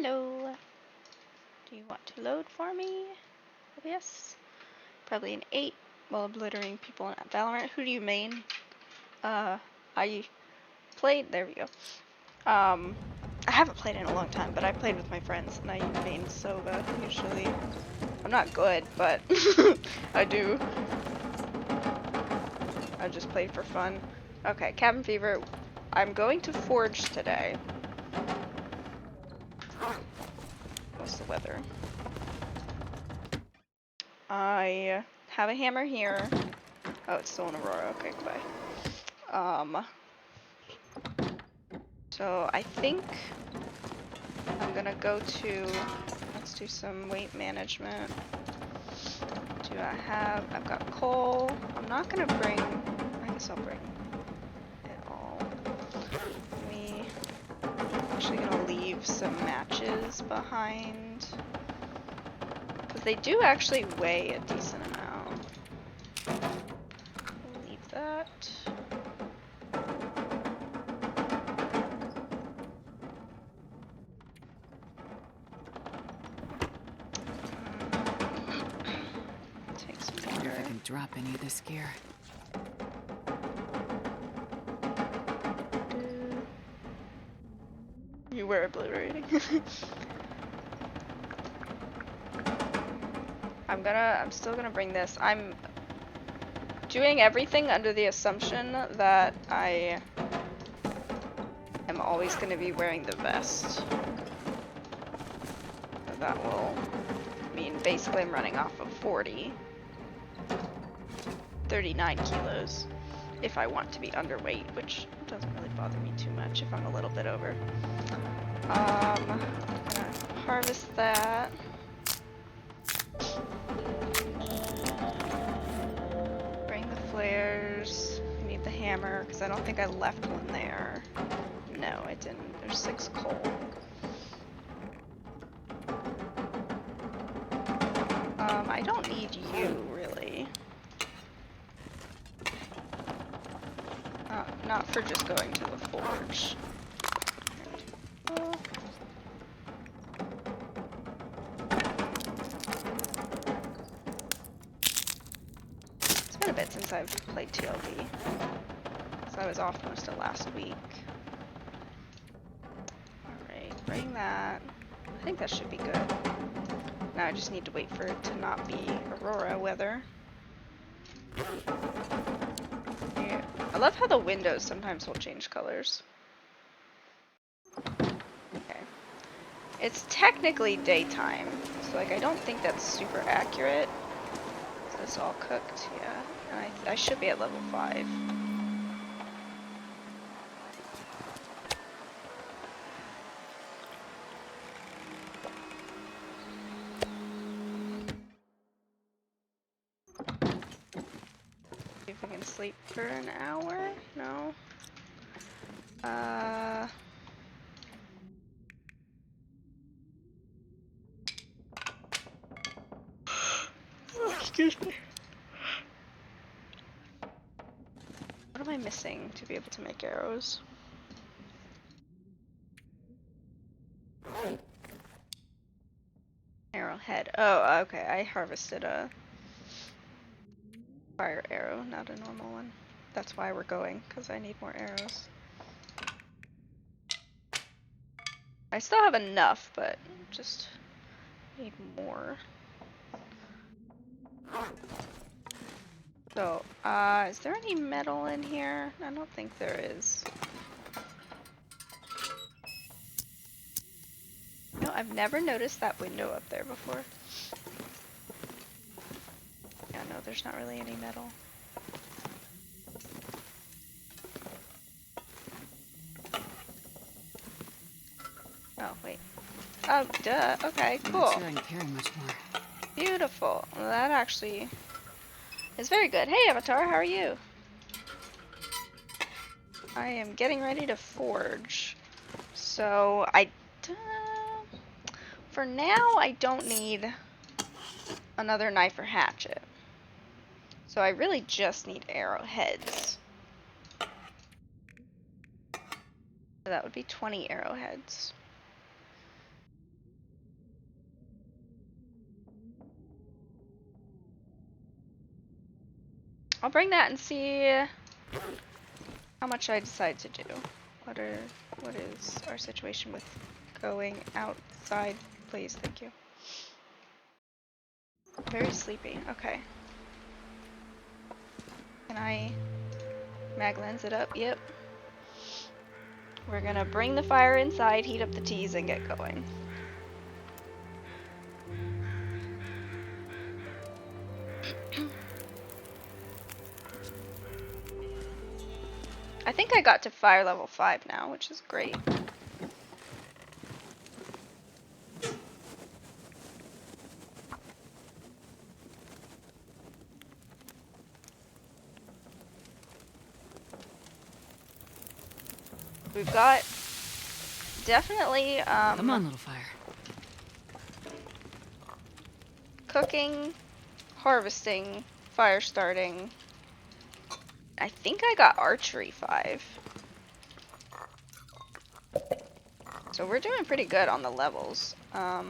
Hello. Do you want to load for me? Yes. Probably an 8 while obliterating people in Valorant. Who do you main? I played. There we go. I haven't played in a long time, but I played with my friends, and I main Sova usually. I'm not good, but I do. I just played for fun. Okay, Cabin Fever. I'm going to Forge today. What's the weather? I have a hammer here. Oh, it's still in Aurora. Okay, goodbye. So I think I'm gonna go to, let's do some weight management. I've got coal. I'm not gonna bring, I guess I'll bring it all. I'm actually gonna leave some matches behind. Because they do actually weigh a decent amount. I'll leave that. Take some water. I wonder if I can drop any of this gear. You were obliterating. I'm still gonna bring this. I'm doing everything under the assumption that I am always gonna be wearing the vest. So that will mean basically I'm running off of 39 kilos if I want to be underweight, which doesn't really bother me too much if I'm a little bit over. I'm gonna harvest that. Bring the flares. I need the hammer because I don't think I left one there. No, I didn't. There's 6 coal. I don't need you, really. Not for just going to the forge. It's been a bit since I've played TLD. So I was off most of last week. Alright, bring that. I think that should be good. Now I just need to wait for it to not be Aurora weather. Yeah. I love how the windows sometimes will change colors. Okay. It's technically daytime, so like I don't think that's super accurate. So it's all cooked, yeah. And I should be at level 5. See if I can sleep for an hour? No. Oh, excuse me. What am I missing to be able to make arrows? Arrowhead. Oh, okay. I harvested a fire arrow, not a normal one. That's why we're going, because I need more arrows. I still have enough, but just need more. So, is there any metal in here? I don't think there is. No, I've never noticed that window up there before. Yeah, no, there's not really any metal. Oh, wait. Oh, duh. Okay, cool. I'm not sure I can carry much more. Beautiful. Well, that actually is very good. Hey, Avatar, how are you? I am getting ready to forge. So, for now, I don't need another knife or hatchet. So I really just need arrowheads. So that would be 20 arrowheads. I'll bring that and see how much I decide to do. What is our situation with going outside, please? Thank you. Very sleepy. Okay. Can I mag lens it up? Yep. We're gonna bring the fire inside, heat up the teas, and get going. I think I got to fire level 5 now, which is great. We've got definitely Come on, little fire. cooking, harvesting, fire starting. I think I got archery 5. So we're doing pretty good on the levels. Why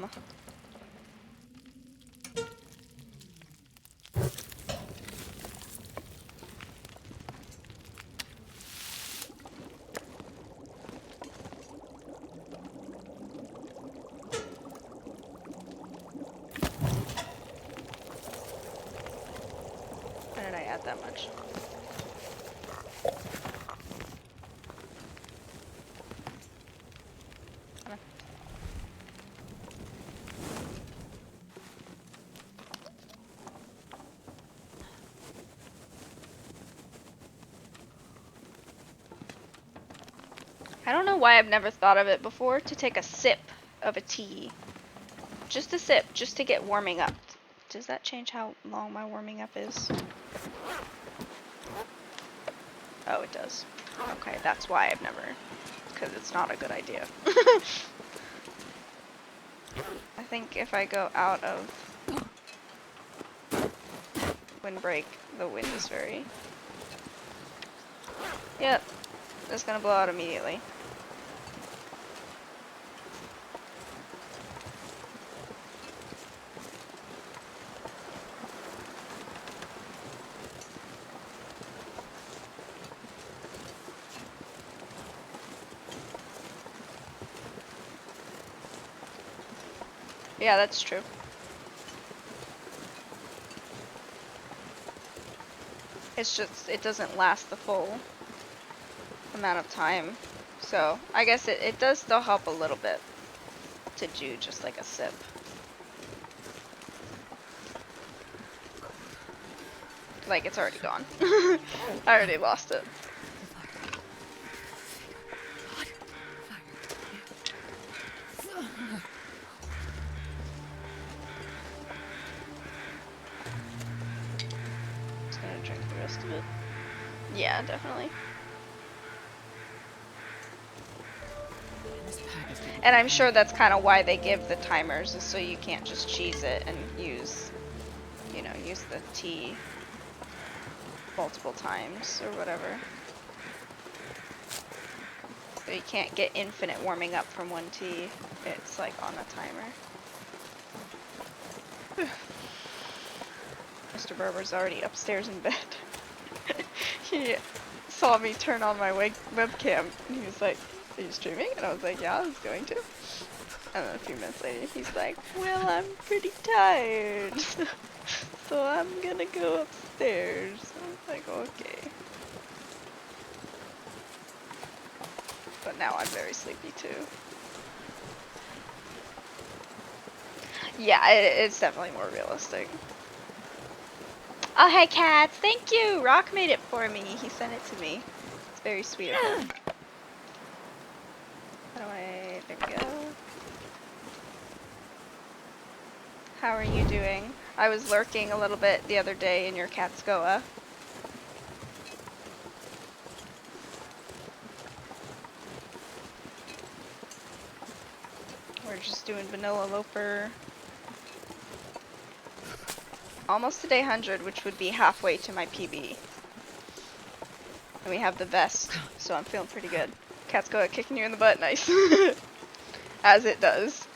did I add that much? I don't know why I've never thought of it before, to take a sip of a tea. Just a sip, just to get warming up. Does that change how long my warming up is? Oh, it does. Okay, that's why I've never, because it's not a good idea. I think if I go out of windbreak, the wind is very... Yep, it's gonna blow out immediately. Yeah, that's true. It's just, it doesn't last the full amount of time. So, I guess it does still help a little bit to do just like a sip. Like, it's already gone. I already lost it. Just gonna drink the rest of it. Yeah, definitely. And I'm sure that's kind of why they give the timers, is so you can't just cheese it and use, you know, use the tea multiple times or whatever. So you can't get infinite warming up from one tea. It's like on a timer. Mr. Berber's already upstairs in bed. He saw me turn on my webcam and he was like, "Are you streaming?" And I was like, "Yeah, I was going to." And then a few minutes later, he's like, "Well, I'm pretty tired, so I'm gonna go upstairs." I was like, "Okay." But now I'm very sleepy too. Yeah, it's definitely more realistic. Oh, hey, cats. Thank you. Rock made it for me. He sent it to me. It's very sweet of him. How do I... There we go. How are you doing? I was lurking a little bit the other day in your cat's goa. We're just doing vanilla Loper. Almost to day 100, which would be halfway to my PB. And we have the vest, so I'm feeling pretty good. Cat's goa kicking you in the butt, nice. As it does.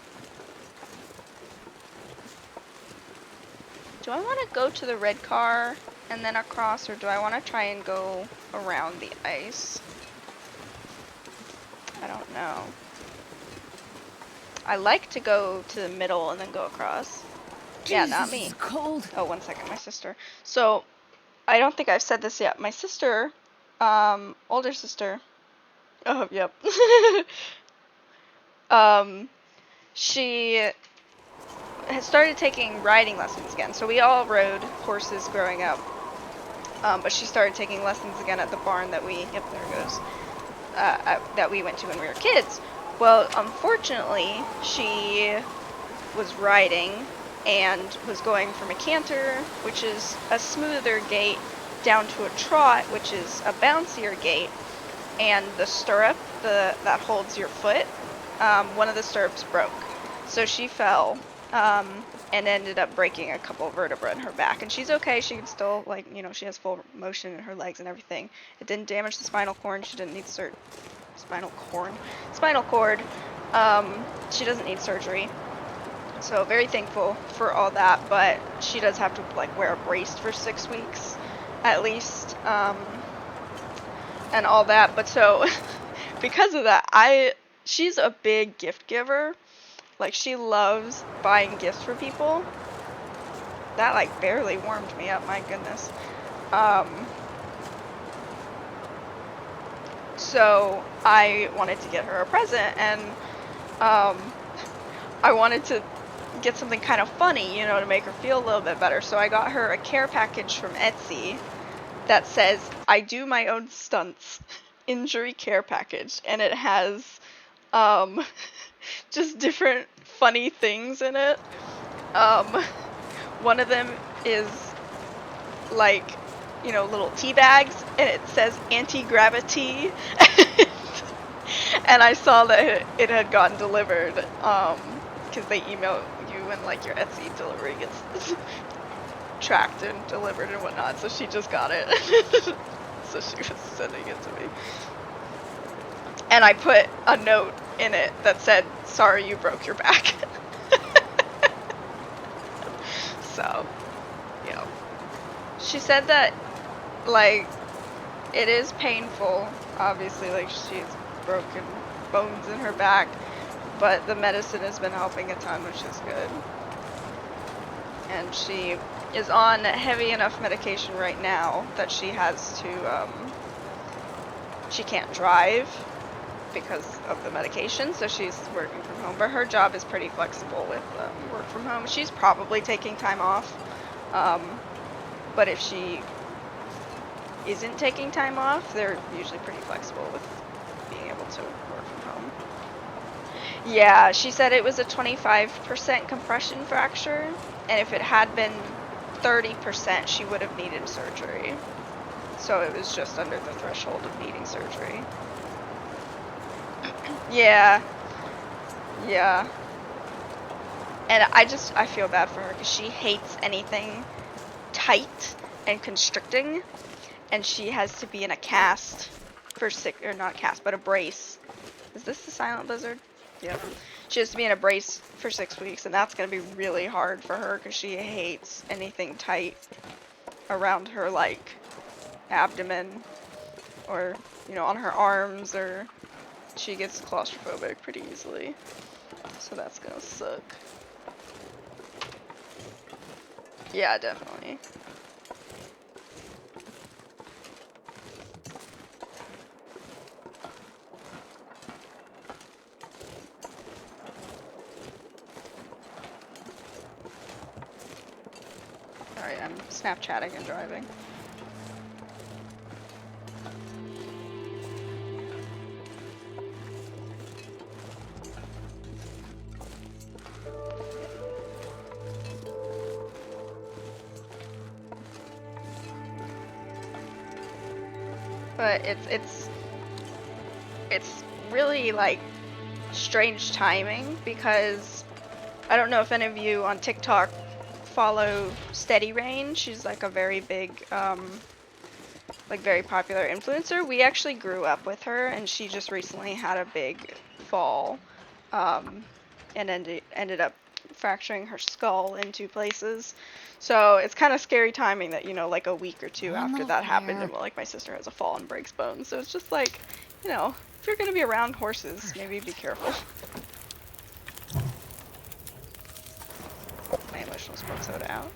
Do I want to go to the red car and then across, or do I want to try and go around the ice? I don't know. I like to go to the middle and then go across. Yeah, not Jesus, me. it's cold. Oh, one second, my sister. So, I don't think I've said this yet. My sister, older sister. Oh, yep. She had started taking riding lessons again. So we all rode horses growing up. But she started taking lessons again at the barn that we, yep, there it goes, that we went to when we were kids. Well, unfortunately, she was riding and was going from a canter, which is a smoother gait, down to a trot, which is a bouncier gait, and the stirrup that holds your foot, one of the stirrups broke. So she fell and ended up breaking a couple of vertebrae in her back. And she's okay. She can still, like, you know, she has full motion in her legs and everything. It didn't damage the spinal cord. She didn't need spinal cord. She doesn't need surgery. So very thankful for all that. But she does have to, like, wear a brace for 6 weeks at least. And all that. But so because of that, she's a big gift giver. Like, she loves buying gifts for people. That, like, barely warmed me up, my goodness. So I wanted to get her a present, and I wanted to get something kind of funny, you know, to make her feel a little bit better. So I got her a care package from Etsy that says, "I do my own stunts, injury care package," and it has just different funny things in it. One of them is like, you know, little tea bags, and it says anti-gravity. And I saw that it had gotten delivered, because they email you when, like, your Etsy delivery gets tracked and delivered and whatnot, so she just got it. So she was sending it to me. And I put a note in it that said, "Sorry you broke your back." So, you know. She said that, like, it is painful, obviously, like, she's broken bones in her back, but the medicine has been helping a ton, which is good. And she is on heavy enough medication right now that she has to, she can't drive because of the medication, so she's working from home. But her job is pretty flexible with work from home. She's probably taking time off, but if she isn't taking time off, they're usually pretty flexible with being able to work from home. Yeah, she said it was a 25% compression fracture, and if it had been 30%, she would have needed surgery. So it was just under the threshold of needing surgery. Yeah. Yeah. And I feel bad for her because she hates anything tight and constricting, and she has to be in a cast for or not cast, but a brace. Is this the silent blizzard? Yep. She has to be in a brace for 6 weeks, and that's going to be really hard for her because she hates anything tight around her, like, abdomen or, you know, on her arms, or she gets claustrophobic pretty easily. So that's going to suck. Yeah, definitely. Alright, I'm Snapchatting and driving. But it's really, like, strange timing, because I don't know if any of you on TikTok follow Steady Rain. She's like a very big, like, very popular influencer. We actually grew up with her, and she just recently had a big fall, and ended up fracturing her skull in 2 places. So it's kind of scary timing that, you know, like a week or 2 after that happened, and like my sister has a fall and breaks bones. So it's just like, you know, if you're gonna be around horses, maybe be careful. My emotional smoke soda out.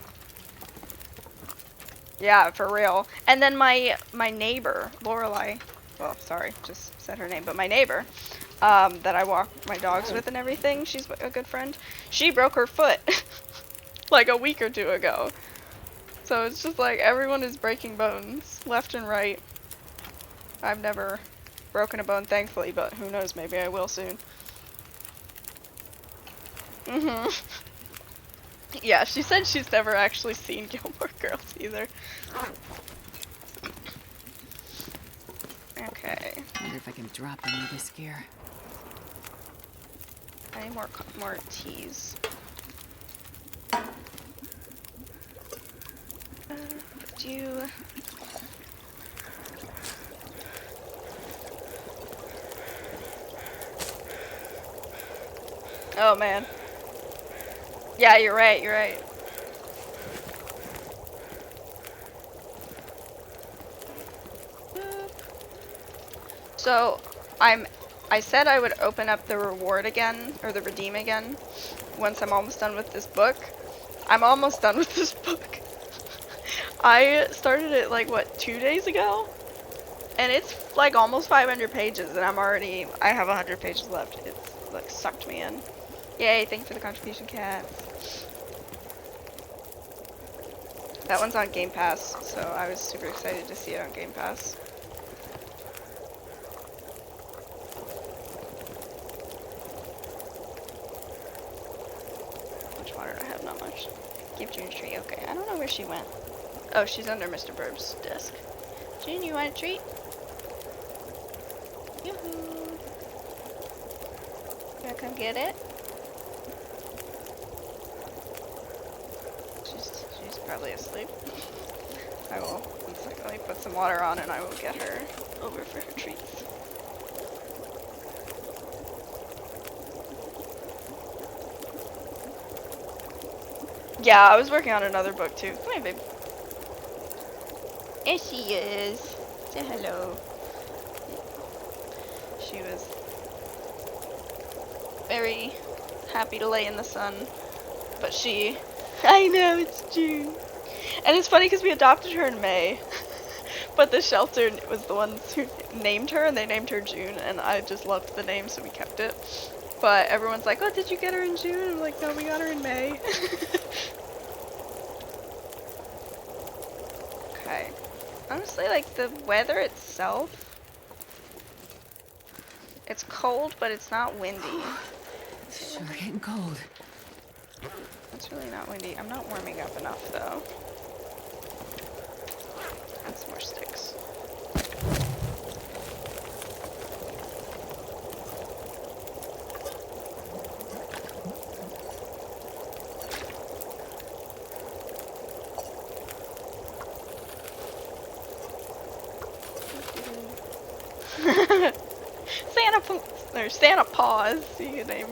Yeah, for real. And then my neighbor, Lorelai, well, sorry, just said her name, but my neighbor, that I walk my dogs with and everything, she's a good friend, she broke her foot like a week or 2 ago. So it's just like everyone is breaking bones left and right. I've never broken a bone, thankfully, but who knows, maybe I will soon. Yeah, she said she's never actually seen Gilmore Girls either. Okay. Wonder if I can drop any of this gear. I need more teas. Do you... Oh man. Yeah, you're right, you're right. So, I said I would open up the reward again, or the redeem again, once I'm almost done with this book. I'm almost done with this book. I started it like, what, 2 days ago? And it's like almost 500 pages, and I have 100 pages left. It's like sucked me in. Yay, thank you for the contribution, cats. That one's on Game Pass, so I was super excited to see it on Game Pass. Much water do I have? Not much. Give June a treat. Okay, I don't know where she went. Oh, she's under Mr. Burb's desk. June, you want a treat? Yoo-hoo. You wanna come get it? She's probably asleep. I will, one second, let me put some water on and I will get her over for her treats. Yeah, I was working on another book too. Come here, babe. There she is. Say hello. She was very happy to lay in the sun, but I know, it's June. And it's funny because we adopted her in May, but the shelter was the ones who named her, and they named her June, and I just loved the name, so we kept it. But everyone's like, oh, did you get her in June? I'm like, no, we got her in May. Okay. Honestly, like, the weather itself, it's cold, but it's not windy. It's sure getting cold. It's really not windy. I'm not warming up enough, though. Add some more sticks. Santa Paws, see your name.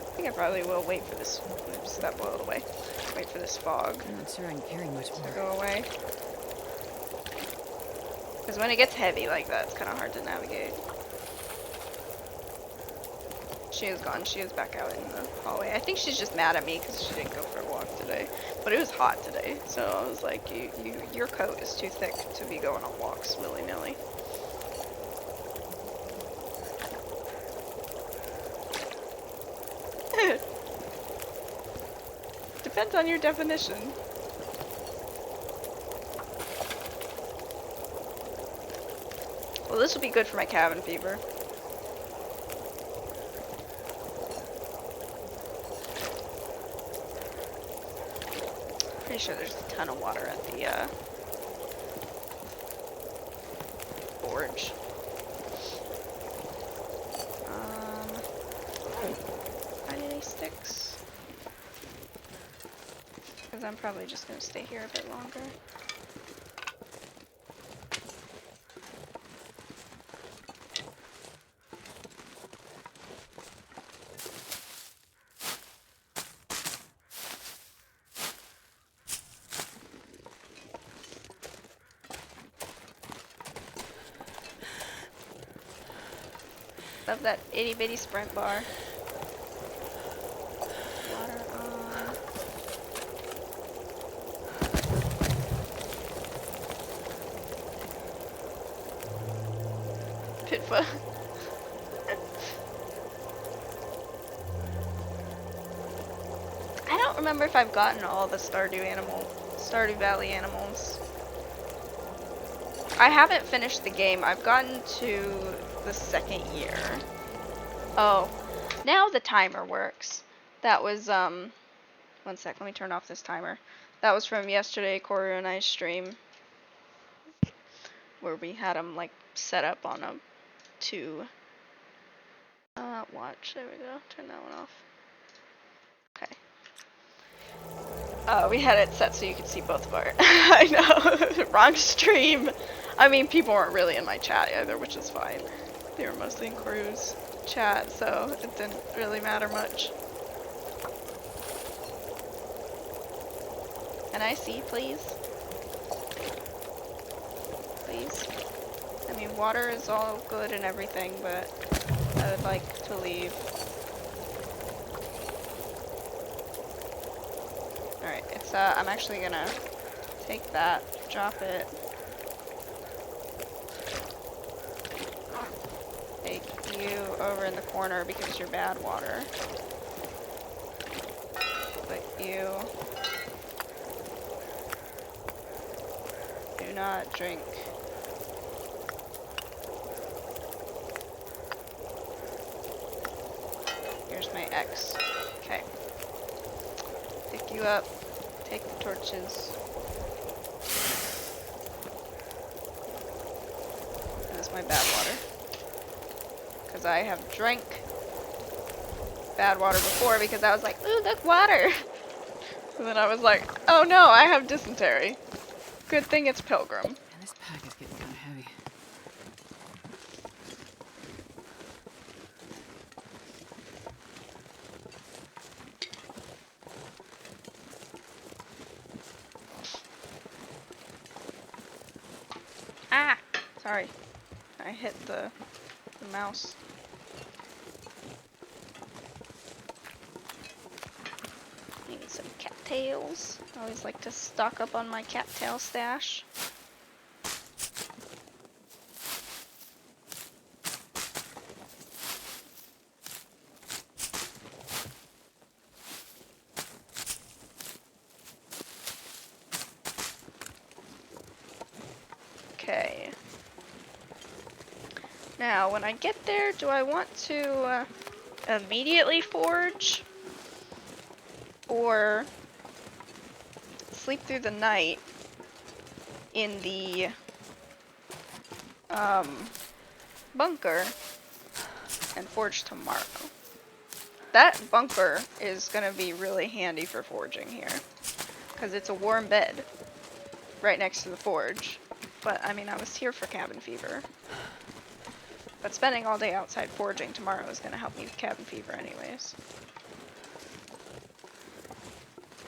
I think I probably will wait for this. Oops, that boiled away. Wait for this fog I'm not sure I can carry much to more. go away. Because when it gets heavy like that, it's kind of hard to navigate. She is gone. She is back out in the hallway. I think she's just mad at me because she didn't go for a walk today. But it was hot today, so I was like, your coat is too thick to be going on walks willy-nilly. Depends on your definition. Well, this will be good for my cabin fever. Pretty sure there's a ton of water at the forge. Find any sticks? Because I'm probably just gonna stay here a bit longer. Love that itty bitty sprint bar. Water on. Pitfoot. I don't remember if I've gotten all the Stardew Valley animals. I haven't finished the game. I've gotten to the second year. Oh, now the timer works. That was, 1 sec, let me turn off this timer. That was from yesterday, Corey and I's stream, where we had them, like, set up on a 2. Watch, there we go, turn that one off. Okay. We had it set so you could see both of our, I know, wrong stream. I mean, people weren't really in my chat either, which is fine. They were mostly in Corey's chat, so it didn't really matter much. Can I see, please? Please? I mean, water is all good and everything, but I would like to leave. Alright, it's, I'm actually gonna take that, drop it. Take you over in the corner because you're bad water. Put you... Do not drink. Here's my X. Okay. Pick you up. Take the torches. That's my bad water. Because I have drank bad water before because I was like, ooh, look, water! And then I was like, oh no, I have dysentery. Good thing it's Pilgrim. And this pack is getting kind of heavy. Ah! Sorry. I hit the mouse. Need some cattails. I always like to stock up on my cattail stash. Okay. Now, when I get there, do I want to immediately forge? Or sleep through the night in the bunker and forge tomorrow? That bunker is gonna be really handy for forging here, because it's a warm bed right next to the forge. But I mean, I was here for cabin fever. But spending all day outside forging tomorrow is gonna help me with cabin fever anyways.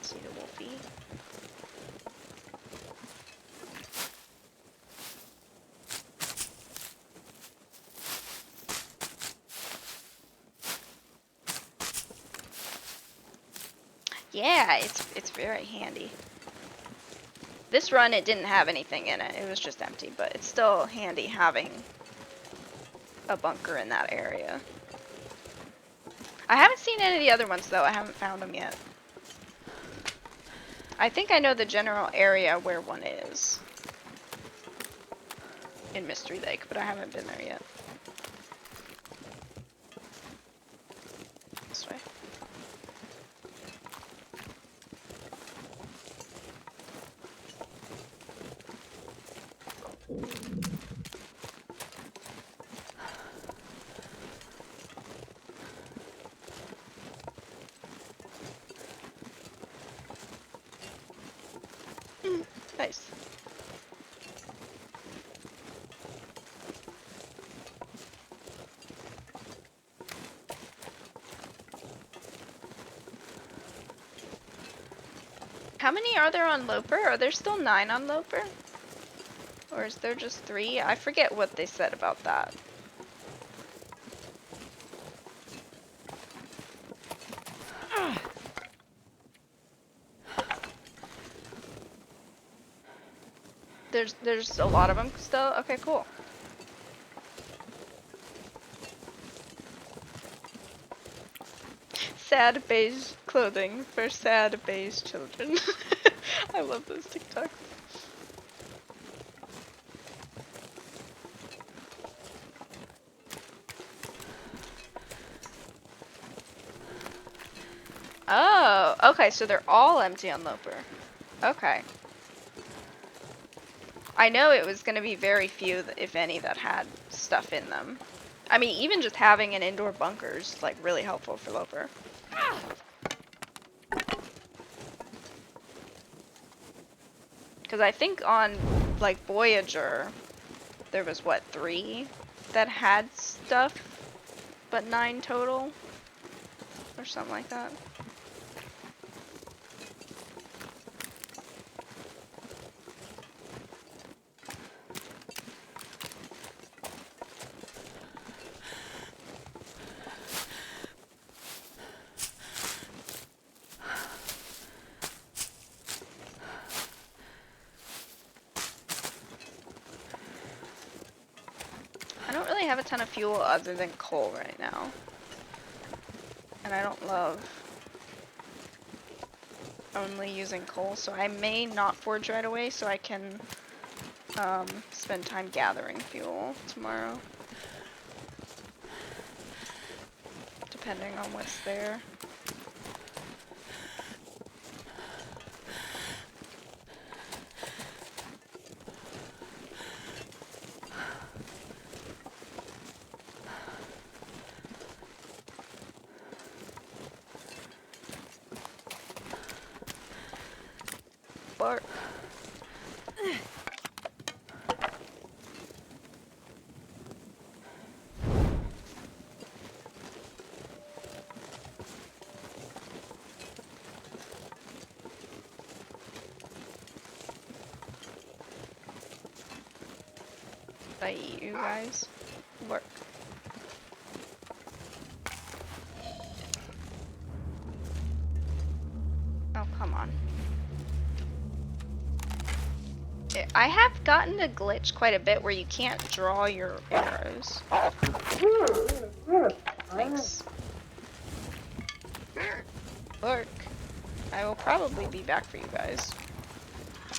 See the wolfie. Yeah, it's very handy. This run, it didn't have anything in it. It was just empty, but it's still handy having a bunker in that area. I haven't seen any of the other ones, though. I haven't found them yet. I think I know the general area where one is in Mystery Lake, but I haven't been there yet. This way. Nice. How many are there on Loper? Are there still 9 on Loper? Or is there just 3? I forget what they said about that. There's a lot of them still? Okay, cool. Sad beige clothing for sad beige children. I love those TikToks. Oh, okay, so they're all empty on Loper. Okay. I know it was going to be very few, if any, that had stuff in them. I mean, even just having an indoor bunker is, like, really helpful for Loper. Because I think on, like, Voyager, there was, what, 3 that had stuff, but 9 total? Or something like that. I don't really have a ton of fuel other than coal right now. And I don't love only using coal, so I may not forge right away so I can spend time gathering fuel tomorrow. Depending on what's there. Bark. I eat you guys. Work. Oh, come on. I have gotten a glitch quite a bit where you can't draw your arrows. Thanks. Work. I will probably be back for you guys.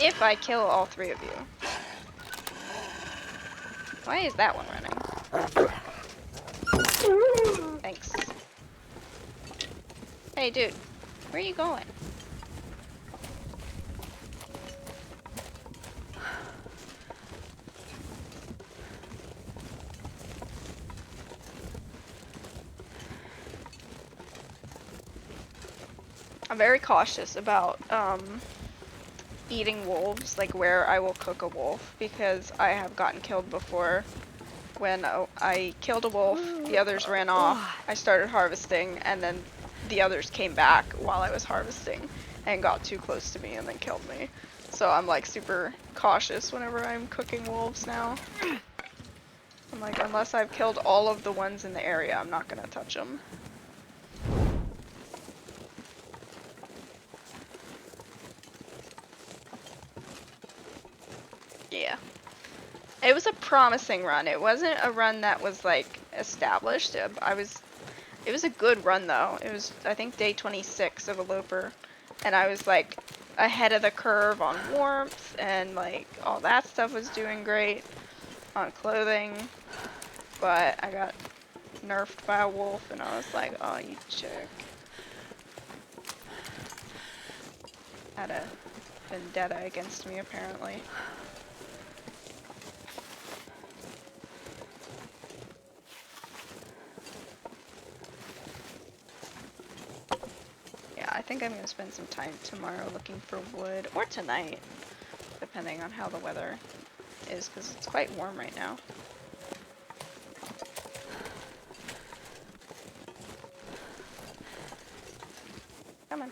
If I kill all 3 of you. Why is that one running? Thanks. Hey, dude. Where are you going? I'm very cautious about eating wolves, like where I will cook a wolf, because I have gotten killed before. When I killed a wolf, the others ran off, I started harvesting, and then the others came back while I was harvesting and got too close to me and then killed me. So I'm like super cautious whenever I'm cooking wolves now. I'm like, unless I've killed all of the ones in the area, I'm not gonna touch them. Yeah. It was a promising run. It wasn't a run that was like established. It was a good run though. It was, I think, day 26 of a Loper, and I was like ahead of the curve on warmth, and like all that stuff was doing great on clothing, but I got nerfed by a wolf, and I was like, oh, you jerk. Had a vendetta against me apparently. I think I'm going to spend some time tomorrow looking for wood, or tonight, depending on how the weather is, because it's quite warm right now. Come on.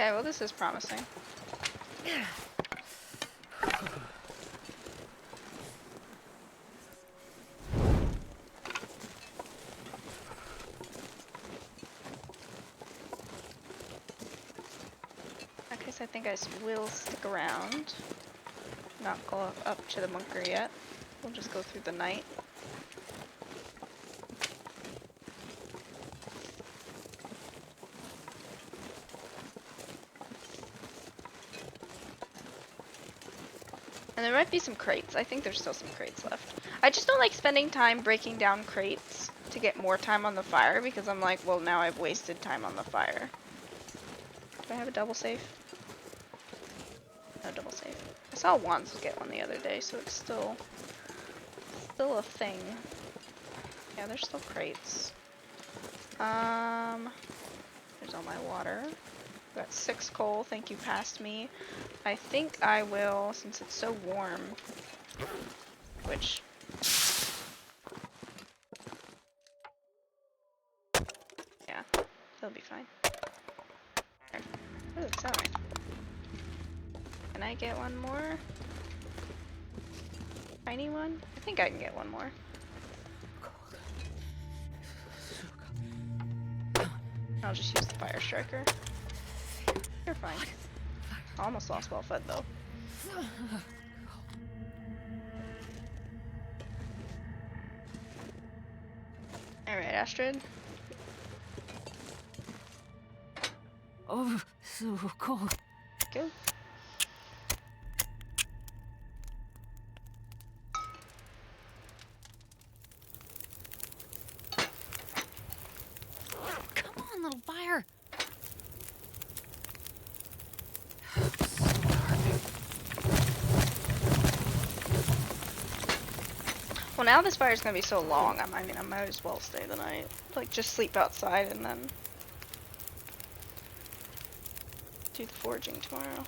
Okay, well this is promising. Okay, so I think I will stick around. Not go up to the bunker yet. We'll just go through the night. And there might be some crates. I think there's still some crates left. I just don't like spending time breaking down crates to get more time on the fire because I'm like, well, now I've wasted time on the fire. Do I have a double safe? No double safe. I saw Wands get one the other day, so it's still a thing. Yeah, there's still crates. There's all my water. Got 6 coal. Thank you, passed me. I think I will, since it's so warm, which... yeah, that'll be fine. There. Ooh, it's summer. Can I get one more? Tiny one? I think I can get one more. I'll just use the fire striker. You're fine. I almost lost well fed though. Alright, Astrid. Oh, so cold. Go. Come on, little fire. Well, now this fire's gonna be so long, I mean, I might as well stay the night. Like, just sleep outside and then do the foraging tomorrow.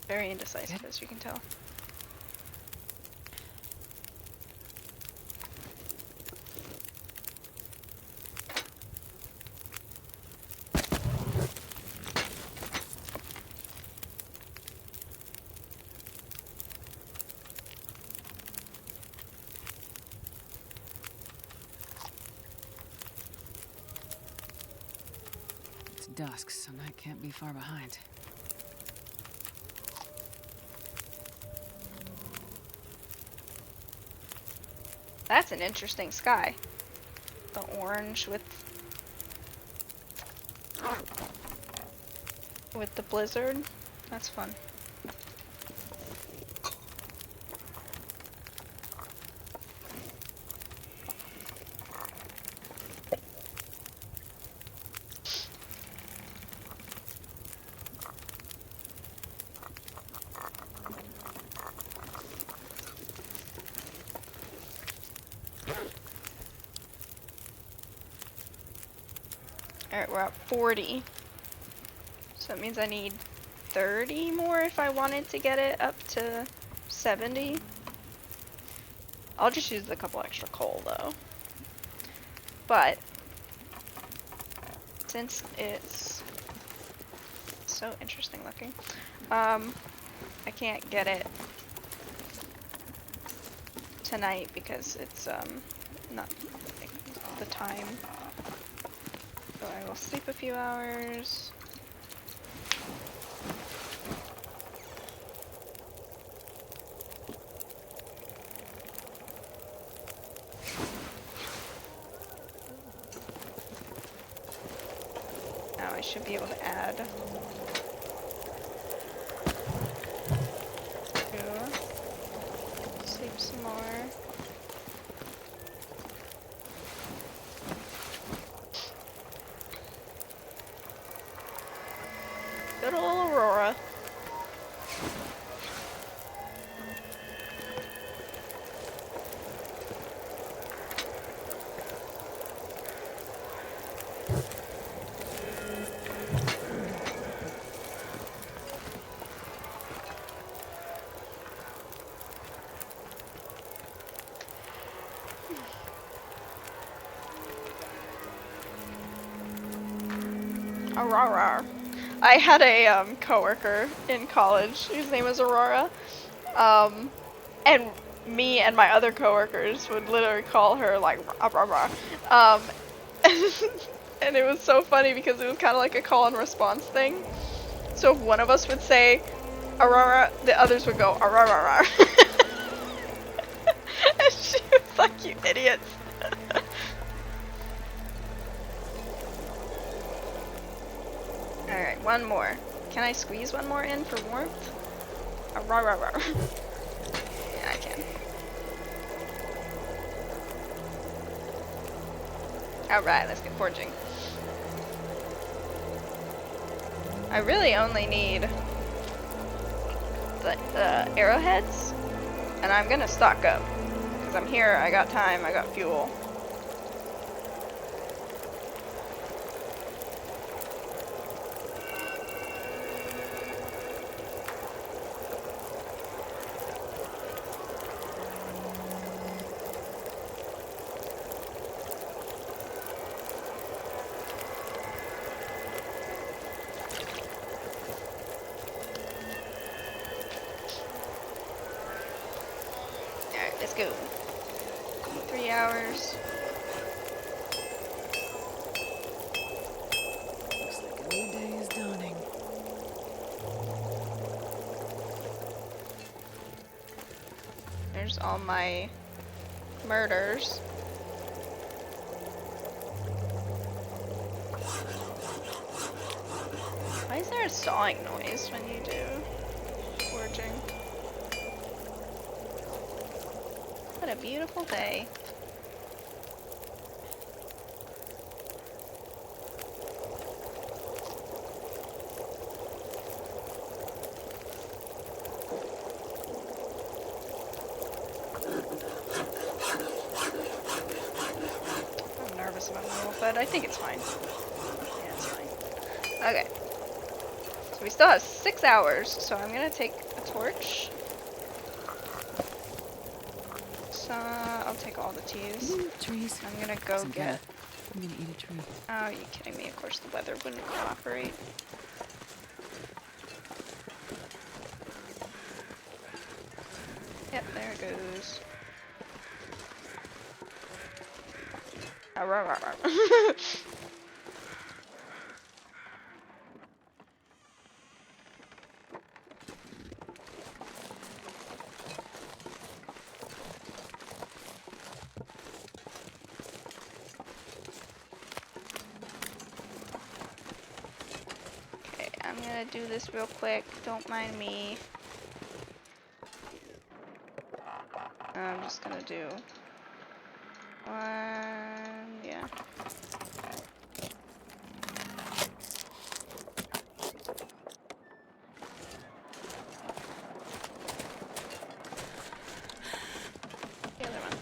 Very indecisive, as you can tell. It's dusk, so night can't be far behind. That's an interesting sky. The orange with the blizzard. That's fun. Alright, we're at 40. So that means I need 30 more if I wanted to get it up to 70. I'll just use a couple extra coal though. But since it's so interesting looking, I can't get it tonight because it's not the time. So I will sleep a few hours. Now I should be able to add 2. Sleep some more. Good old Aurora. Aurora. I had a coworker in college whose name was Aurora, and me and my other coworkers would literally call her like Aurora, and it was so funny because it was kind of like a call and response thing. So if one of us would say Aurora, the others would go Aurora. And she was like, "You idiots." Alright, one more. Can I squeeze one more in for warmth? Aurora. Yeah, I can. Alright, let's get forging. I really only need the arrowheads, and I'm gonna stock up. Because I'm here, I got time, I got fuel. Alright, let's go. 3 hours. Looks like a new day is dawning. There's all my murders. Why is there a sawing noise when you do forging? What a beautiful day. I'm nervous about the roll, but I think it's fine. Yeah, it's fine. Okay. So we still have 6 hours, so I'm gonna take a torch. So I'll take all the teas. Trees. I'm gonna go Some get. cat. I'm gonna eat a tree. Oh, are you kidding me? Of course the weather wouldn't cooperate. Yep, there it goes. Okay, I'm gonna do this real quick. Don't mind me. I'm just gonna do one. Yeah. The other one.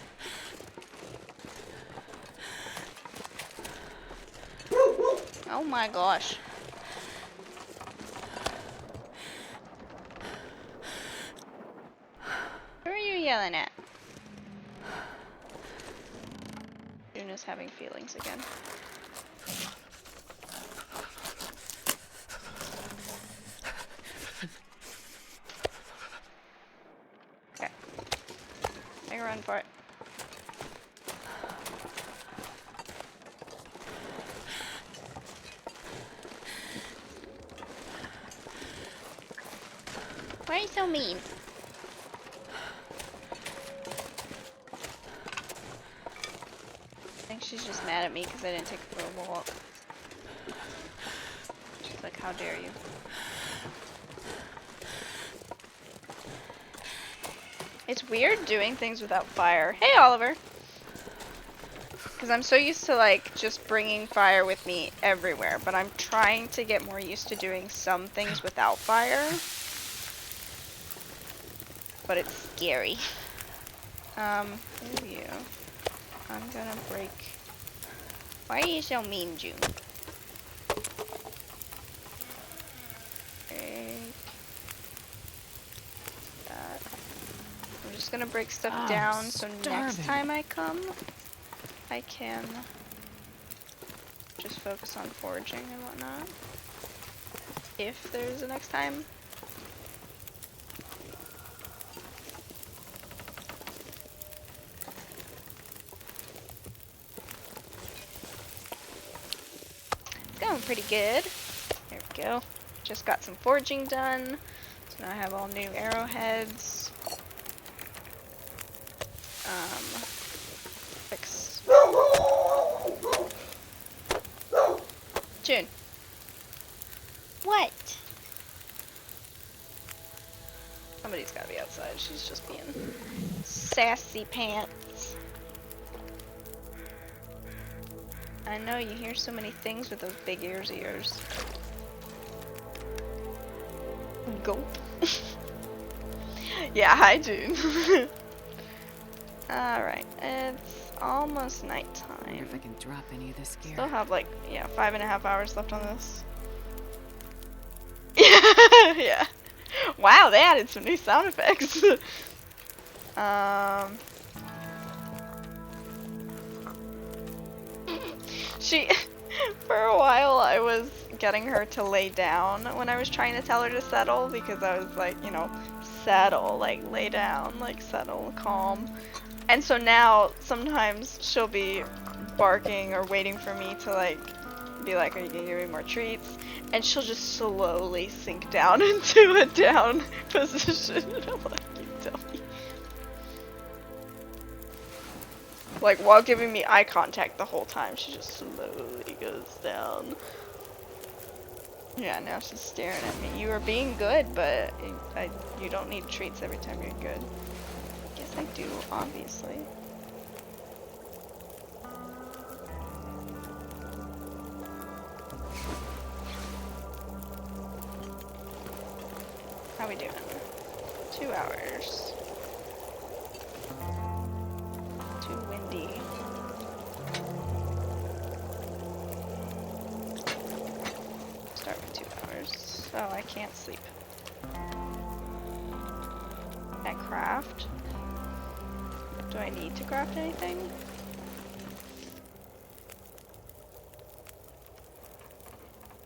Oh my gosh. Who are you yelling at? Juna's having feelings again. Okay. Make a run for it. Why are you so mean? I think she's just mad at me because I didn't take her for a walk. She's like, how dare you? It's weird doing things without fire. Hey, Oliver! Because I'm so used to, like, just bringing fire with me everywhere. But I'm trying to get more used to doing some things without fire. But it's scary. Who are you? I'm gonna break. Why are you so mean, June? Break that. I'm just gonna break stuff down so next time I come, I can just focus on foraging and whatnot. If there's a next time. It's going pretty good. There we go. Just got some foraging done. So now I have all new arrowheads. Fix. June. What? Somebody's gotta be outside. She's just being sassy pants. I know you hear so many things with those big ears of yours. Go. Yeah, hi June. Alright, it's almost nighttime. I wonder if I can drop any of this gear. Still have like, yeah, 5.5 hours left on this. Yeah. Wow, they added some new sound effects. She, for a while I was getting her to lay down when I was trying to tell her to settle, because I was like, you know, settle, like lay down, like settle, calm. And so now sometimes she'll be barking or waiting for me to like be like, are you gonna give me more treats? And she'll just slowly sink down into a down position. And I'm like, you tell me. Like while giving me eye contact the whole time, she just slowly goes down. Yeah, now she's staring at me. You are being good, but you don't need treats every time you're good. Guess I do, obviously. How we doing? 2 hours. Too windy. Start with 2 hours. Oh, I can't sleep. I craft. Do I need to craft anything?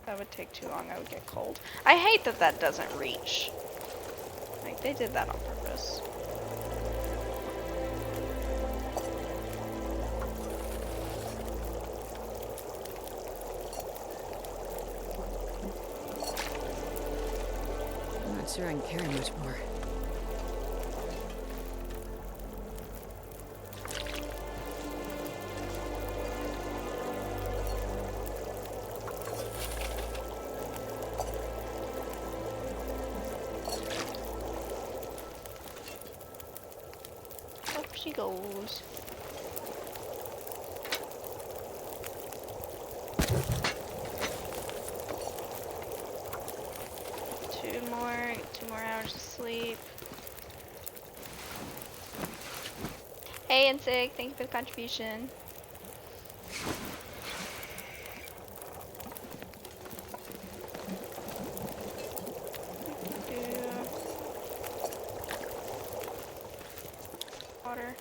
That would take too long. I would get cold. I hate that that doesn't reach. Like, they did that on purpose. I'm not sure I can carry much more. Up she goes. Two more hours of sleep. Hey Insig, thank you for the contribution. Water.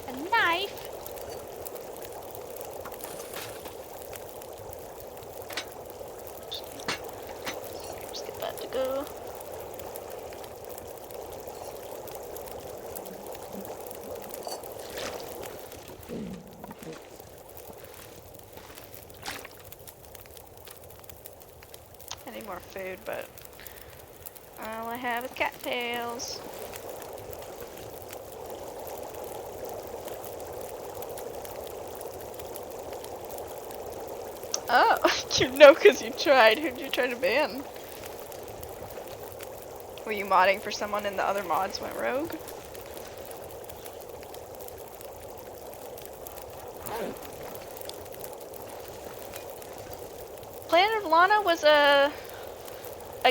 A knife? Just get that to go. I need more food, but all I have is cattails. Oh, you know because you tried. Who'd you try to ban? Were you modding for someone and the other mods went rogue? Planet of Lana was a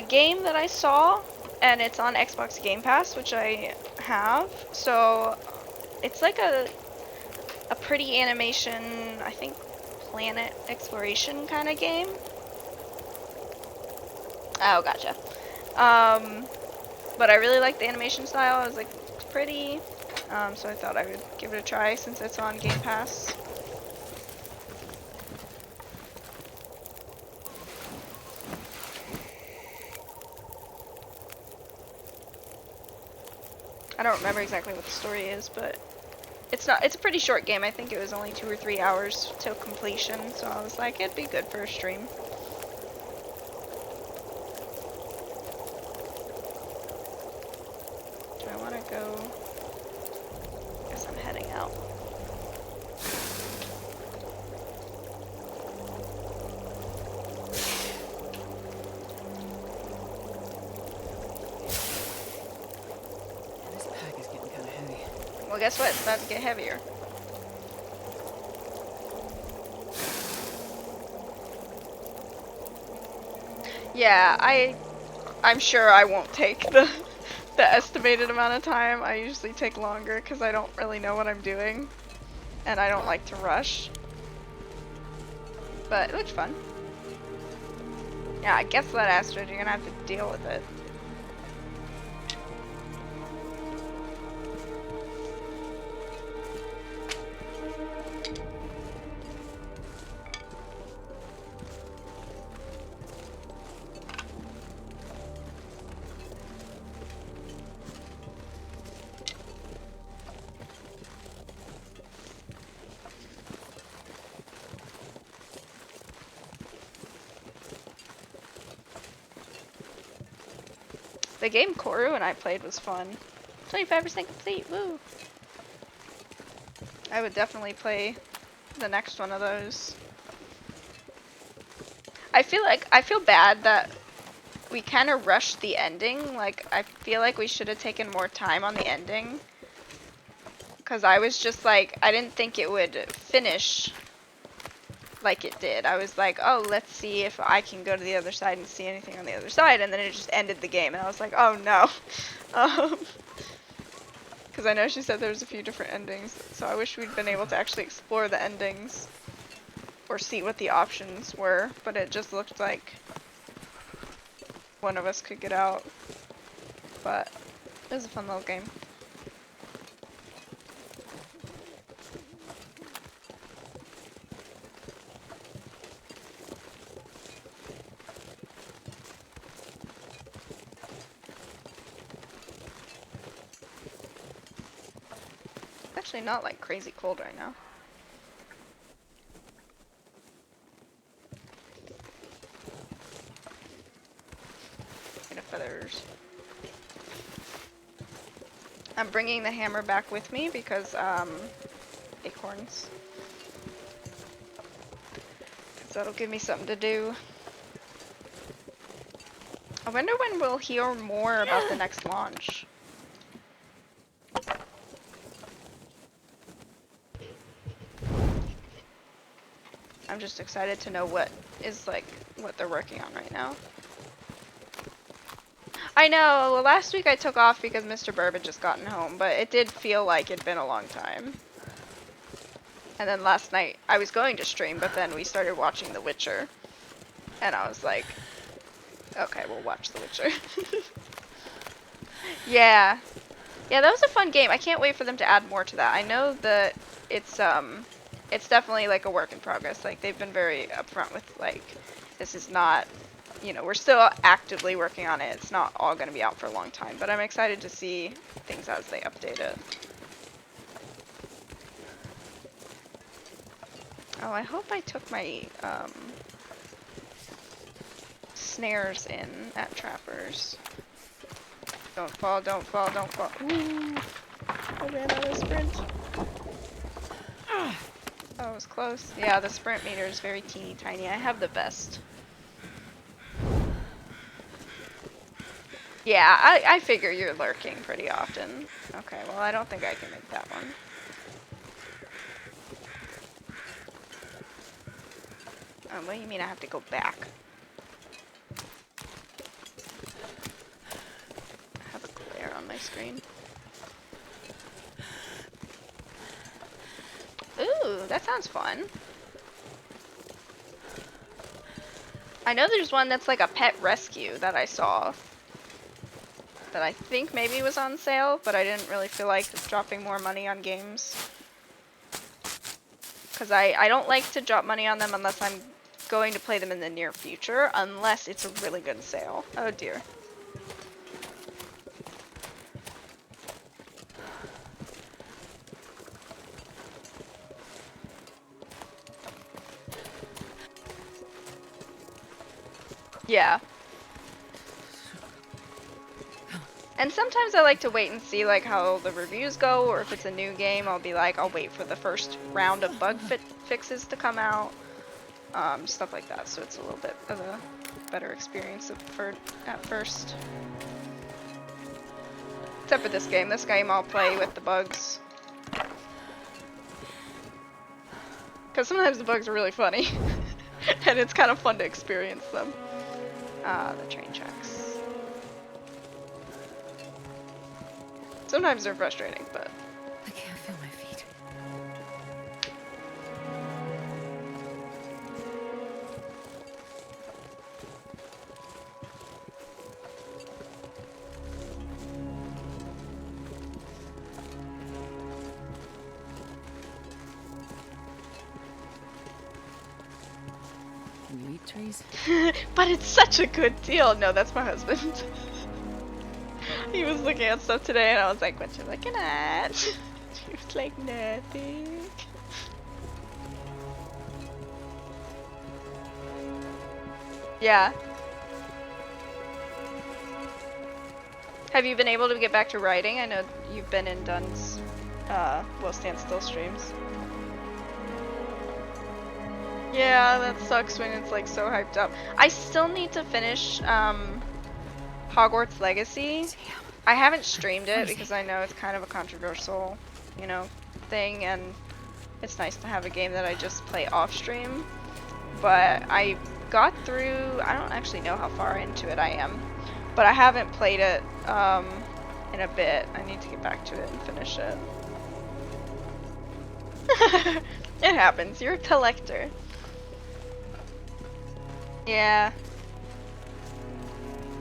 game that I saw, and it's on Xbox Game Pass, which I have. So it's like a pretty animation, I think, planet exploration kind of game. Oh, gotcha. But I really like the animation style. I was like, it's pretty. So I thought I would give it a try since it's on Game Pass. I don't remember exactly what the story is, but it's a pretty short game. I think it was only 2 or 3 hours till completion, so I was like, it'd be good for a stream. Do I want to go? Guess I'm heading out. This pack is getting kind of heavy. Well, guess what? It's about to get heavier. Yeah, I'm sure I won't take the estimated amount of time. I usually take longer because I don't really know what I'm doing, and I don't like to rush. But it looks fun. Yeah, I guess that asteroid, you're gonna have to deal with it. The game Koru and I played was fun. 25% complete, woo! I would definitely play the next one of those. I feel bad that we kind of rushed the ending. Like, I feel like we should have taken more time on the ending. Because I was just like, I didn't think it would finish like it did. I was like, oh, let's see if I can go to the other side and see anything on the other side, and then it just ended the game, and I was like, oh no. Because I know she said there was a few different endings, so I wish we'd been able to actually explore the endings or see what the options were, but it just looked like one of us could get out. But it was a fun little game. Actually not like crazy cold right now. Bit of feathers. I'm bringing the hammer back with me because acorns. Because that'll give me something to do. I wonder when we'll hear more about the next launch. I'm just excited to know what they're working on right now. I know, well, last week I took off because Mr. Burb had just gotten home, but it did feel like it'd been a long time. And then last night I was going to stream, but then we started watching The Witcher. And I was like, okay, we'll watch The Witcher. Yeah. Yeah, that was a fun game. I can't wait for them to add more to that. I know that it's definitely like a work in progress. Like, they've been very upfront with like, this is not, you know, we're still actively working on it. It's not all going to be out for a long time, but I'm excited to see things as they update it. Oh, I hope I took my snares in at Trappers. Don't fall, don't fall, don't fall. Ooh, I ran out of sprint. That was close. Yeah, the sprint meter is very teeny tiny. I have the best. Yeah, I figure you're lurking pretty often. Okay, well, I don't think I can make that one. What do you mean I have to go back? I have a glare on my screen. Ooh, that sounds fun. I know there's one that's like a pet rescue that I saw. that I think maybe was on sale, but I didn't really feel like dropping more money on games. Because I don't like to drop money on them unless I'm going to play them in the near future, unless it's a really good sale. Oh dear. Yeah. And sometimes I like to wait and see like how the reviews go, or if it's a new game, I'll be like, I'll wait for the first round of bug fixes to come out. Stuff like that, so it's a little bit of a better experience at first. Except for this game. This game I'll play with the bugs. Because sometimes the bugs are really funny. And it's kind of fun to experience them. The train tracks. Sometimes they're frustrating, but... I can't feel my feet. Can you eat trees? But it's such a good deal. No, that's my husband. He was looking at stuff today and I was like, what you looking at? She was like, nothing. Yeah. Have you been able to get back to writing? I know you've been in Dunn's, well, Stand Still streams. Yeah, that sucks when it's like so hyped up. I still need to finish, Hogwarts Legacy. I haven't streamed it because I know it's kind of a controversial, you know, thing, and it's nice to have a game that I just play off stream. But I got through, I don't actually know how far into it I am, but I haven't played it in a bit. I need to get back to it and finish it. It happens, you're a collector. Yeah.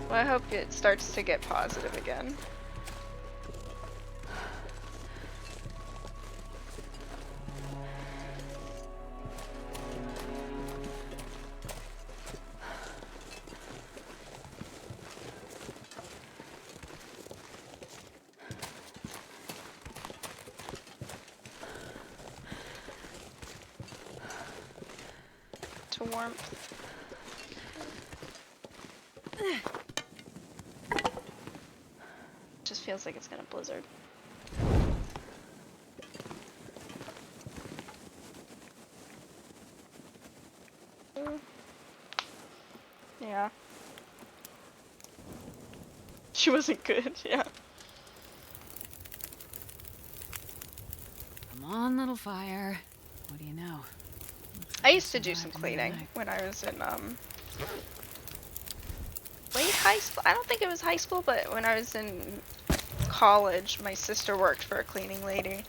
Well, I hope it starts to get positive again. To warmth. Just feels like it's gonna blizzard. Yeah. She wasn't good, yeah. Come on, little fire. What do you know? I used to do some cleaning when I was in late high school. I don't think it was high school, but when I was in college, my sister worked for a cleaning lady.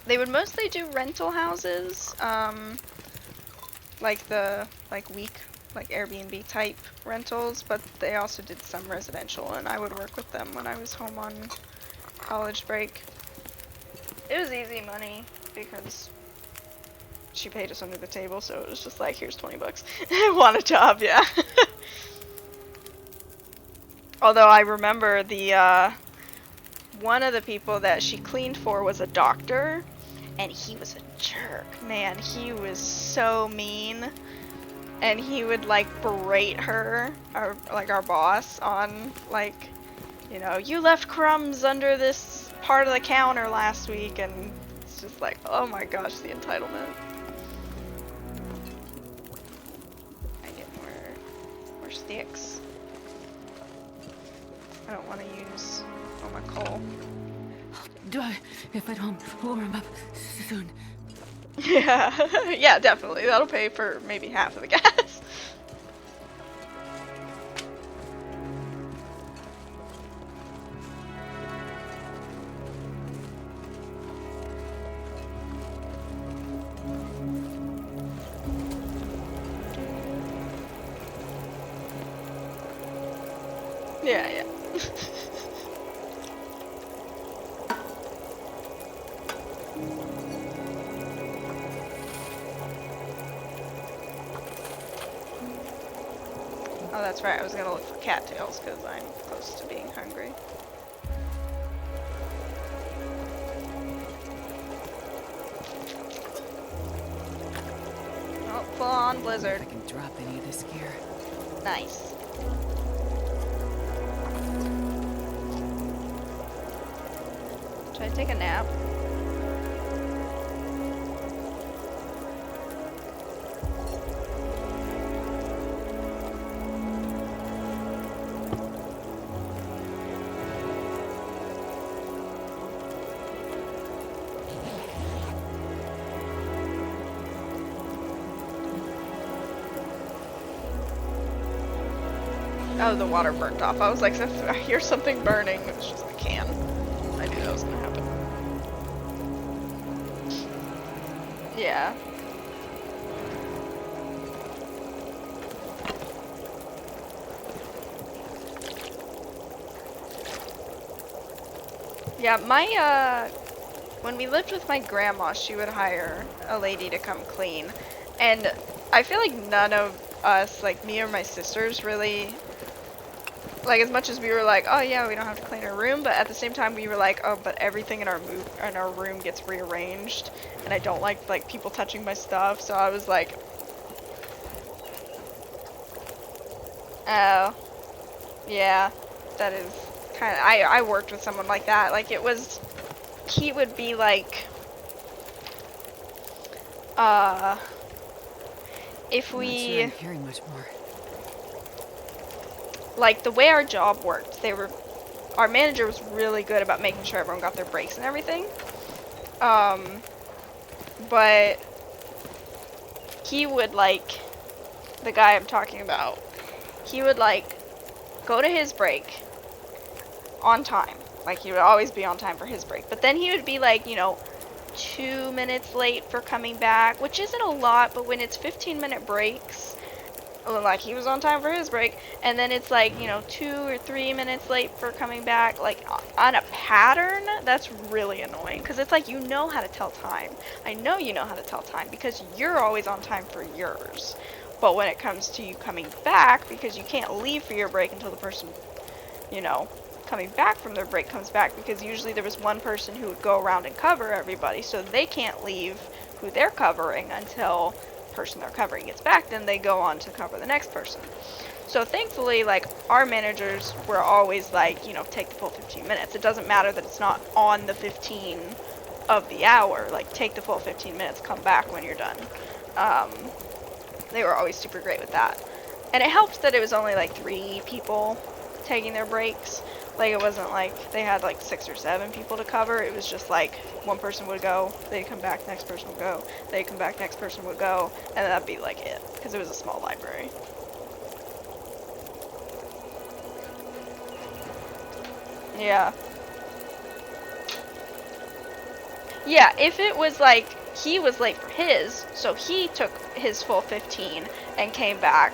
They would mostly do rental houses, like Airbnb type rentals, but they also did some residential, and I would work with them when I was home on college break. It was easy money because she paid us under the table, so it was just like, here's 20 bucks. Want a job, yeah. Although I remember the, one of the people that she cleaned for was a doctor, and he was a jerk, man. He was so mean, and he would, like, berate her, our boss, on, like, you know, you left crumbs under this part of the counter last week, and it's just like, oh my gosh, the entitlement. I get more sticks. I don't want to use all my coal. Die if I don't warm up soon. Yeah, yeah, definitely. That'll pay for maybe half of the gas. Yeah, yeah. Oh, that's right. I was gonna look for cattails because I'm close to being hungry. Oh, full on blizzard. I can drop any of this gear. Nice. Should I take a nap? Oh, the water burnt off. I was like, I hear something burning. It was just the can. I knew that was gonna happen. Yeah. Yeah, when we lived with my grandma, she would hire a lady to come clean. And I feel like none of us, like me or my sisters, really, like as much as we were like, oh yeah, we don't have to clean our room, but at the same time we were like, oh, but everything in our room gets rearranged, and I don't like people touching my stuff, so I was like, oh, yeah, that is kind of, I worked with someone like that. Like he would be like, if I'm not we, sure I'm hearing much more. like the way our job worked, our manager was really good about making sure everyone got their breaks and everything. But he would like, the guy I'm talking about, he would like go to his break on time. Like he would always be on time for his break. But then he would be like, 2 minutes late for coming back, which isn't a lot, but when it's 15-minute breaks, like he was on time for his break, and then it's like 2 or 3 minutes late for coming back, like on a pattern, that's really annoying, because it's like, how to tell time. I know you know how to tell time because you're always on time for yours, but when it comes to you coming back, because you can't leave for your break until the person coming back from their break comes back, because usually there was one person who would go around and cover everybody, so they can't leave who they're covering until person they're covering gets back, then they go on to cover the next person. So thankfully, like, our managers were always like, take the full 15 minutes. It doesn't matter that it's not on the 15 of the hour, like, take the full 15 minutes, come back when you're done. They were always super great with that. And it helped that it was only like 3 people taking their breaks. Like, it wasn't like they had like 6 or 7 people to cover. It was just like one person would go, they'd come back, next person would go, they'd come back, next person would go, and that'd be like it, because it was a small library. Yeah. Yeah, if it was like he was late for his, so he took his full 15 and came back,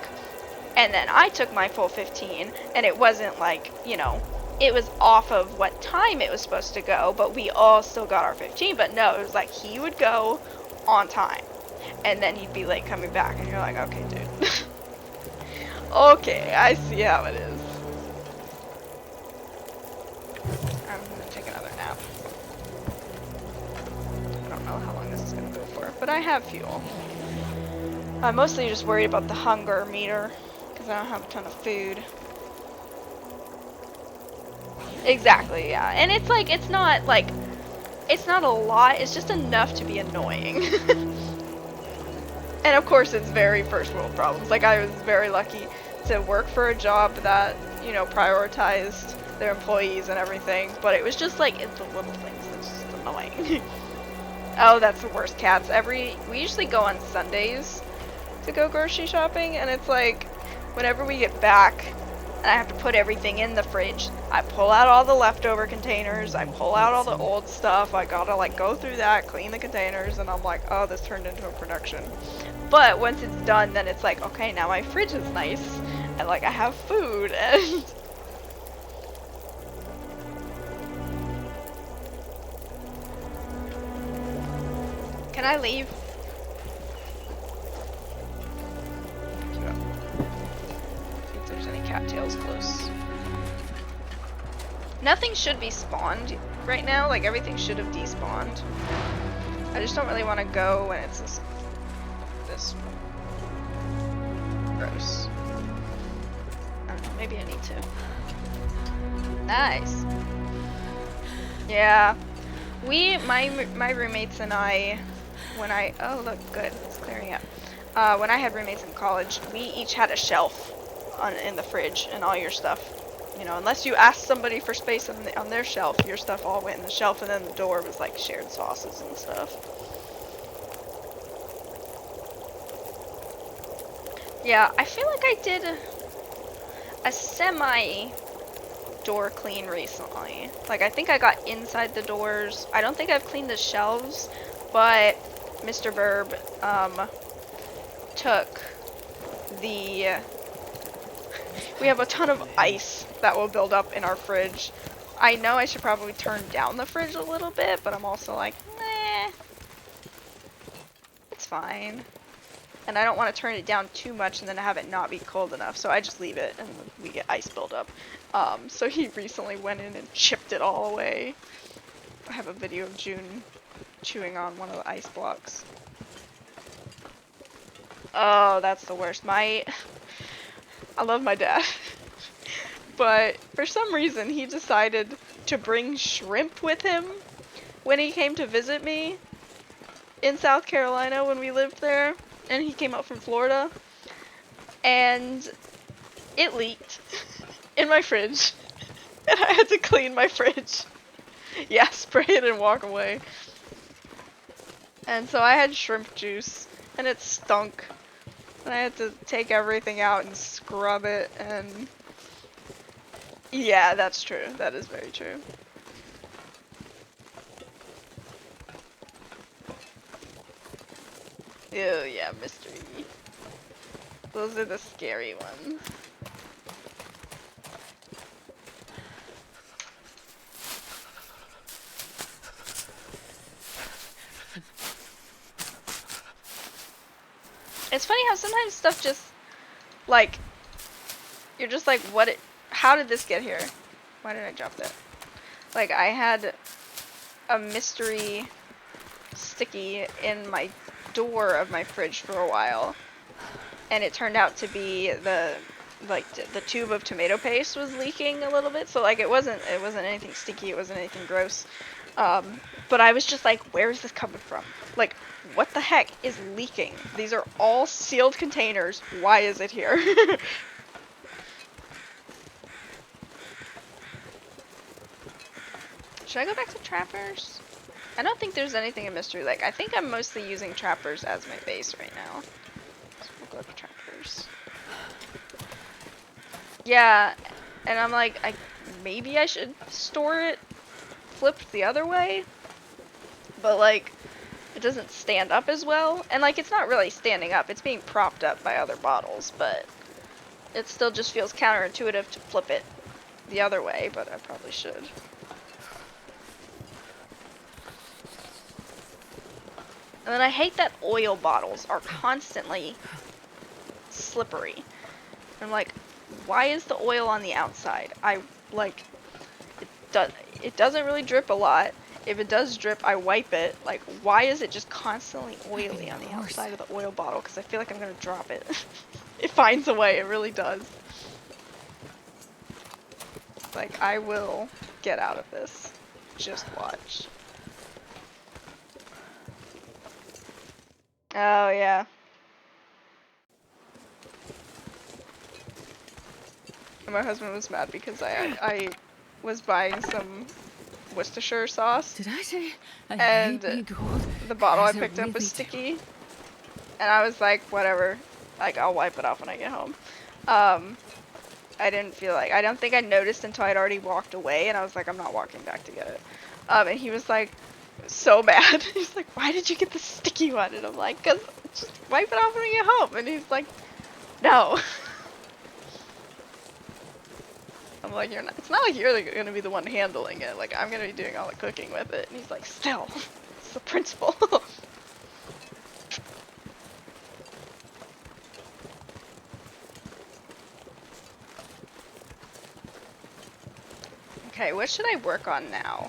and then I took my full 15, and it wasn't like, it was off of what time it was supposed to go, but we all still got our 15. But no, it was like he would go on time, and then he'd be late coming back, and you're like, okay, dude. Okay, I see how it is. I'm gonna take another nap. I don't know how long this is gonna go for, but I have fuel. I'm mostly just worried about the hunger meter, because I don't have a ton of food. Exactly, yeah. And it's like, it's not a lot, it's just enough to be annoying. And of course it's very first world problems. Like, I was very lucky to work for a job that, prioritized their employees and everything, but it was just like, it's the little things that's just annoying. Oh, that's the worst, cats. We usually go on Sundays to go grocery shopping, and it's like, whenever we get back, and I have to put everything in the fridge, I pull out all the leftover containers, I pull out all the old stuff, I gotta like go through that, clean the containers, and I'm like, oh, this turned into a production. But once it's done, then it's like, okay, now my fridge is nice, and like I have food, and Can I leave? Yeah. See if there's any cattails close. Nothing should be spawned right now. Like, everything should have despawned. I just don't really want to go when it's this gross. I don't know, maybe I need to. Nice. Yeah. My roommates and I, oh look, good, it's clearing up. When I had roommates in college, we each had a shelf in the fridge and all your stuff. You know, unless you asked somebody for space on their shelf, your stuff all went in the shelf, and then the door was like shared sauces and stuff. Yeah, I feel like I did a semi door clean recently. Like, I think I got inside the doors. I don't think I've cleaned the shelves, but Mr. Burb took the... We have a ton of ice that will build up in our fridge. I know I should probably turn down the fridge a little bit, but I'm also like, nah, it's fine. And I don't want to turn it down too much and then have it not be cold enough, so I just leave it and we get ice buildup. So he recently went in and chipped it all away. I have a video of June chewing on one of the ice blocks. Oh, that's the worst. I love my dad. But for some reason he decided to bring shrimp with him when he came to visit me in South Carolina when we lived there. And he came up from Florida. And it leaked in my fridge. And I had to clean my fridge. Yeah, spray it and walk away. And so I had shrimp juice. And it stunk. And I had to take everything out and scrub it and... Yeah, that's true. That is very true. Oh yeah, mystery. Those are the scary ones. It's funny how sometimes stuff just, like, you're just like, how did this get here? Why did I drop that? Like, I had a mystery sticky in my door of my fridge for a while, and it turned out to be the tube of tomato paste was leaking a little bit, so like it wasn't anything sticky, it wasn't anything gross, but I was just like, where is this coming from? Like, what the heck is leaking? These are all sealed containers, why is it here? Should I go back to Trappers? I don't think there's anything in Mystery Lake. I think I'm mostly using Trappers as my base right now. So we'll go to Trappers. Yeah, and I'm like, maybe I should store it flipped the other way, but like, it doesn't stand up as well, and like, it's not really standing up, it's being propped up by other bottles, but it still just feels counterintuitive to flip it the other way, but I probably should. And then I hate that oil bottles are constantly slippery. I'm like, why is the oil on the outside? It doesn't really drip a lot. If it does drip, I wipe it. Like, why is it just constantly oily on the outside of the oil bottle? Because I feel like I'm gonna drop it. It finds a way, it really does. Like, I will get out of this. Just watch. Oh, yeah. And my husband was mad because I was buying some Worcestershire sauce. Did I say and cold? The bottle I picked up was sticky. And I was like, whatever. Like, I'll wipe it off when I get home. I didn't feel like... I don't think I noticed until I'd already walked away. And I was like, I'm not walking back to get it. And he was like, so mad. He's like, why did you get the sticky one? And I'm like, because just wipe it off when I get home. And he's like, no. I'm like, it's not like you're going to be the one handling it. Like, I'm going to be doing all the cooking with it. And he's like, still, it's the principle. Okay, what should I work on now?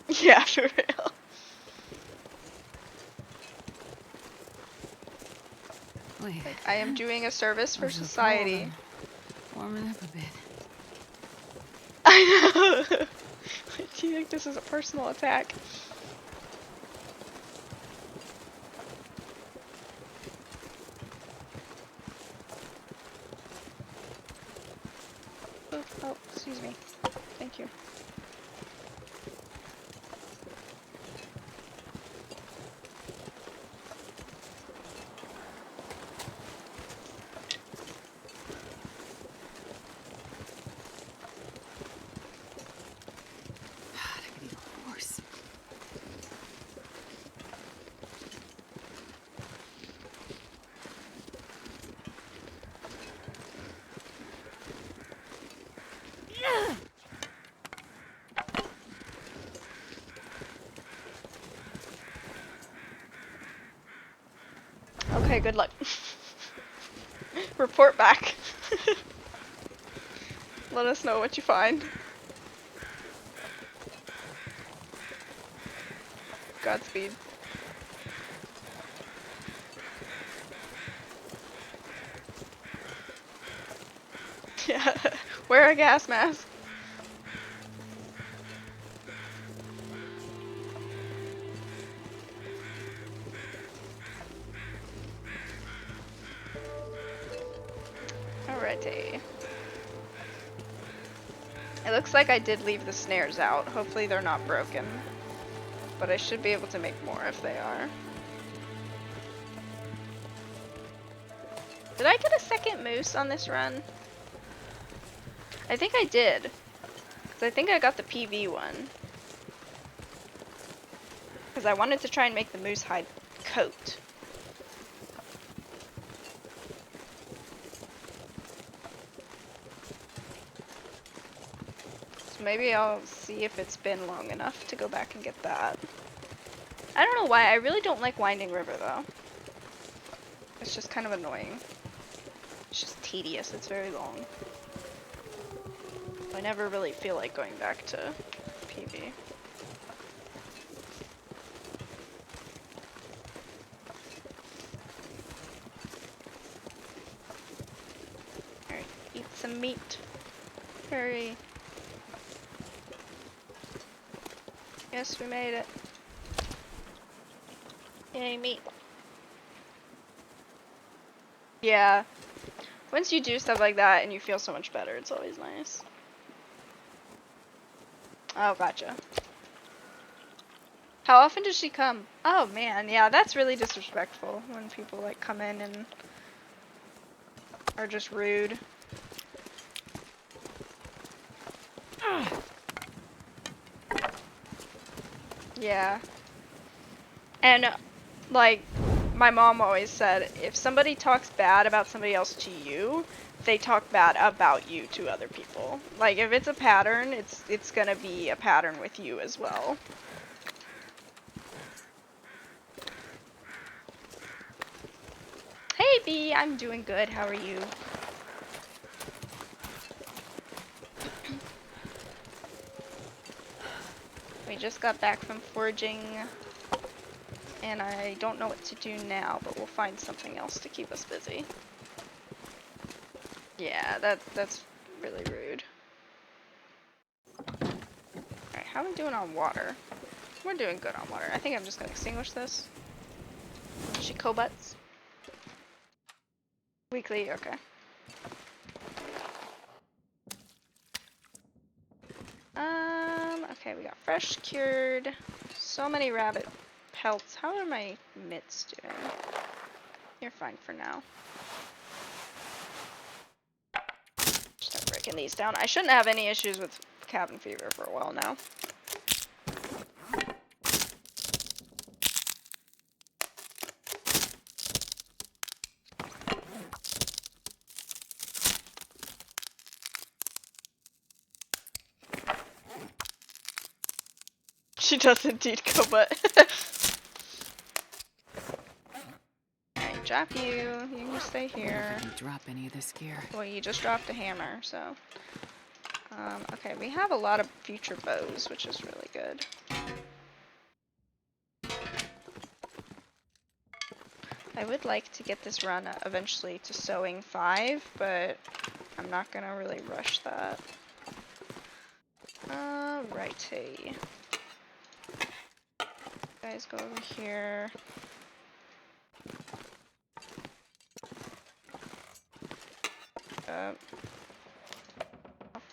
Yeah, for real. Wait. Like, I am doing a service for Those are society. cold and warming up a bit. I know! Do you think this is a personal attack? Oh, excuse me. Thank you. God, I could eat a horse. Okay, good luck. Report back. Let us know what you find. Godspeed. Yeah, wear a gas mask. Alrighty. It looks like I did leave the snares out. Hopefully they're not broken. But I should be able to make more if they are. Did I get a second moose on this run? I think I did. Because I think I got the PV one. Because I wanted to try and make the moose hide coat. So maybe I'll see if it's been long enough to go back and get that. I don't know why, I really don't like Winding River though. It's just kind of annoying. It's just tedious, it's very long. I never really feel like going back to PV. Alright, eat some meat. Hurry. Yes, we made it. Yay, meat. Yeah. Once you do stuff like that and you feel so much better, it's always nice. Oh, gotcha. How often does she come? Oh man, yeah, that's really disrespectful when people like come in and are just rude. Yeah. And like my mom always said, if somebody talks bad about somebody else to you, they talk bad about you to other people. Like if it's a pattern, it's gonna be a pattern with you as well. Hey B, I'm doing good. How are you? We just got back from foraging, and I don't know what to do now, but we'll find something else to keep us busy. Yeah, that's really rude. Alright, how are we doing on water? We're doing good on water. I think I'm just gonna extinguish this. She co-butts. Weekly, okay. Okay, we got fresh cured. So many rabbit pelts. How are my mitts doing? You're fine for now. Start breaking these down. I shouldn't have any issues with cabin fever for a while now. She does indeed co-butt. drop you. You can stay here. Didn't drop any of this gear. Well, you just dropped a hammer, so. Okay, we have a lot of future bows, which is really good. I would like to get this run eventually to sewing 5, but I'm not gonna really rush that. Alrighty. Guys, go over here. How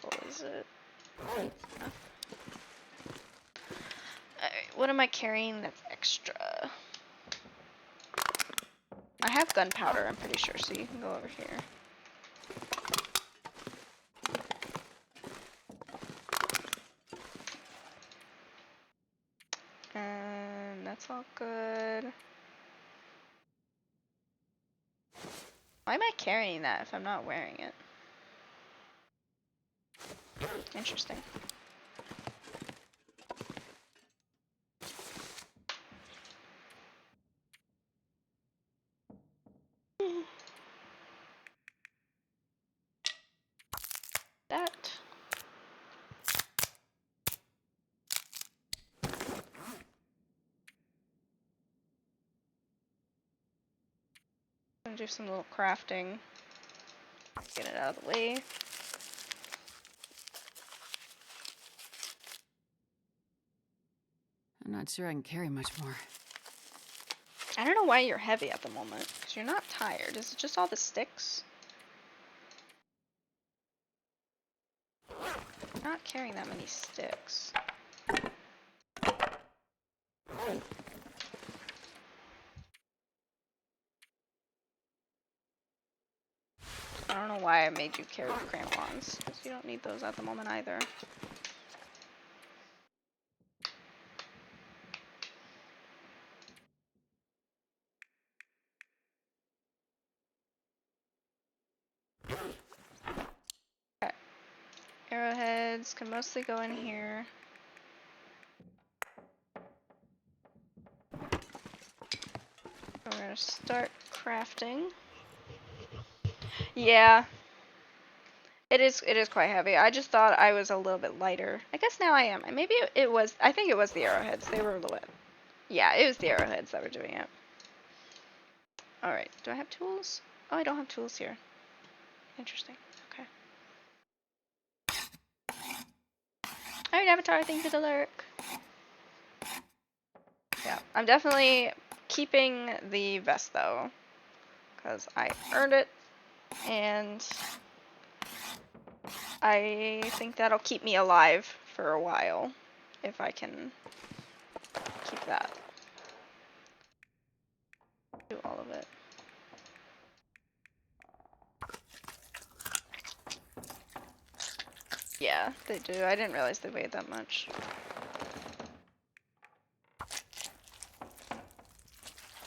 full is it? Alright, what am I carrying that's extra? I have gunpowder, I'm pretty sure, so you can go over here. And that's all good. Why am I carrying that if I'm not wearing it? Interesting. That. I'm gonna do some little crafting. Get it out of the way. I'm not sure I can carry much more. I don't know why you're heavy at the moment, because you're not tired. Is it just all the sticks? You're not carrying that many sticks. I don't know why I made you carry the crampons, because you don't need those at the moment either. Okay. Arrowheads can mostly go in here. We're gonna start crafting. Yeah. It is quite heavy. I just thought I was a little bit lighter. I guess now I am. Maybe it was, I think it was the arrowheads. They were a little bit. Yeah, it was the arrowheads that were doing it. Alright, do I have tools? Oh, I don't have tools here. Interesting. Okay. Alright, Avatar, thank you for the lurk. Yeah, I'm definitely keeping the vest though, because I earned it, and I think that'll keep me alive for a while, if I can keep that. Do all of it. Yeah, they do. I didn't realize they weighed that much.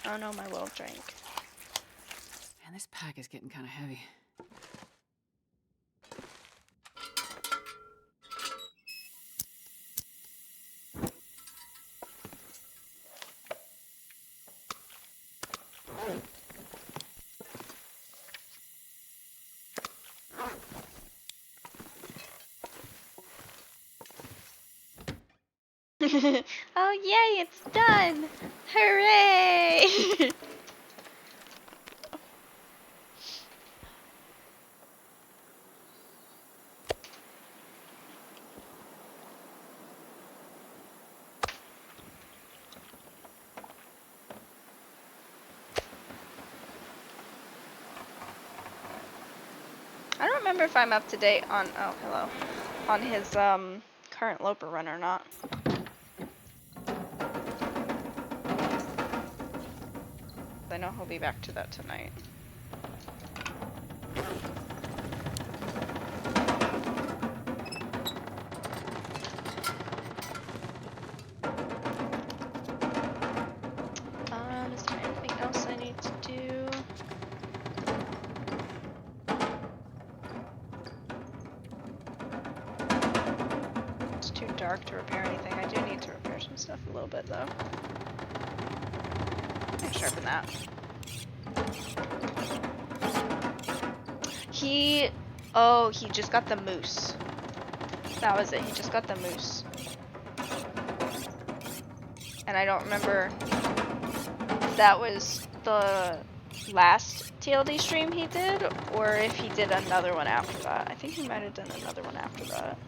Oh no, my will drank. Man, this pack is getting kind of heavy. Oh yay, it's done! Hooray! I don't remember if I'm up to date on, oh hello, on his current Loper run or not. I know he'll be back to that tonight. Is there anything else I need to do? It's too dark to repair anything. I do need to repair some stuff a little bit though. Sharpen that. Oh, he just got the moose. That was it, he just got the moose. And I don't remember if that was the last TLD stream he did, or if he did another one after that. I think he might have done another one after that.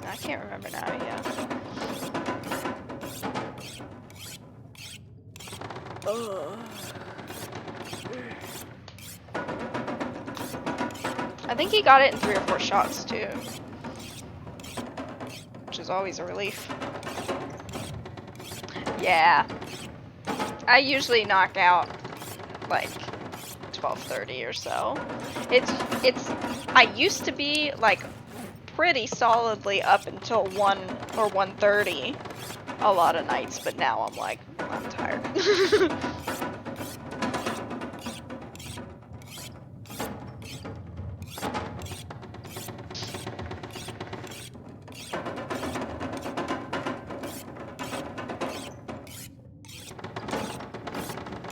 I can't remember now, yeah. I think he got it in 3 or 4 shots too, which is always a relief. Yeah, I usually knock out like 12:30 or so. I used to be like pretty solidly up until 1 or 1:30 a lot of nights, but now I'm like, I'm tired.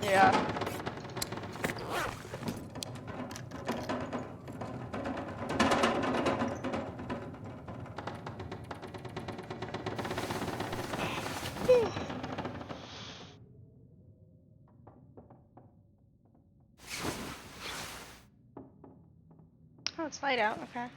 Yeah. Oh, it's light out, okay.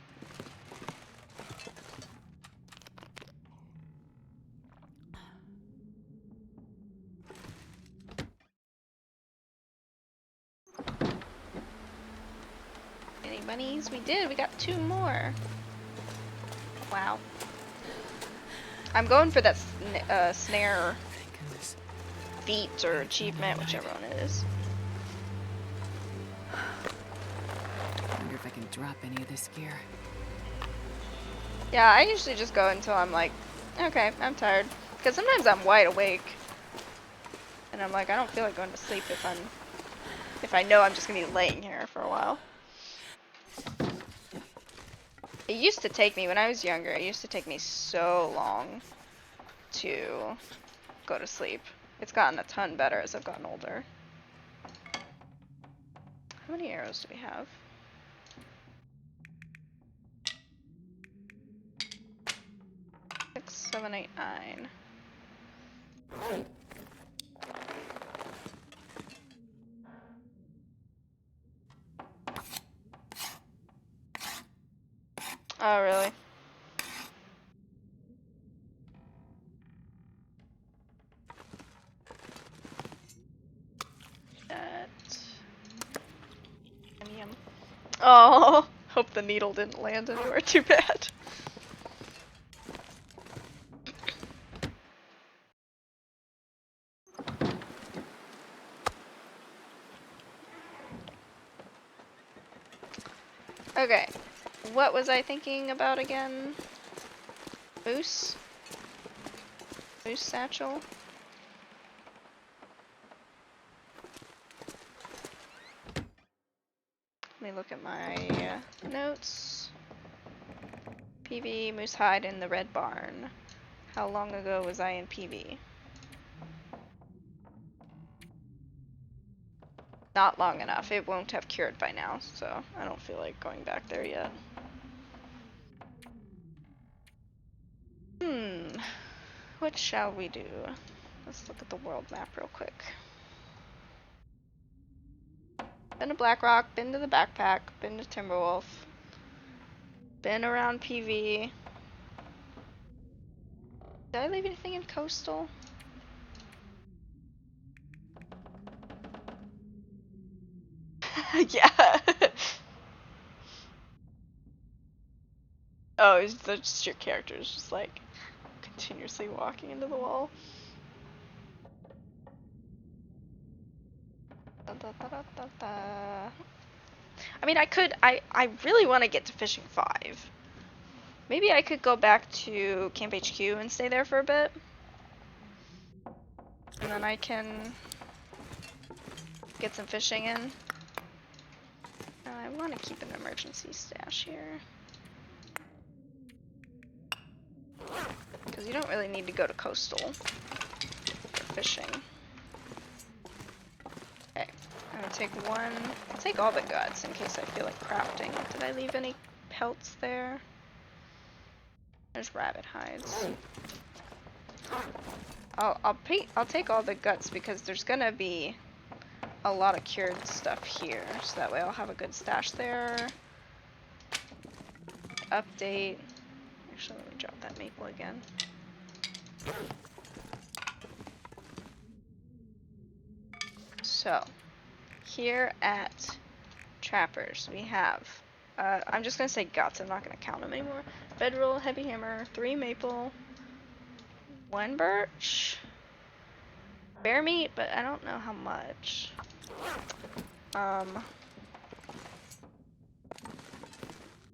Any bunnies? We did, we got 2 more. Wow. I'm going for that snare feat or achievement, whichever one it is. I wonder if I can drop any of this gear. Yeah, I usually just go until I'm like, okay, I'm tired. Because sometimes I'm wide awake. And I'm like, I don't feel like going to sleep if I know I'm just gonna be laying here for a while. It used to take me, when I was younger, it used to take me so long to go to sleep. It's gotten a ton better as I've gotten older. How many arrows do we have? 6, 7, 8, 9. Oh, really? That. Oh, hope the needle didn't land anywhere too bad. Okay, what was I thinking about again? Moose? Moose satchel? Let me look at my notes. PV, moose hide in the red barn. How long ago was I in PV? Not long enough. It won't have cured by now, so I don't feel like going back there yet. What shall we do? Let's look at the world map real quick. Been to Blackrock, been to the backpack, been to Timberwolf, been around PV. Did I leave anything in Coastal? Yeah. Oh, it's just your character's just like continuously walking into the wall. Da, da, da, da, da, da. I mean, I really want to get to Fishing 5. Maybe I could go back to Camp HQ and stay there for a bit. And then I can get some fishing in. I want to keep an emergency stash here. Because you don't really need to go to Coastal for fishing. take one. I'll take all the guts in case I feel like crafting. Did I leave any pelts there? There's rabbit hides. I'll take all the guts because there's gonna be a lot of cured stuff here, so that way I'll have a good stash there. Update. Actually, let me drop that maple again. So, here at Trappers, we have, I'm just gonna say guts, I'm not gonna count them anymore. Bedroll, heavy hammer, 3 maple, 1 birch, bear meat, but I don't know how much.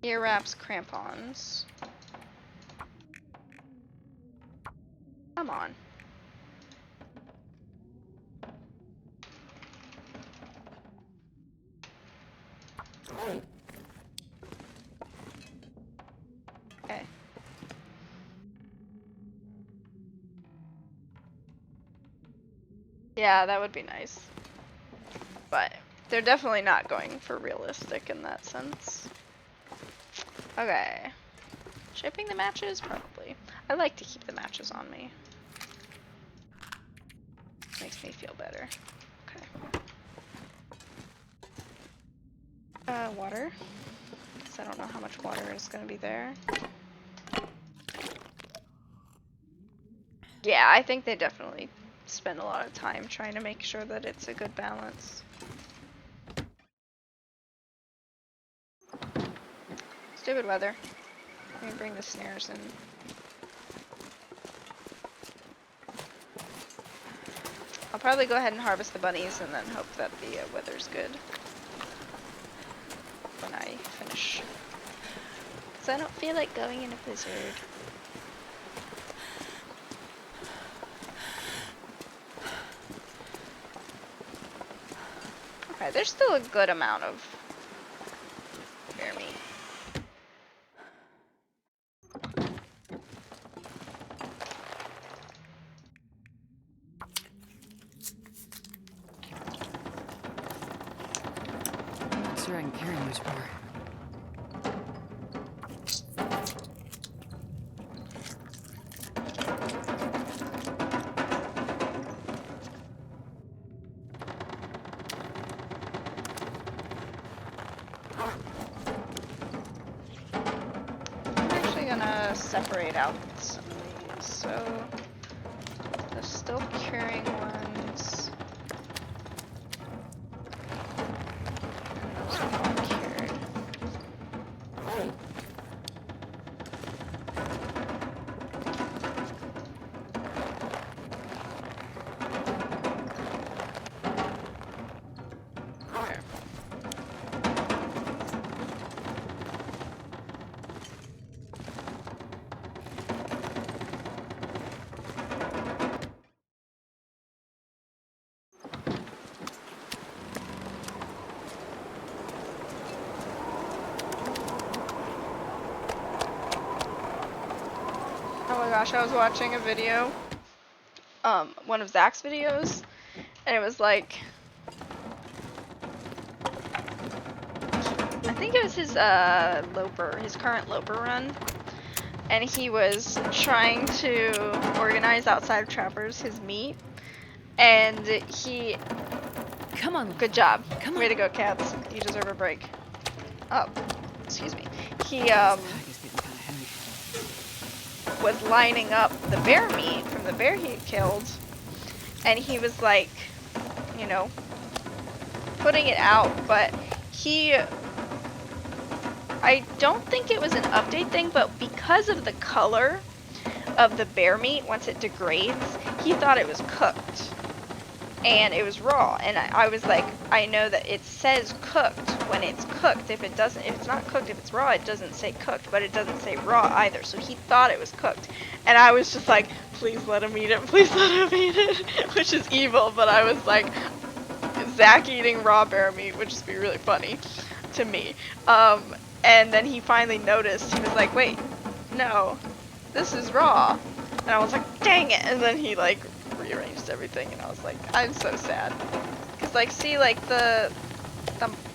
Ear wraps, crampons. Come on. Okay. Yeah, that would be nice. But they're definitely not going for realistic in that sense. Okay. Shipping the matches? Probably. I like to keep the matches on me. Makes me feel better. Okay. Water. Because I don't know how much water is going to be there. Yeah, I think they definitely spend a lot of time trying to make sure that it's a good balance. Stupid weather. Let me bring the snares in. I'll probably go ahead and harvest the bunnies and then hope that the weather's good when I finish. Because I don't feel like going in a blizzard. Okay, there's still a good amount of bear meat. I'm not sure I can carry much more. I'm actually gonna separate out some of these. So, the still curing ones. Those are all cured. Okay. Oh my gosh, I was watching a video, one of Zach's videos, and it was like, I think it was his Loper, his current Loper run, and he was trying to organize outside of Trappers his meat, and he, Come on. good job, Come way on. to go cats, you deserve a break. Oh, excuse me. He He's getting kind of heavy. was lining up the bear meat from the bear he had killed, and he was like, you know, putting it out, but I don't think it was an update thing, but because of the color of the bear meat, once it degrades, he thought it was cooked, and it was raw, and I was like, I know that it says cooked when it's cooked. If it's not cooked, if it's raw, it doesn't say cooked, but it doesn't say raw either, so he thought it was cooked, and I was just like, please let him eat it, please let him eat it, which is evil, but I was like, Zach eating raw bear meat would just be really funny to me, and then he finally noticed, he was like, wait, no, this is raw, and I was like, dang it, and then he like rearranged everything, and I was like, I'm so sad, because Cause like, see, like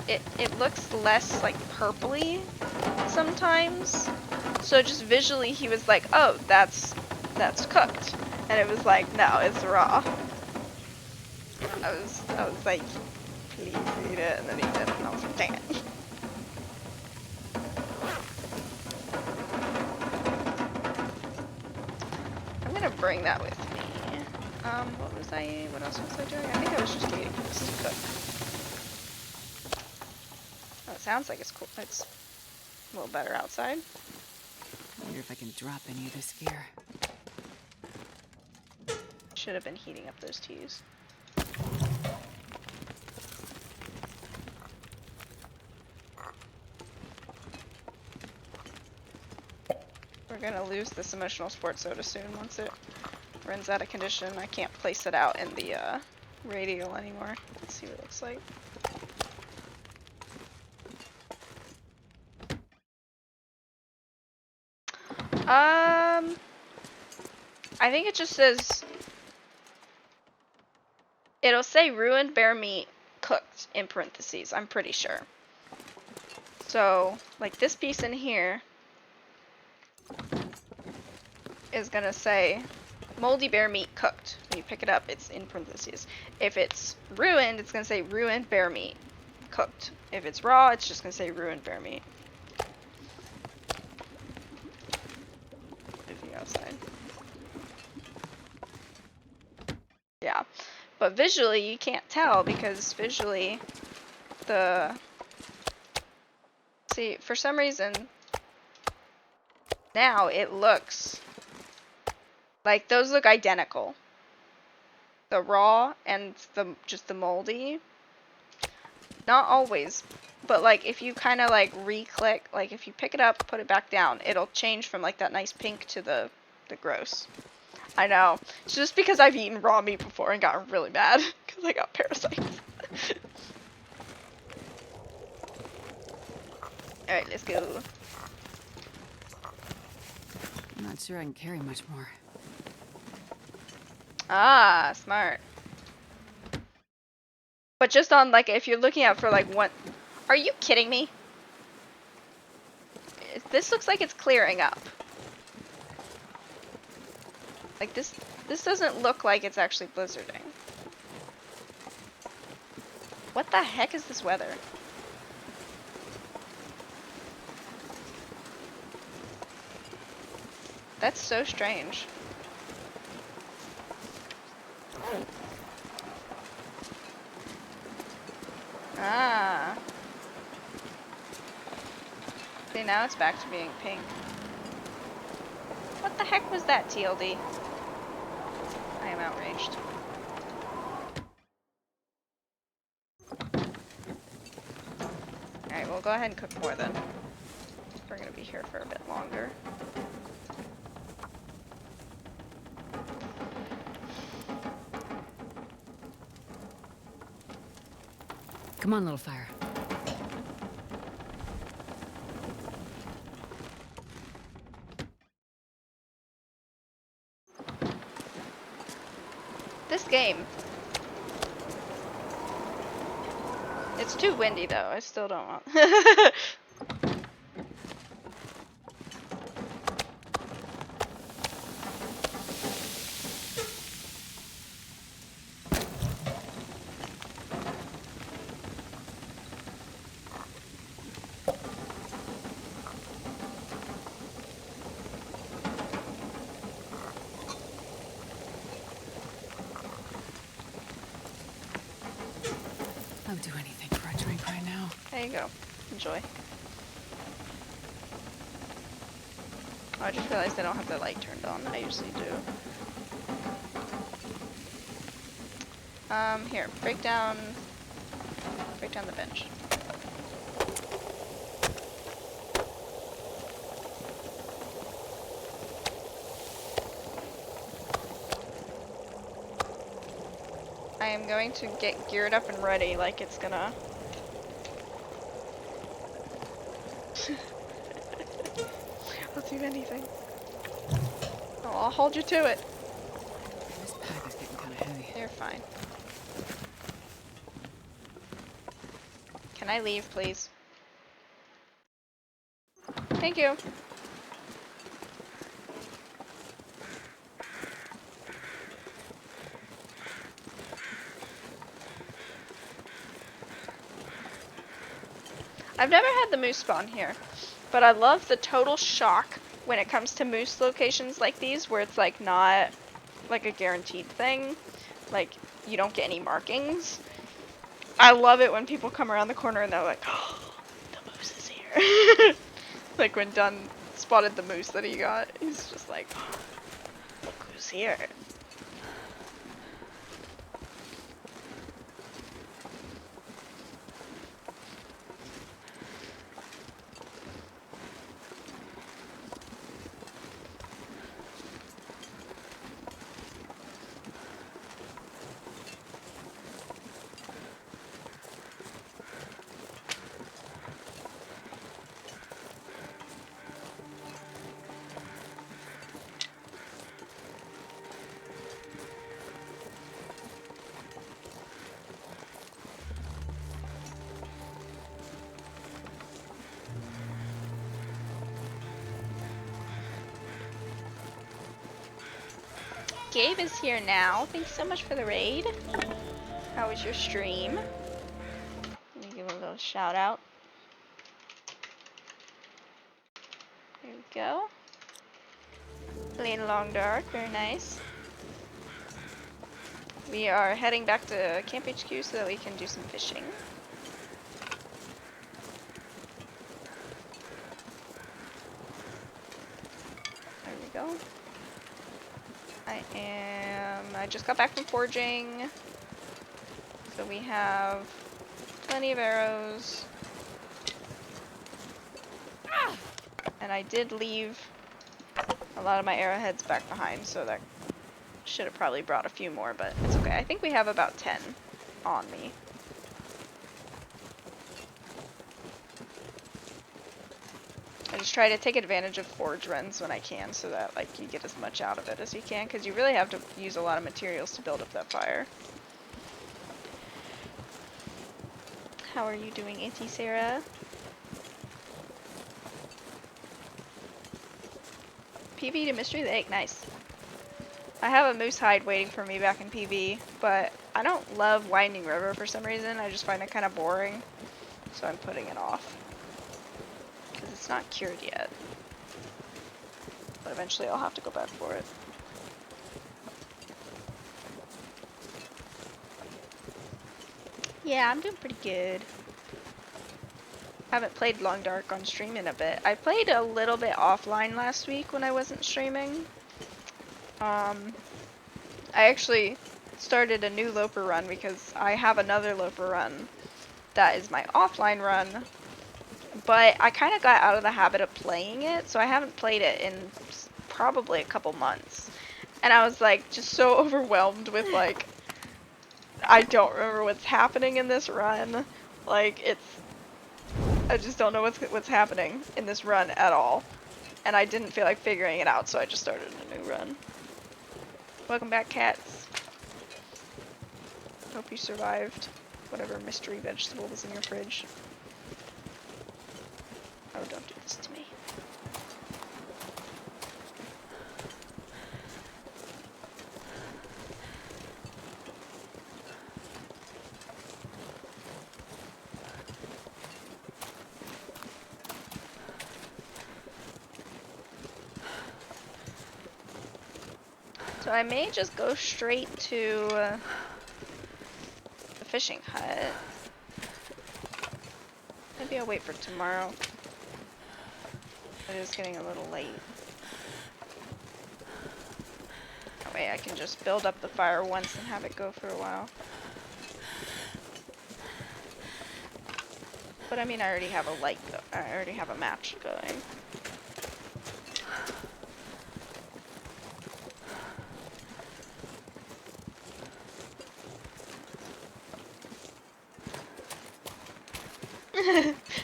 it looks less like purpley sometimes. So just visually, he was like, "Oh, that's cooked," and it was like, "No, it's raw." I was like, "Please eat it," and then he did, and I was like, "Dang it." I'm gonna bring that with me. What else was I doing? I think I was just waiting for this to cook. Oh, it sounds like it's cool. It's a little better outside. I wonder if I can drop any of this gear. Should have been heating up those teas. We're gonna lose this emotional sports soda soon once it runs out of condition. I can't place it out in the radial anymore. Let's see what it looks like. I think it just says, it'll say ruined bear meat cooked in parentheses, I'm pretty sure. So, like this piece in here is gonna say moldy bear meat cooked. When you pick it up, it's in parentheses. If it's ruined, it's gonna say ruined bear meat cooked. If it's raw, it's just gonna say ruined bear meat. Moving outside. Yeah, but visually you can't tell because visually see, for some reason now it looks like those look identical. The raw and just the moldy. Not always, but like if you kind of like re-click, like if you pick it up, put it back down, it'll change from like that nice pink to the gross. I know. It's just because I've eaten raw meat before and gotten really mad because I got parasites. Alright, let's go. I'm not sure I can carry much more. Ah, smart. But just on like, if you're looking out for like one... Are you kidding me? This looks like it's clearing up. Like this doesn't look like it's actually blizzarding. What the heck is this weather? That's so strange. Ah. See, now it's back to being pink. What the heck was that, TLD? I am outraged. Alright, we'll go ahead and cook more then. We're gonna be here for a bit longer. Come on, little fire. This game. It's too windy though, I still don't want. I'll do anything for a drink right now. There you go. Enjoy. Oh, I just realized I don't have the light turned on. I usually do. Here, break down the bench. I am going to get geared up and ready like it's gonna... I'll do anything. Oh, I'll hold you to it. This pack is getting kind of heavy. You're fine. Can I leave, please? Thank you. I've never had the moose spawn here, but I love the total shock when it comes to moose locations like these, where it's like not like a guaranteed thing, like you don't get any markings. I love it when people come around the corner and they're like, oh, the moose is here. Like when Dunn spotted the moose that he got, he's just like, oh, look who's here. Gabe is here now. Thanks so much for the raid. How was your stream? Let me give him a little shout out. There we go. Playing Long Dark, very nice. We are heading back to Camp HQ so that we can do some fishing. There we go. I just got back from forging. So we have plenty of arrows. And I did leave a lot of my arrowheads back behind, so that should have probably brought a few more, but it's okay. I think we have about 10 on me. I just try to take advantage of forge runs when I can, so that like you get as much out of it as you can, because you really have to use a lot of materials to build up that fire. How are you doing, Auntie Sarah? PV to Mystery Lake, nice. I have a moose hide waiting for me back in PV, but I don't love Winding River for some reason. I just find it kind of boring, so I'm putting it off. Because it's not cured yet. But eventually I'll have to go back for it. Yeah, I'm doing pretty good. Haven't played Long Dark on stream in a bit. I played a little bit offline last week when I wasn't streaming. I actually started a new Loper run because I have another Loper run that is my offline run, but I kind of got out of the habit of playing it, so I haven't played it in probably a couple months. And I was like just so overwhelmed with like, I don't remember what's happening in this run. Like I just don't know what's happening in this run at all. And I didn't feel like figuring it out, so I just started a new run. Welcome back, cats. Hope you survived whatever mystery vegetable was in your fridge. Oh, don't do this to me. So I may just go straight to the fishing hut. Maybe I'll wait for tomorrow. It is getting a little late. That way I can just build up the fire once and have it go for a while. But I mean, I already have a light I already have a match going.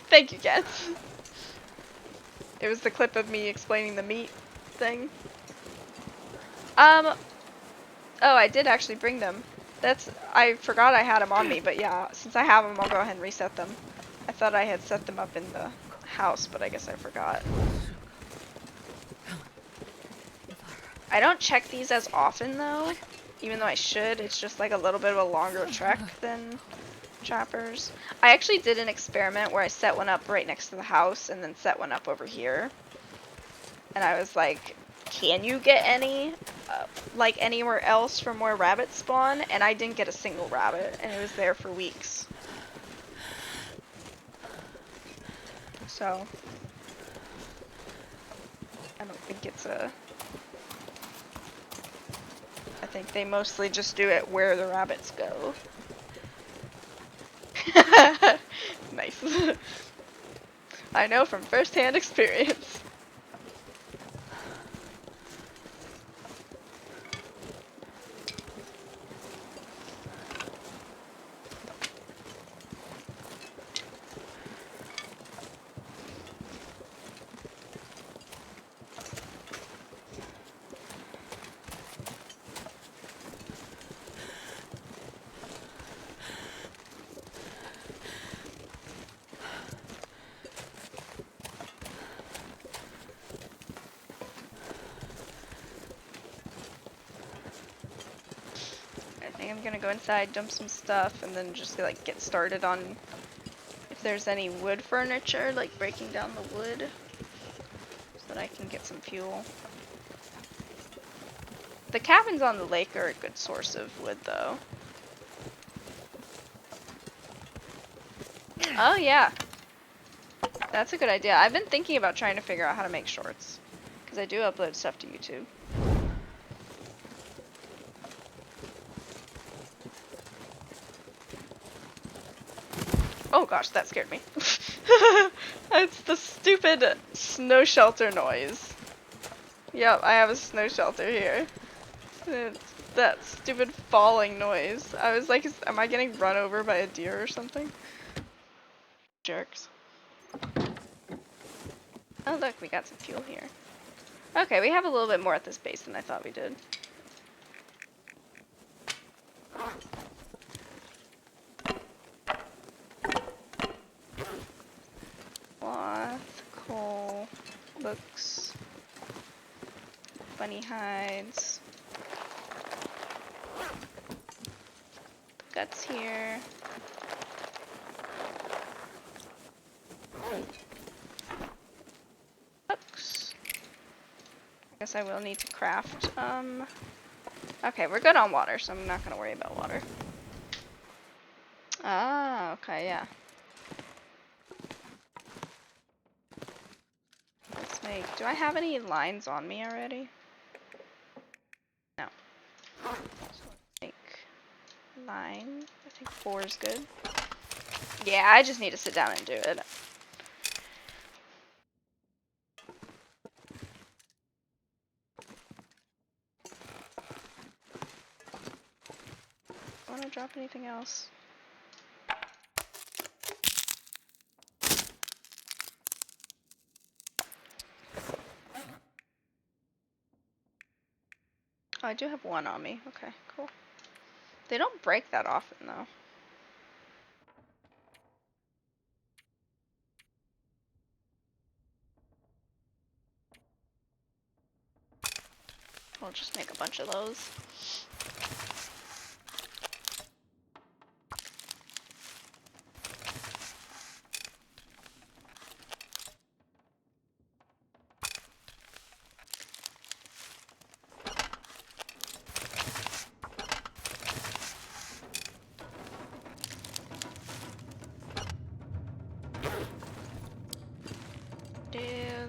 Thank you, cats. It was the clip of me explaining the meat thing. Oh, I did actually bring them. I forgot I had them on me, but yeah, since I have them, I'll go ahead and reset them. I thought I had set them up in the house, but I guess I forgot. I don't check these as often though, even though I should. It's just like a little bit of a longer trek than trappers. I actually did an experiment where I set one up right next to the house and then set one up over here. And I was like, can you get any, like anywhere else from where rabbits spawn? And I didn't get a single rabbit, and it was there for weeks. So, I don't think it's a... I think they mostly just do it where the rabbits go. Nice. I know from first-hand experience. I'm gonna go inside, dump some stuff, and then just like get started on if there's any wood furniture, like breaking down the wood, so that I can get some fuel. The cabins on the lake are a good source of wood, though. Oh yeah, that's a good idea. I've been thinking about trying to figure out how to make shorts, because I do upload stuff to YouTube. Oh gosh, that scared me. It's the stupid snow shelter noise. Yep, I have a snow shelter here. It's that stupid falling noise. I was like, am I getting run over by a deer or something? Jerks. Oh look, we got some fuel here. Okay, we have a little bit more at this base than I thought we did. Cloth, coal, books, bunny hides, guts here. Books. I guess I will need to craft. Okay, we're good on water, so I'm not gonna worry about water. Ah, okay, yeah. Let's make. Do I have any lines on me already? No. So let's make line. I think 4 is good. Yeah, I just need to sit down and do it. Want to drop anything else? Oh, I do have 1 on me. Okay, cool. They don't break that often, though. I'll just make a bunch of those.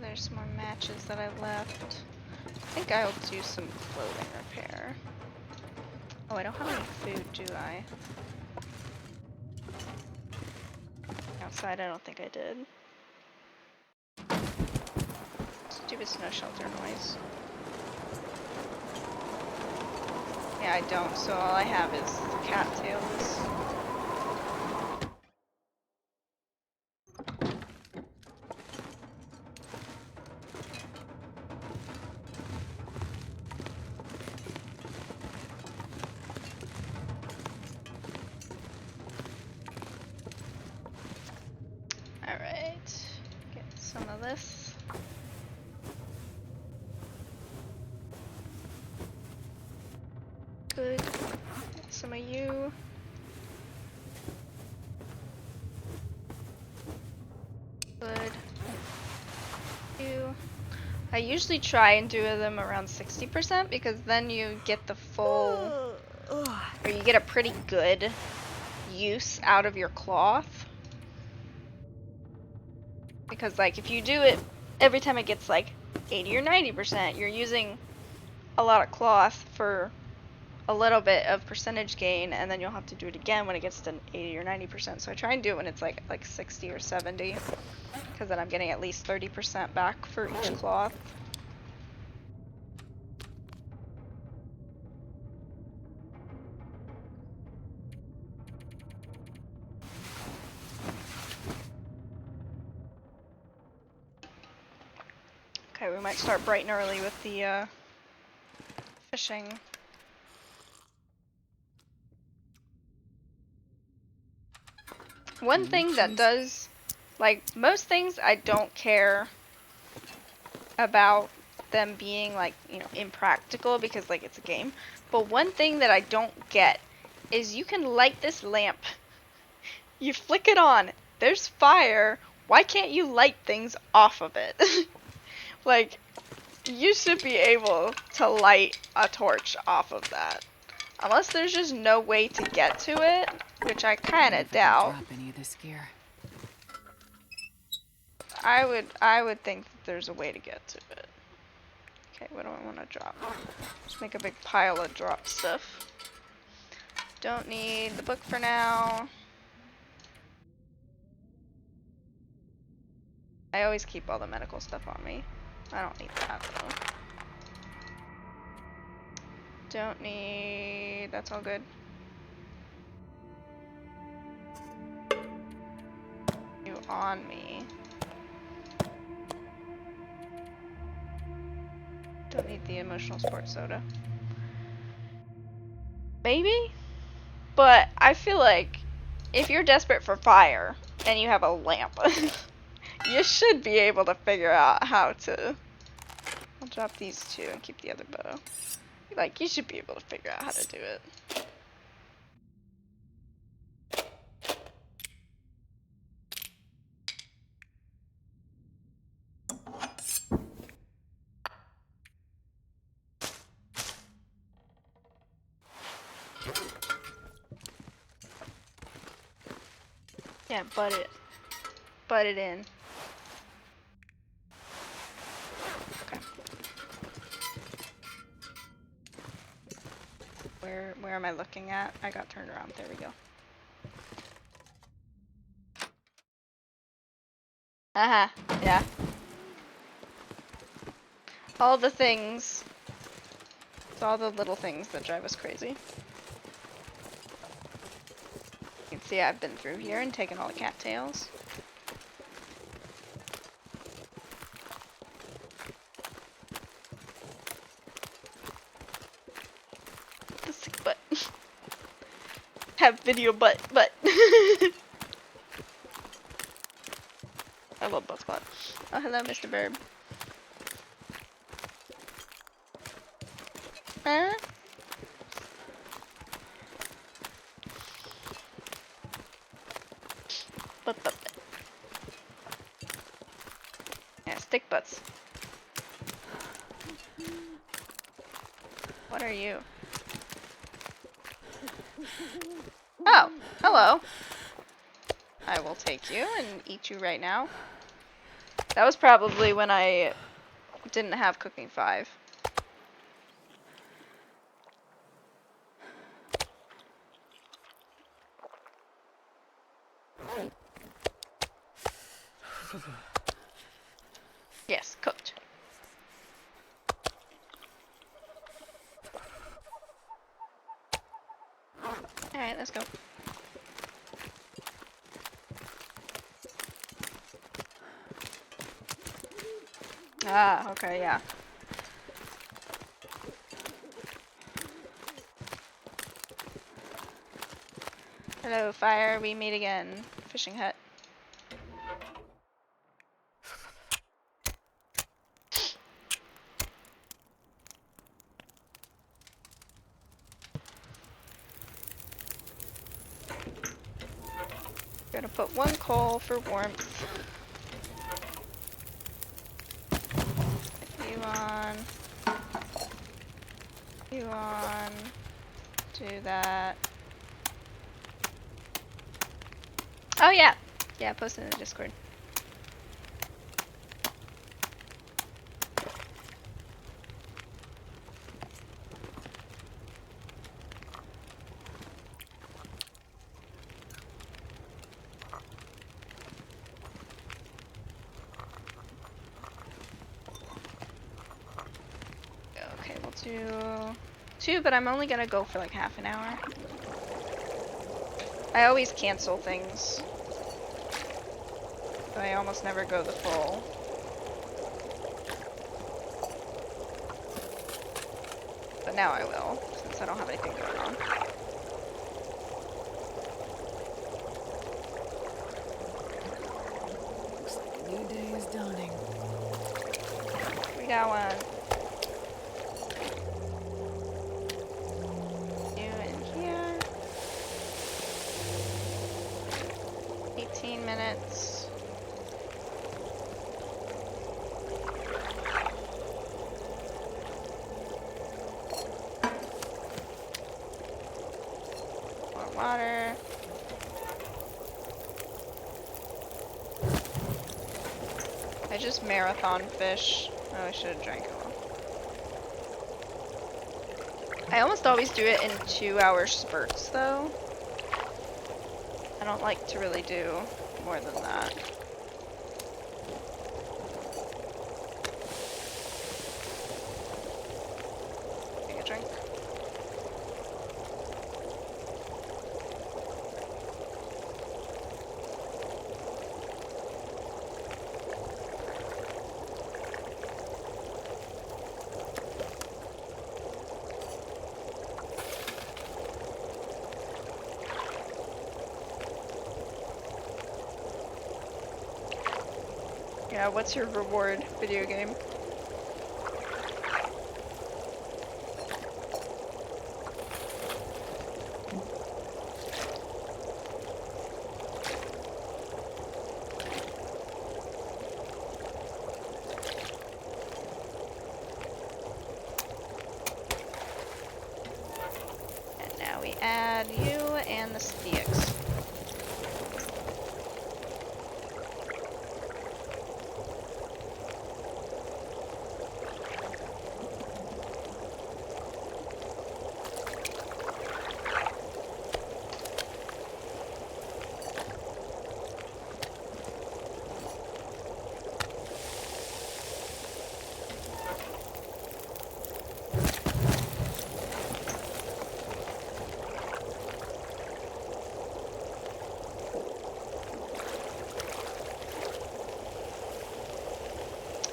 There's some more matches that I left. I think I'll do some clothing repair. Oh, I don't have any food, do I? Outside, I don't think I did. Stupid snow shelter noise. Yeah, I don't, so all I have is cattails. Good. Get some of you. Good. You. I usually try and do them around 60% because then you get the full, or you get a pretty good use out of your cloth. Because like if you do it every time it gets like 80 or 90%, you're using a lot of cloth for a little bit of percentage gain, and then you'll have to do it again when it gets to 80 or 90%. So I try and do it when it's like 60 or 70, because then I'm getting at least 30% back for each cloth. Okay, we might start bright and early with the fishing. One thing that does, like most things, I don't care about them being like, you know, impractical because like it's a game. But one thing that I don't get is you can light this lamp. You flick it on. There's fire. Why can't you light things off of it? Like, you should be able to light a torch off of that. Unless there's just no way to get to it, which I kind of doubt. Drop any of this gear. I would think that there's a way to get to it. Okay, what do I want to drop? Just make a big pile of drop stuff. Don't need the book for now. I always keep all the medical stuff on me. I don't need that though. Don't need... that's all good. You on me. Don't need the emotional sports soda. Maybe? But I feel like if you're desperate for fire and you have a lamp, you should be able to figure out how to... I'll drop these two and keep the other bow. Like, you should be able to figure out how to do it. Yeah, butt it in. Okay. Where am I looking at? I got turned around. There we go. Aha, yeah. All the things. It's all the little things that drive us crazy. You can see I've been through here and taken all the cattails. The sick butt. Have video butt. I love butt spot. Oh, hello, Mr. Bird. Huh? Butt. Yeah, stick butts. What are you? Oh, hello. I will take you and eat you right now. That was probably when I didn't have cooking 5. Yes, cooked. Alright, let's go. Ah, okay, yeah. Hello, fire, we meet again. Fishing hut. Gonna put 1 coal for warmth. You on. You on. Do that. Oh yeah! Yeah, post it in the Discord. Okay, we'll do 2, but I'm only gonna go for like half an hour. I always cancel things. So I almost never go the full. But now I will, since I don't have anything going on. Looks like a new day is dawning. We got one. You in here. 18 minutes. More water. I just marathon fish. Oh, I should have drank it all. I almost always do it in 2-hour spurts though. I don't like to really do more than that. Take a drink. Yeah, what's your reward video game? And now we add you and the sticks.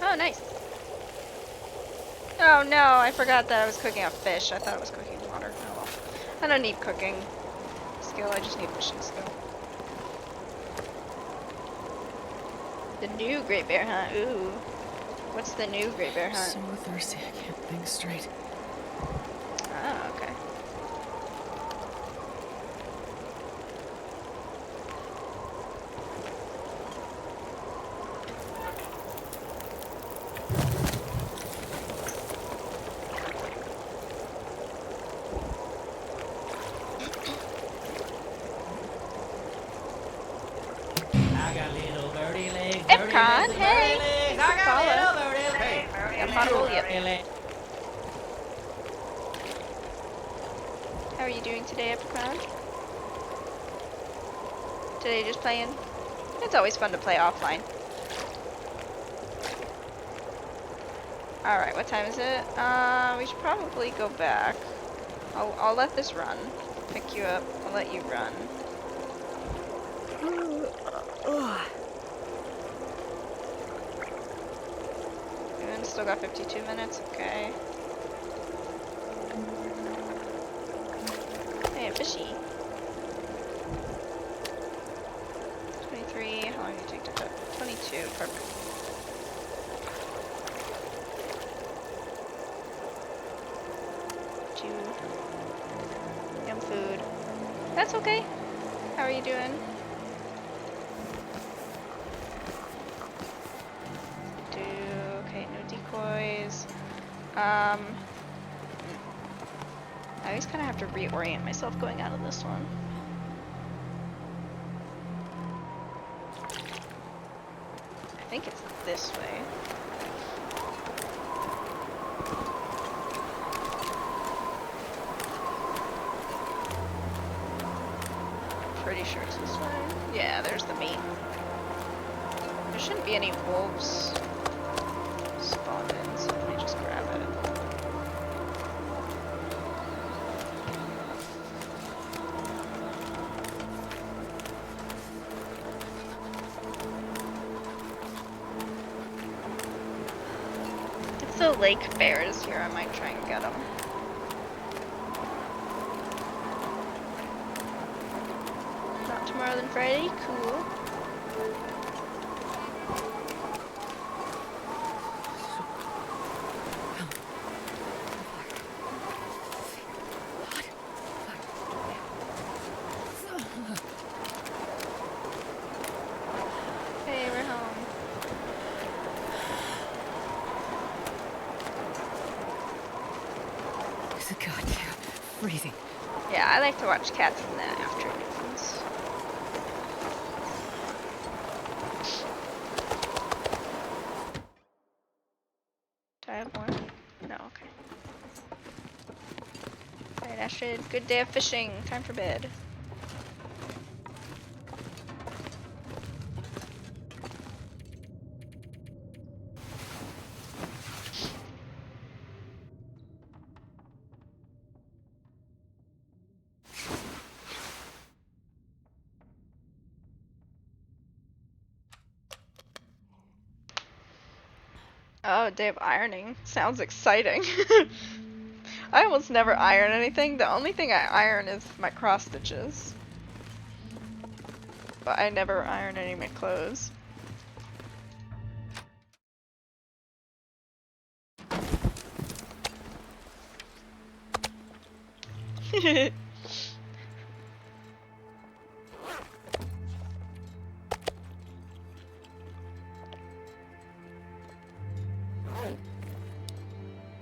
Oh, nice. Oh no, I forgot that I was cooking a fish. I thought it was cooking water. Oh well. I don't need cooking skill, I just need fishing skill. The new Great Bear Hunt. Ooh. What's the new Great Bear Hunt? So thirsty, I can't think straight. Oh, okay. I got little birdie legs, Epcon, birdie hey! legs. Thanks for I got follow. little birdie legs, Hey, birdie I'm legs, Potable birdie Yep. legs. How are you doing today, Epcon? Today just playing? It's always fun to play offline. Alright, what time is it? We should probably go back. I'll let this run. Pick you up. I'll let you run. And still got 52 minutes. Okay. Hey, a fishy. 23. How long do you take to cook? 22. Perfect. Yum food. That's okay. How are you doing? I always kind of have to reorient myself going out of this one. I think it's this way. Pretty sure it's this way. Yeah, there's the meat. There shouldn't be any wolves spawned in, so let me just grab it. If the lake bear is here, I might try and get him. Not tomorrow then Friday? Cool. Hey, we're home. It's a goddamn freezing. Yeah, I like to watch cats in the afternoons. Do I have more? No, okay. Alright, Astrid, good day of fishing. Time for bed. Oh, day of ironing. Sounds exciting. I almost never iron anything. The only thing I iron is my cross stitches. But I never iron any of my clothes.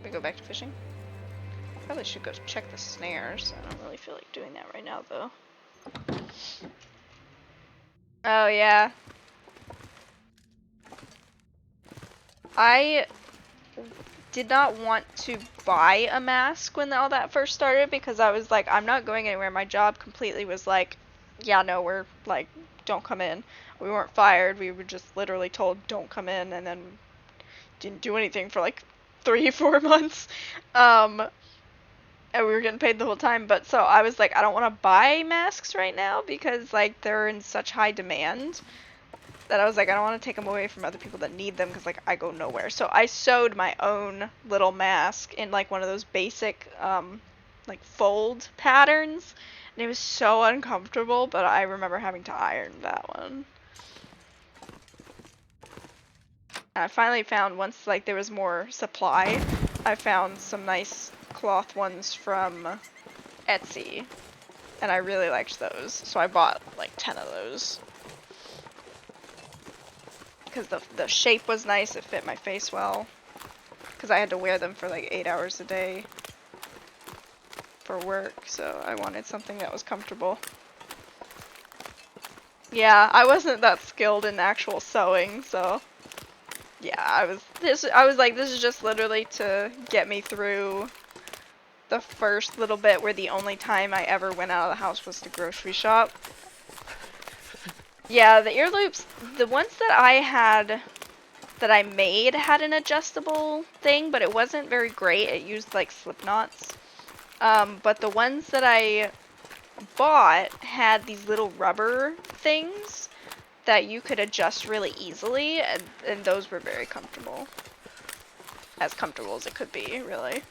We go back to fishing? Probably should go check the snares. I don't really feel like doing that right now, though. Oh, yeah. I did not want to buy a mask when all that first started because I was like, I'm not going anywhere. My job completely was like, yeah, no, we're like, don't come in. We weren't fired. We were just literally told, don't come in, and then didn't do anything for like 3-4 months. And we were getting paid the whole time. But so I was like, I don't want to buy masks right now because like they're in such high demand that I was like, I don't want to take them away from other people that need them because like I go nowhere. So I sewed my own little mask in like one of those basic like fold patterns, and it was so uncomfortable, but I remember having to iron that one. And I finally found, once like there was more supply, I found some nice cloth ones from Etsy, and I really liked those, so I bought like 10 of those. Because the shape was nice, it fit my face well. Because I had to wear them for like 8 hours a day for work, so I wanted something that was comfortable. Yeah, I wasn't that skilled in actual sewing, so yeah, I was like, this is just literally to get me through the first little bit where the only time I ever went out of the house was to grocery shop. Yeah, the ear loops, the ones that I had, that I made, had an adjustable thing, but it wasn't very great. It used like slip knots. But the ones that I bought had these little rubber things that you could adjust really easily, and those were very comfortable. As comfortable as it could be, really.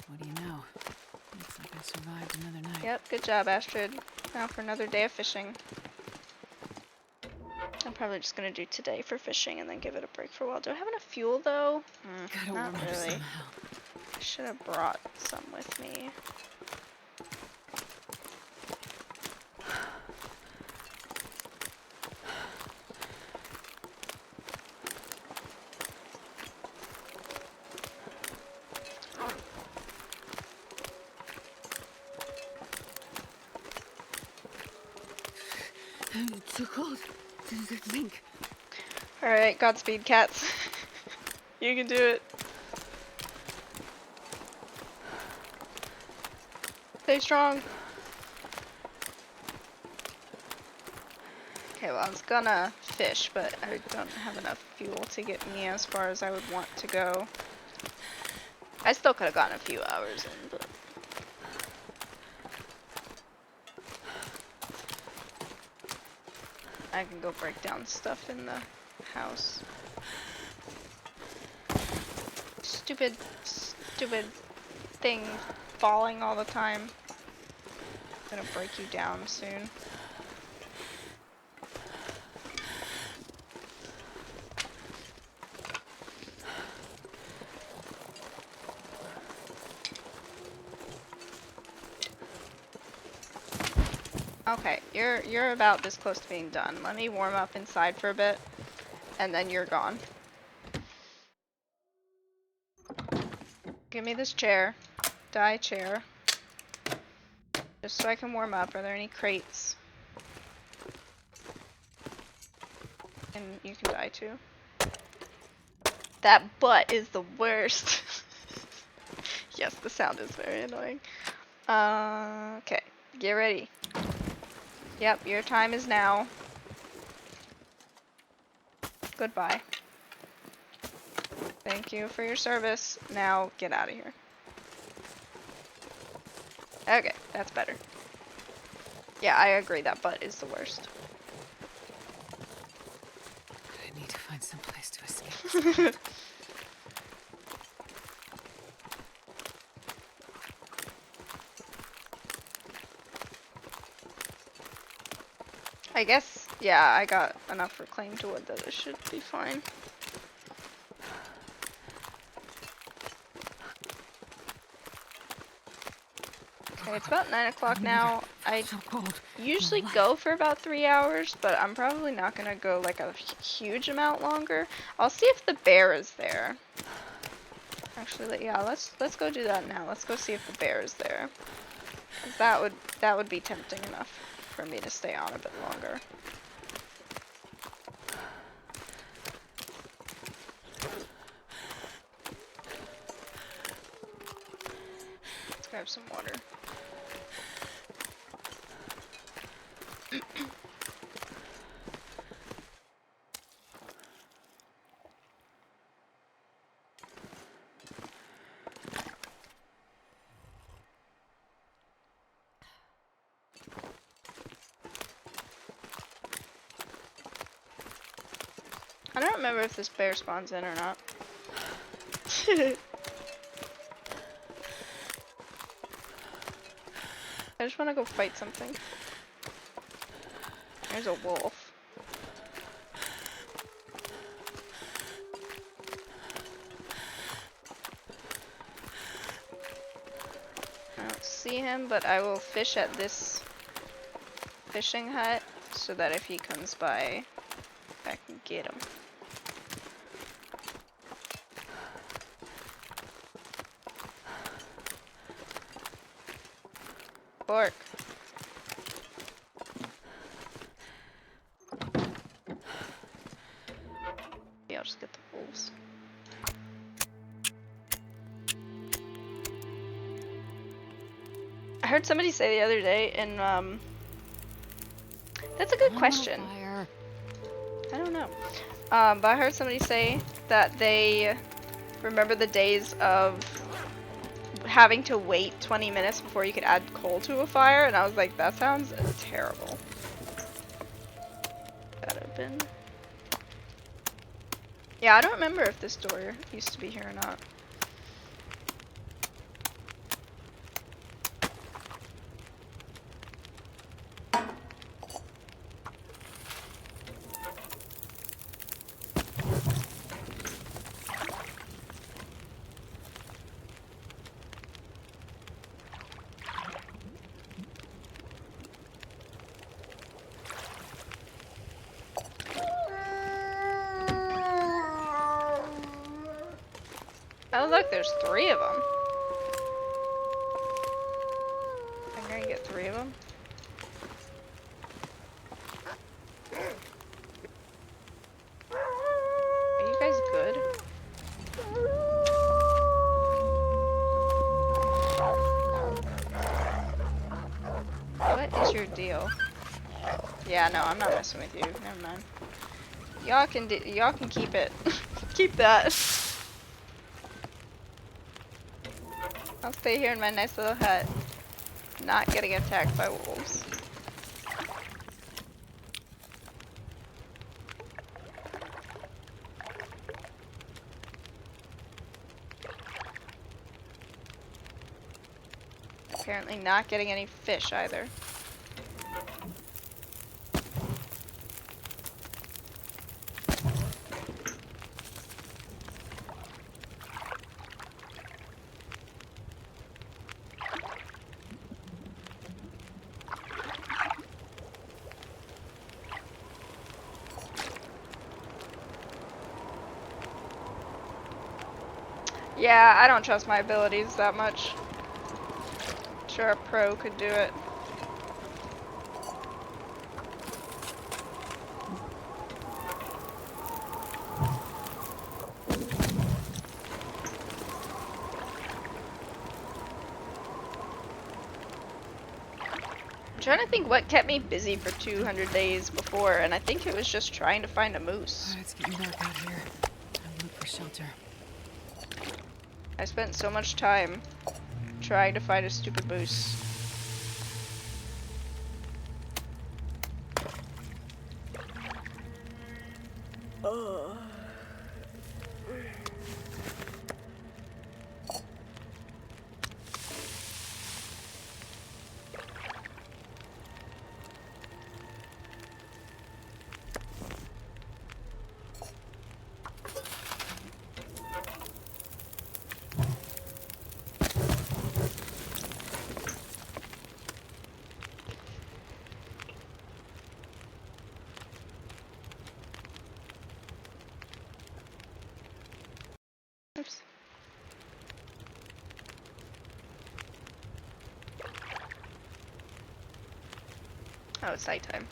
What do you know? Looks like I survived another night. Yep, good job, Astrid. Now for another day of fishing. I'm probably just gonna do today for fishing and then give it a break for a while. Do I have enough fuel though? Gotta Not warm up really. somehow. I should have brought some with me. so cold. Didn't blink. Alright, Godspeed, cats. You can do it. Stay strong. Okay, well, I was gonna fish, but I don't have enough fuel to get me as far as I would want to go. I still could have gotten a few hours in, but... I can go break down stuff in the house. Stupid thing falling all the time. Gonna break you down soon. Okay, you're about this close to being done. Let me warm up inside for a bit, and then you're gone. Give me this chair. Die chair. Just so I can warm up. Are there any crates? And you can die too. That butt is the worst. Yes, the sound is very annoying. Okay. Get ready. Yep, your time is now. Goodbye. Thank you for your service. Now get out of here. Okay, that's better. Yeah, I agree, that butt is the worst. I need to find some place to escape. I guess, yeah, I got enough reclaimed wood that it should be fine. Okay, it's about 9 o'clock now. I usually go for about 3 hours, but I'm probably not gonna go like a huge amount longer. I'll see if the bear is there. Actually, yeah, let's go do that now. Let's go see if the bear is there. 'Cause that would be tempting enough for me to stay on a bit longer. Let's grab some water. I don't remember if this bear spawns in or not. I just want to go fight something. There's a wolf. I don't see him, but I will fish at this fishing hut so that if he comes by, I can get him. Pork. Yeah, I'll just get the wolves. I heard somebody say the other day, and that's a good question. I don't know. But I heard somebody say that they remember the days of having to wait 20 minutes before you could add coal to a fire, and I was like, that sounds terrible. That open. Yeah, I don't remember if this door used to be here or not. Oh look, there's 3 of them. I'm gonna get 3 of them. deal. Yeah, no, I'm not messing with you. Never mind. Y'all can keep it. Keep that. I'll stay here in my nice little hut, not getting attacked by wolves. Apparently not getting any fish either. Yeah, I don't trust my abilities that much. Sure, a pro could do it. I'm trying to think what kept me busy for 200 days before, and I think it was just trying to find a moose. It's getting dark out here. Time to look for shelter. I spent so much time trying to find a stupid moose. Oops. Oh, it's nighttime.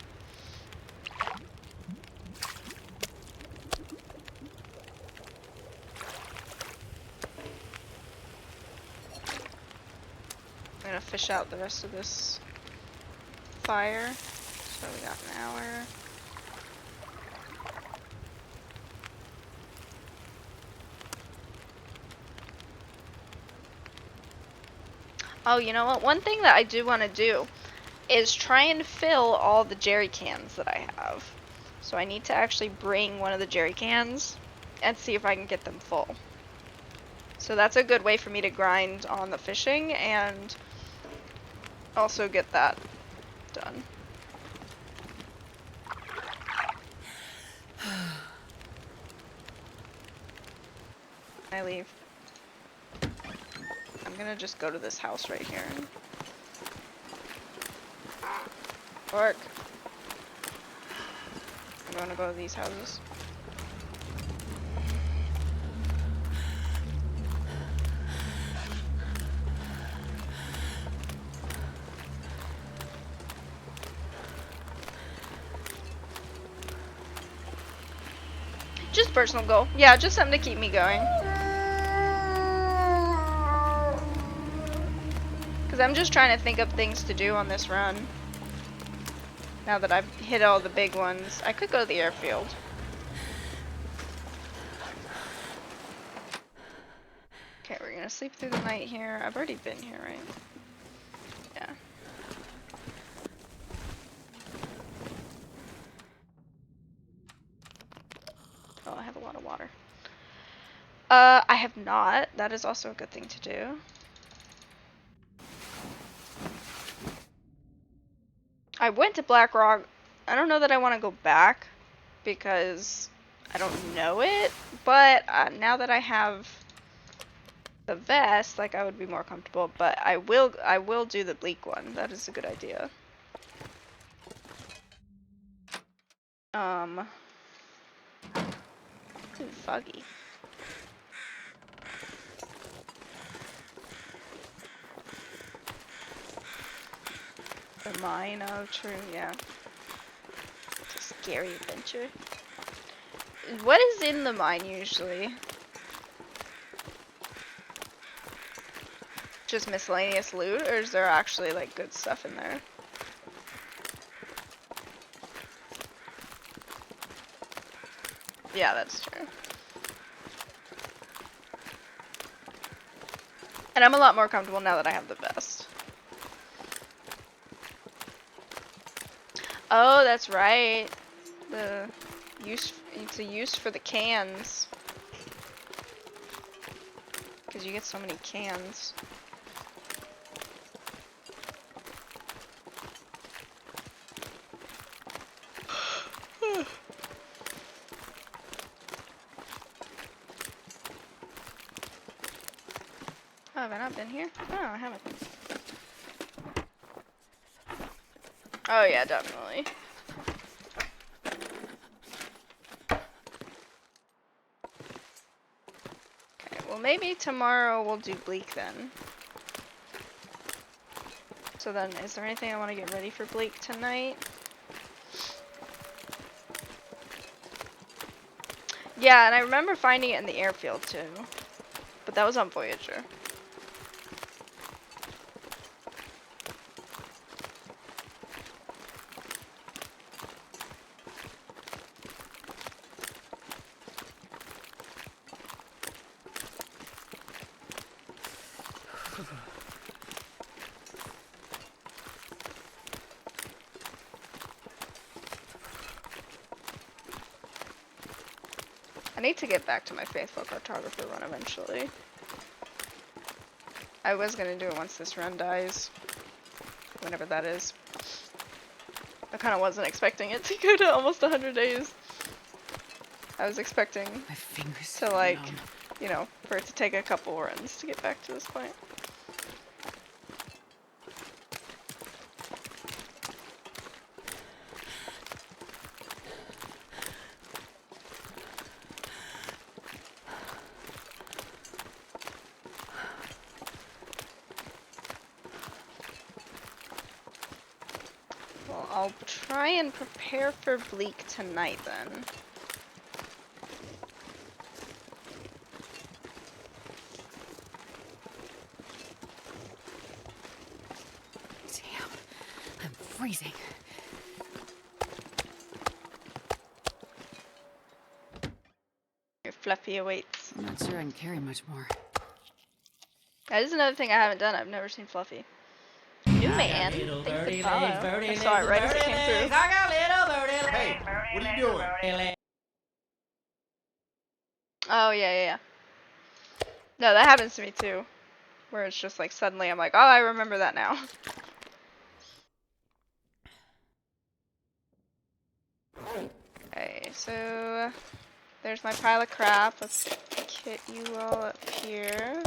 I'm gonna fish out the rest of this fire. So we got an hour. Oh, you know what? One thing that I do want to do is try and fill all the jerry cans that I have. So I need to actually bring one of the jerry cans and see if I can get them full. So that's a good way for me to grind on the fishing and also get that done. I leave. I'm gonna just go to this house right here. Work. I'm gonna go to these houses. Just personal goal. Yeah, just something to keep me going. Because I'm just trying to think of things to do on this run. Now that I've hit all the big ones. I could go to the airfield. Okay, we're gonna sleep through the night here. I've already been here, right? Yeah. Oh, I have a lot of water. I have not. That is also a good thing to do. I went to Black Rock. I don't know that I want to go back because I don't know it, but now that I have the vest, like, I would be more comfortable, but I will do the bleak one. That is a good idea. Ooh, foggy. The mine, oh true, yeah. It's a scary adventure. What is in the mine usually? Just miscellaneous loot, or is there actually like good stuff in there? Yeah, that's true. And I'm a lot more comfortable now that I have the vest. Oh, that's right. It's a use for the cans. Because you get so many cans. Oh, have I not been here? Oh, I haven't. Oh yeah, definitely. Okay, well maybe tomorrow we'll do Bleak then. So then, is there anything I want to get ready for Bleak tonight? Yeah, and I remember finding it in the airfield too. But that was on Voyager. I need to get back to my faithful cartographer run eventually. I was gonna do it once this run dies. Whenever that is. I kinda wasn't expecting it to go to almost 100 days. I was expecting My fingers to, like, numb. you know, for it to take a couple runs to get back to this point. Well, I'll try and prepare for Bleak tonight then. Damn, I'm freezing. Your Fluffy awaits. I'm not sure I can carry much more. That is another thing I haven't done. I've never seen Fluffy. New man. Thank you for the follow. I saw it right as it came through. I got little birdie legs. Hey, what are you doing? Birdie legs. Oh, yeah. No, that happens to me too. Where it's just like suddenly I'm like, oh, I remember that now. Okay, so there's my pile of crap. Let's kit you all up here.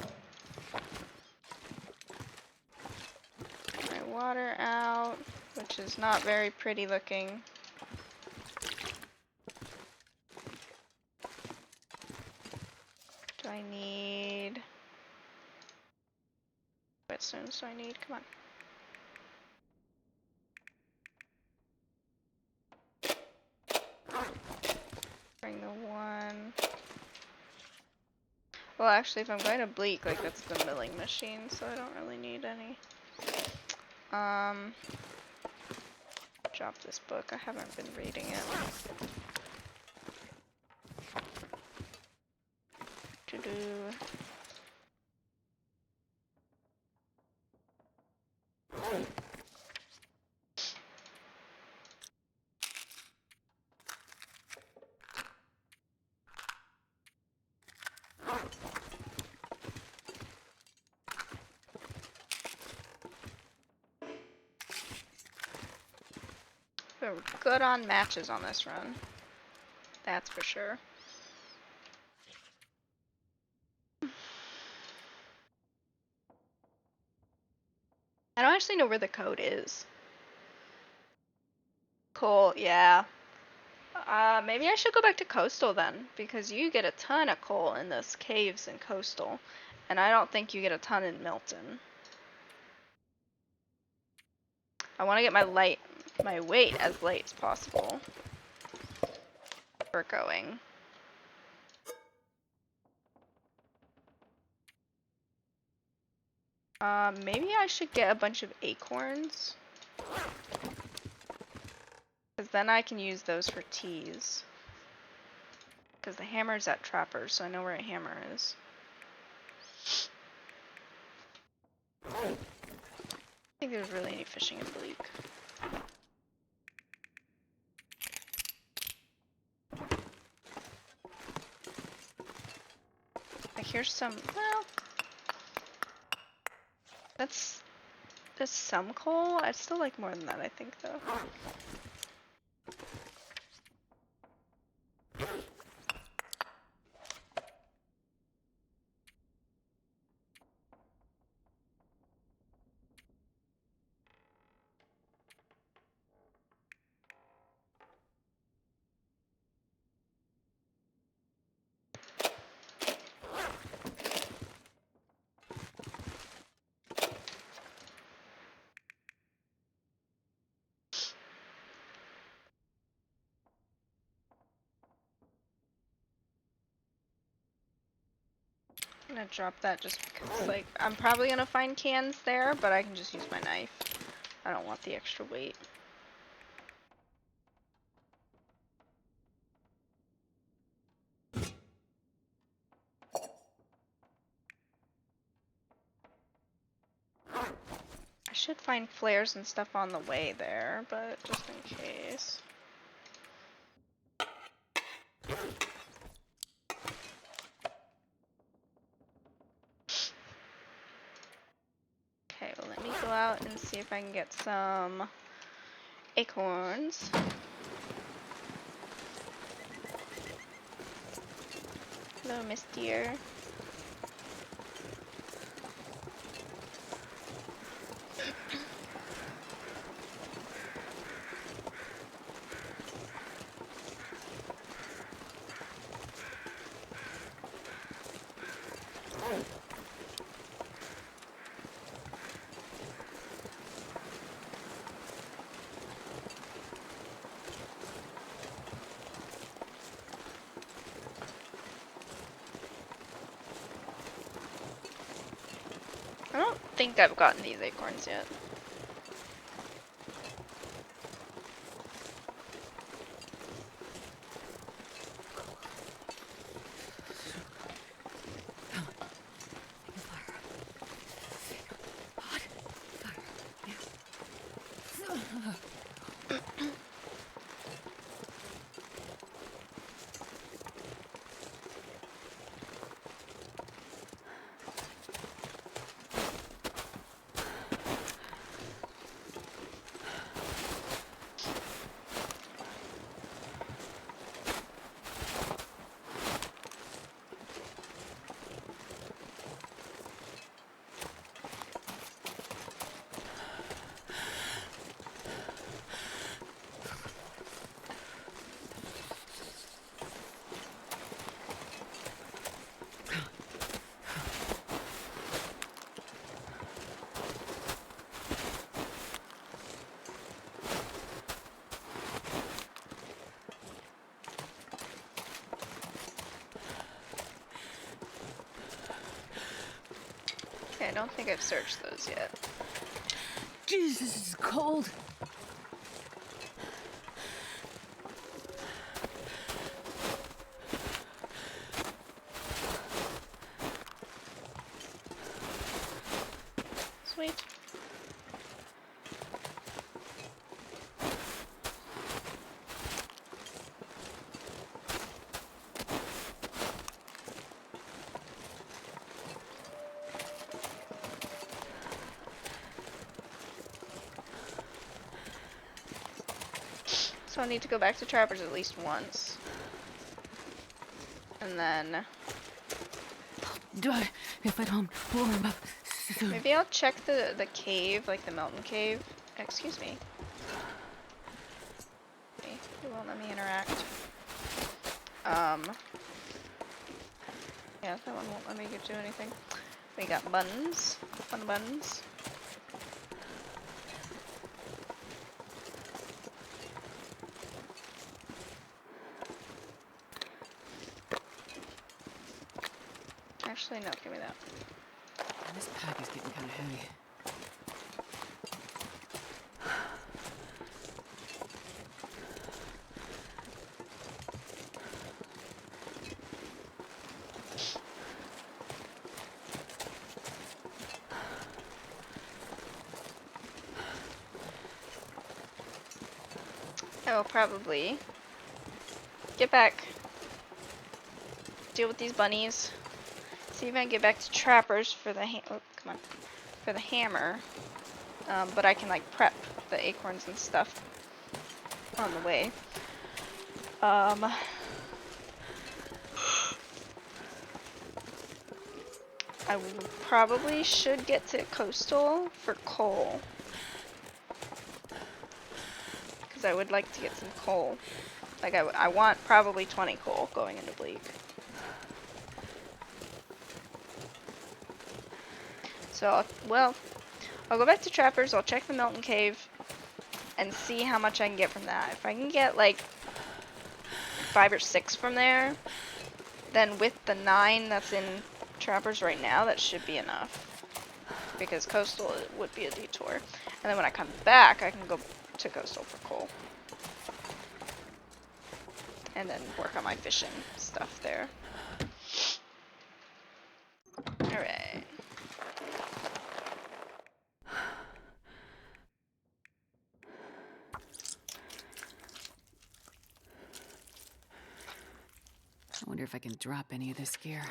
My water out, which is not very pretty looking. Do I need... whetstones do I need? Come on. Bring the one. Well, actually, if I'm going to Bleak, like, that's the milling machine, so I don't really need any. Drop this book. I haven't been reading it. To-do. We're good on matches on this run. That's for sure. I don't actually know where the code is. Cool, yeah. Maybe I should go back to Coastal then, because you get a ton of coal in this caves in Coastal, and I don't think you get a ton in Milton. I want to get my weight as light as possible for going. Maybe I should get a bunch of acorns, because then I can use those for teas. Because the hammer's at Trapper's, so I know where a hammer is. I don't think there's really any fishing in Bleak. Like here's some, well, that's some coal. I'd still like more than that, I think, though. I'm gonna drop that just because, like, I'm probably gonna find cans there, but I can just use my knife. I don't want the extra weight. I should find flares and stuff on the way there, but just in case. Okay, well, let me go out and see if I can get some acorns. Hello, Miss Deer. I don't think I've gotten these acorns yet. Okay, I don't think I've searched those yet. Jesus, this is cold. Sweet. So I need to go back to Trappers at least once. And then If I don't warm up soon. maybe I'll check the cave, like the mountain cave. Excuse me. Okay, it won't let me interact. Yeah, that one won't let me do anything. We got buns. Fun buns. Actually, no, give me that. This pack is getting kind of heavy. I will probably get back, deal with these bunnies, see if I can get back to trappers for the for the hammer. But I can like prep the acorns and stuff on the way. I probably should get to coastal for coal, because I would like to get some coal. Like I want probably 20 coal going into Bleak. So I'll go back to Trappers. I'll check the Milton Cave and see how much I can get from that. If I can get like 5 or 6 from there, then with the 9 that's in Trappers right now, that should be enough. Because Coastal would be a detour. And then when I come back, I can go to Coastal for coal. And then work on my fishing stuff there. Alright. I wonder if I can drop any of this gear.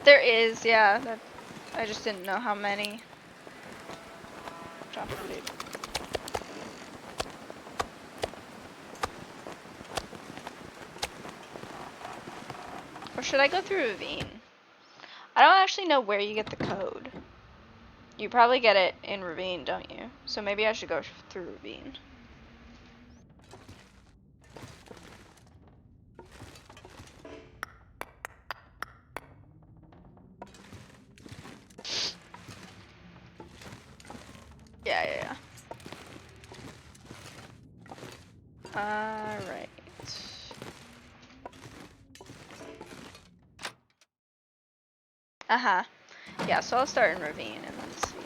There is, yeah. I just didn't know how many. Drop the loot. Or should I go through Ravine? I don't actually know where you get the code. You probably get it in Ravine, don't you? So maybe I should go through Ravine. Yeah. Alright. Uh-huh. Yeah, so I'll start in Ravine and then see.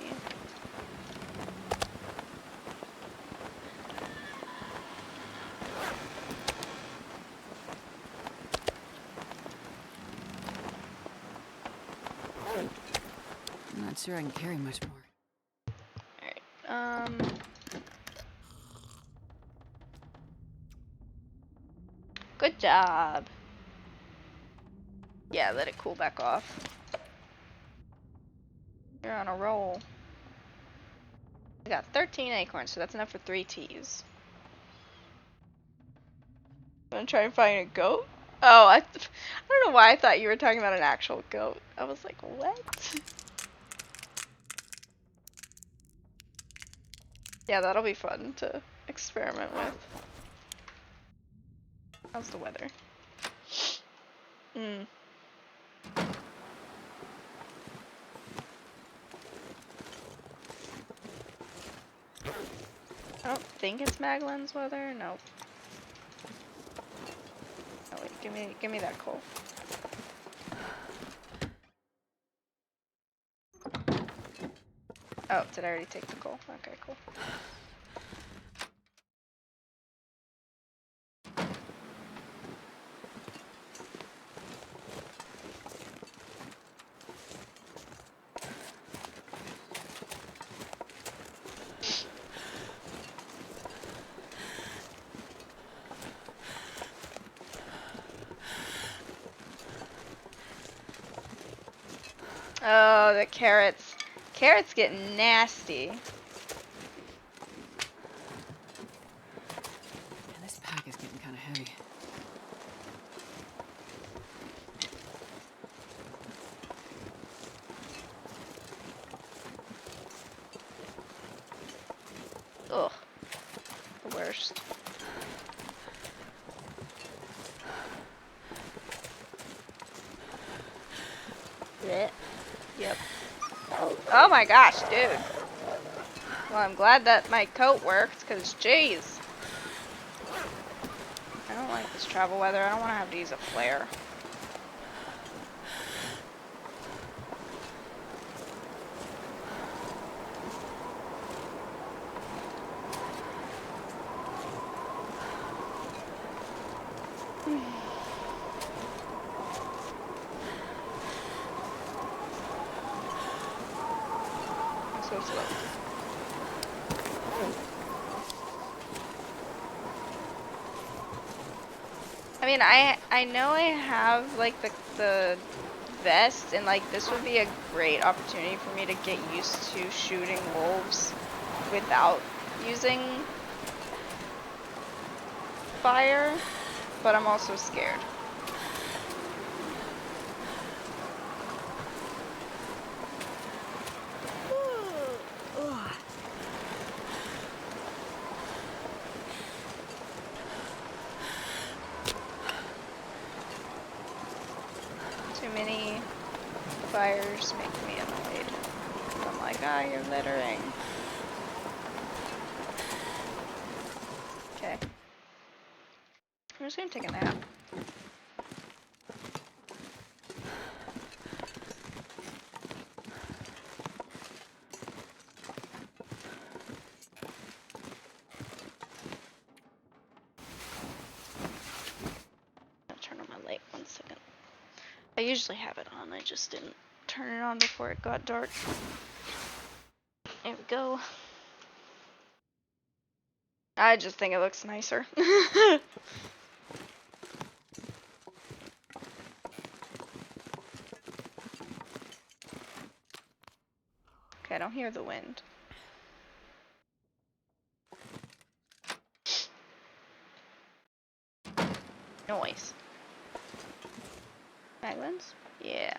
I'm not sure I can carry much more. Alright, good job. Yeah, let it cool back off. You're on a roll. I got 13 acorns, so that's enough for 3 teas. Wanna try and find a goat? Oh, I don't know why I thought you were talking about an actual goat. I was like, what? Yeah, that'll be fun to experiment with. How's the weather? I don't think it's Maglin's weather. Nope. Oh wait, give me that coal. Oh, did I already take the coal? Okay, cool. Oh, the carrots. Carrots get nasty. Man, this pack is getting kind of heavy. Ugh. The worst. Blech. Yep. Oh my gosh, dude. Well, I'm glad that my coat worked, because jeez. I don't like this travel weather. I don't want to have to use a flare. I'm so slow. I mean, I know I have like the vest, and like this would be a great opportunity for me to get used to shooting wolves without using fire, but I'm also scared. Too many fires make me annoyed. I'm like, ah, you're littering. Okay. I'm just gonna take a nap. I'll turn on my light 1 second. I usually have it on, I just didn't turn it on before it got dark. There we go. I just think it looks nicer. Okay, I don't hear the wind. Noise. Maglins? Yeah.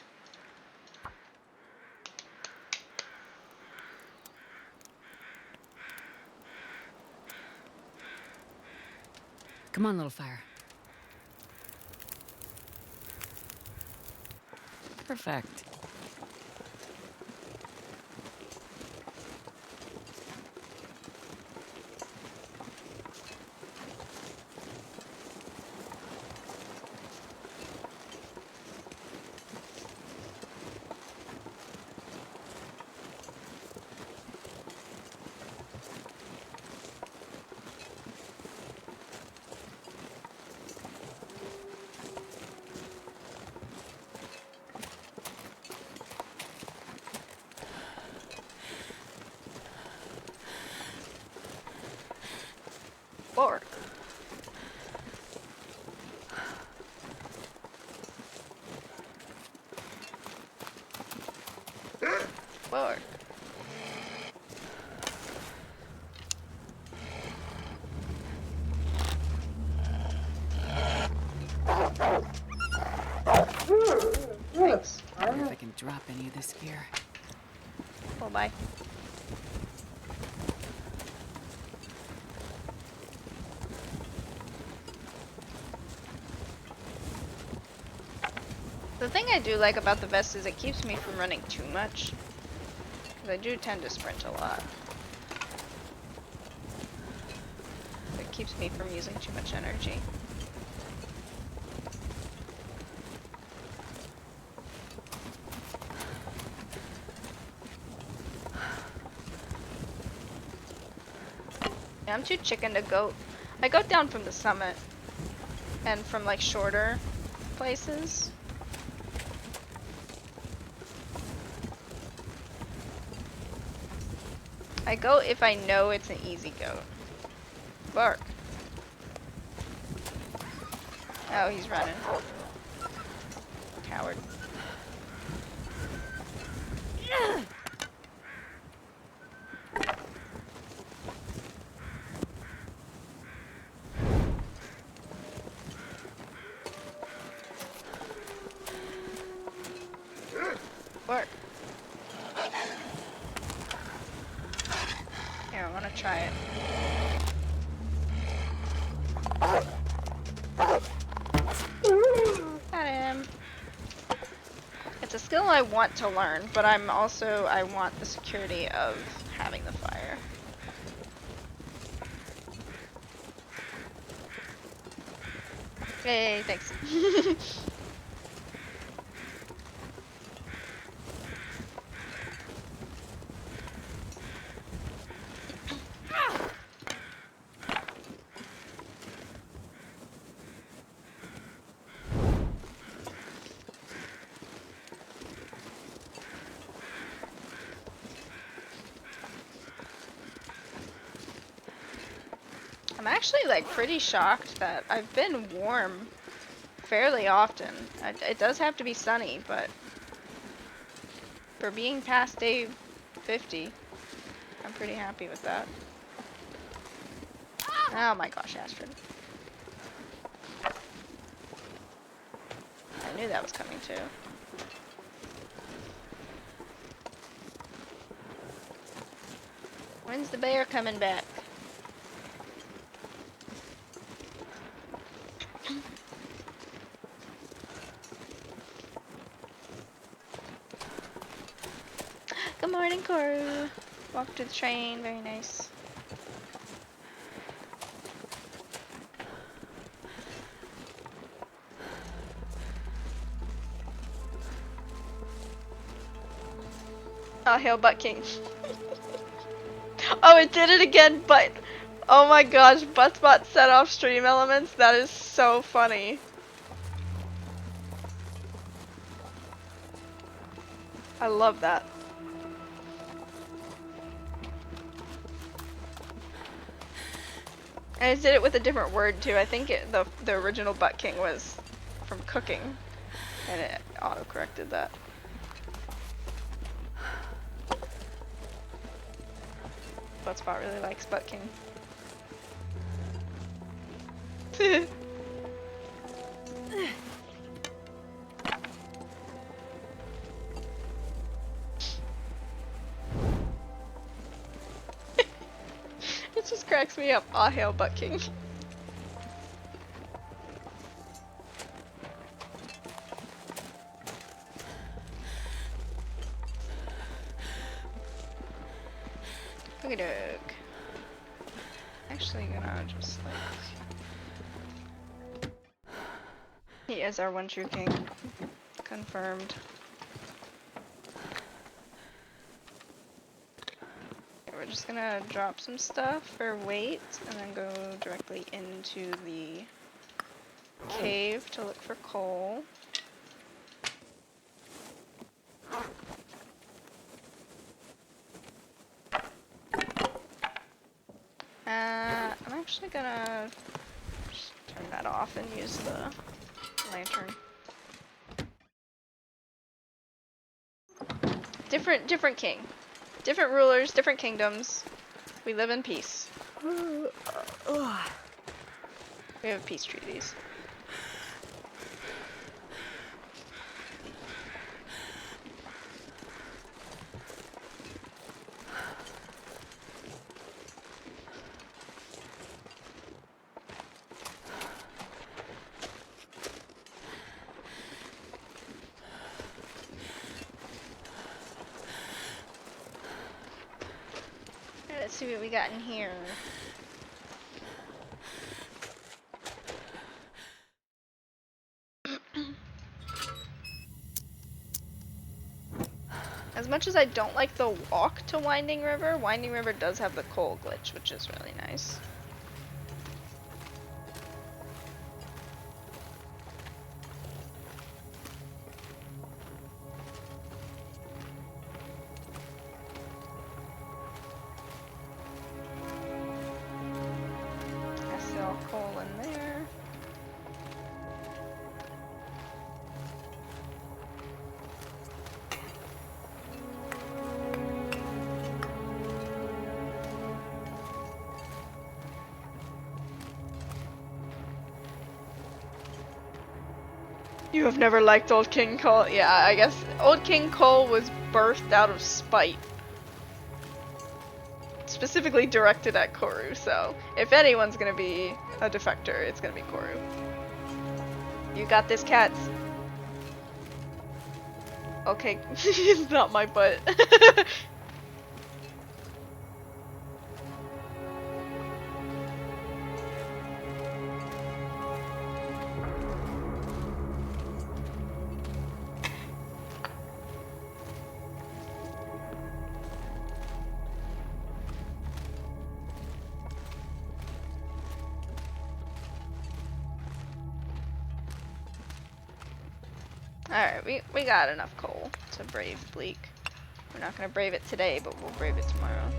Come on, little fire. Perfect. Forward. Forward. Thanks. I wonder if I can drop any of this gear. Oh, bye. The thing I do like about the vest is it keeps me from running too much. Because I do tend to sprint a lot. It keeps me from using too much energy. Yeah, I'm too chicken to go. I go down from the summit and from like shorter places. I go if I know it's an easy goat. Bark. Oh, he's running. Coward. Bark. Here, I want to try it. Got him. It's a skill I want to learn, but I want the security of having the fire. Hey, thanks. I'm actually like pretty shocked that I've been warm fairly often. It does have to be sunny, but for being past day 50, I'm pretty happy with that. Oh my gosh, Astrid. I knew that was coming too. When's the bear coming back? Good morning, Koru. Walk to the train, very nice. Oh, hail Butt King. Oh, it did it again, but oh my gosh, Buttspot set off stream elements. That is so funny. I love that. And it did it with a different word too. I think the original Butt King was from cooking, and it auto-corrected that. Buttspot really likes Butt King. It just cracks me up. Ah, hail Butt King. Okie doke. Actually gonna just like... He is our one true king. Confirmed. Okay, we're just gonna drop some stuff for weight and then go directly into the cave to look for coal. I'm actually gonna just turn that off and use the lantern. Different king. Different rulers, different kingdoms. We live in peace. We have peace treaties. Let's see what we got in here. As much as I don't like the walk to Winding River does have the coal glitch, which is really nice. I sell coal in there. You have never liked Old King Cole? Yeah, I guess Old King Cole was birthed out of spite. Specifically directed at Koru, so if anyone's gonna be a defector, it's gonna be Koru. You got this, cats. Okay, it's not my butt. Alright, we got enough coal to brave Bleak. We're not gonna brave it today, but we'll brave it tomorrow.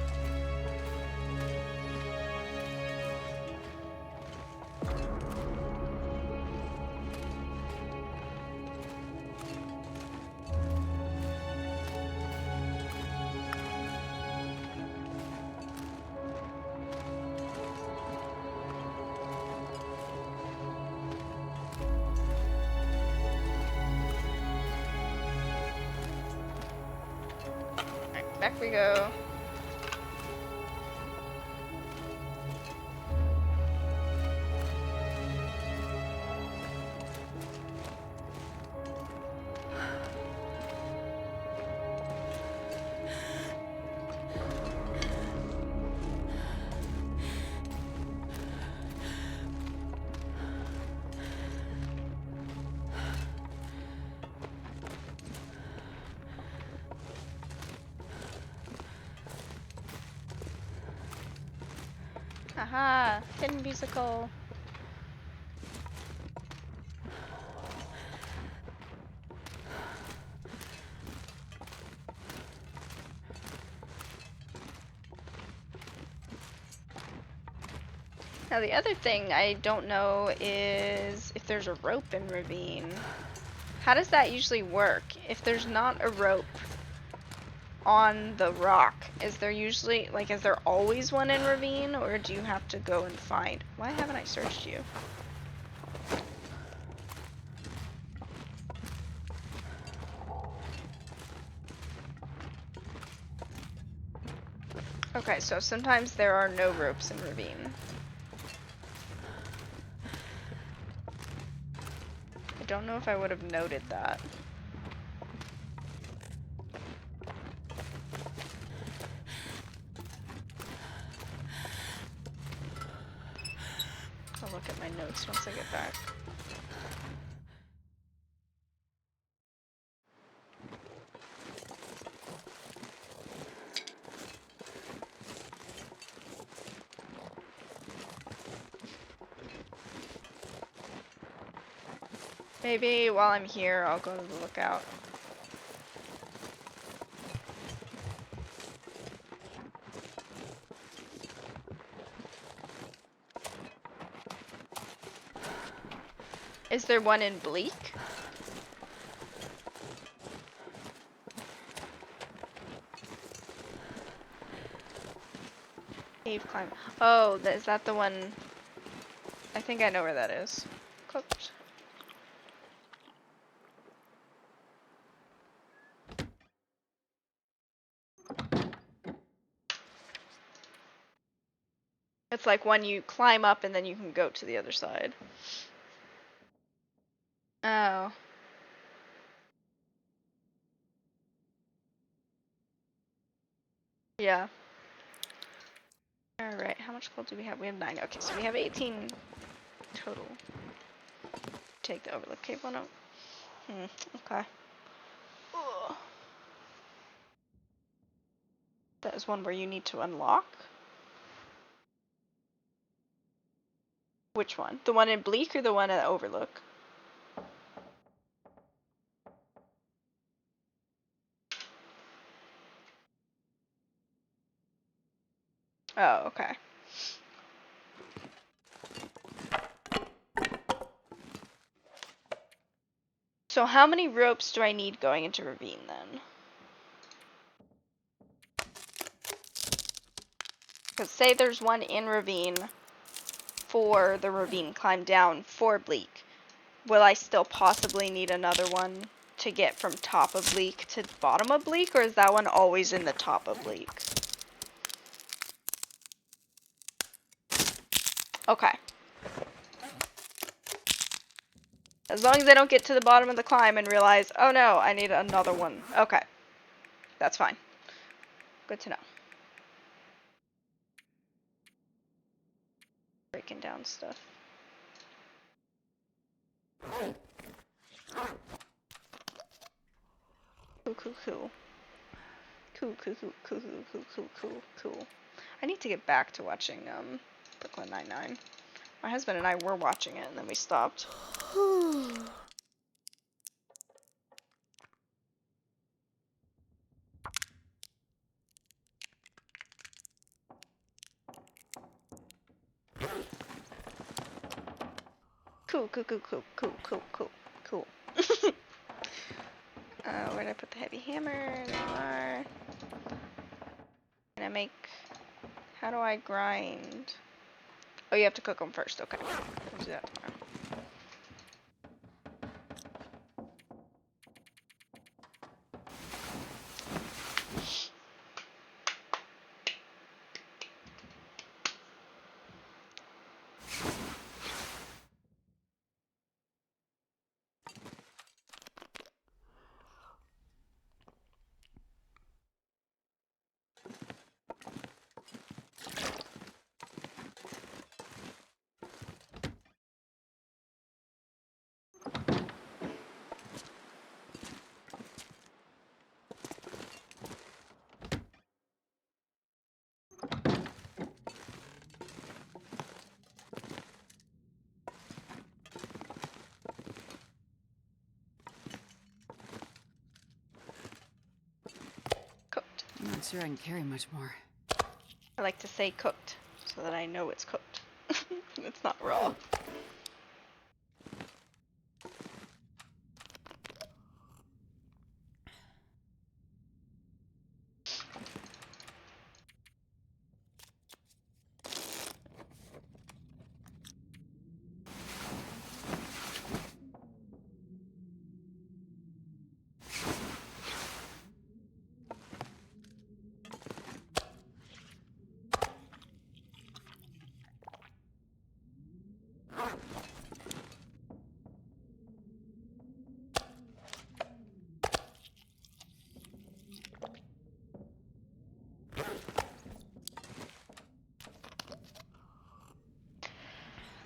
Alright, back we go. Aha! Hidden musical. Now the other thing I don't know is if there's a rope in Ravine. How does that usually work? If there's not a rope on the rock, is there usually, like, is there always one in Ravine, or do you have to go and find? Why haven't I searched you? Okay, so sometimes there are no ropes in Ravine. I don't know if I would have noted that. I'll look at my notes once I get back. Maybe while I'm here, I'll go to the lookout. Is there one in Bleak? Cave climb. Oh, is that the one? I think I know where that is. Cooked. It's like one you climb up and then you can go to the other side. Oh. Yeah. Alright, how much coal do we have? We have 9. Okay, so we have 18 total. Take the overlook cave one out. Okay. Ugh. That is one where you need to unlock. Which one? The one in Bleak or the one at Overlook? Oh, okay. So how many ropes do I need going into Ravine then? Because say there's one in Ravine for the Ravine climb down for Bleak. Will I still possibly need another one to get from top of Bleak to bottom of Bleak, or is that one always in the top of Bleak? Okay. As long as I don't get to the bottom of the climb and realize, oh no, I need another one. Okay. That's fine. Good to know. Breaking down stuff. Cool, cool, cool. Cool, cool, cool, cool, cool, cool, cool, cool, cool. I need to get back to watching Brooklyn Nine-Nine. My husband and I were watching it, and then we stopped. Cool. Where did I put the heavy hammer? There you are. Can I make... How do I grind? Oh, you have to cook them first. Okay. We'll do that tomorrow. Cooked. I'm not sure I can carry much more. I like to say cooked so that I know it's cooked. It's not raw.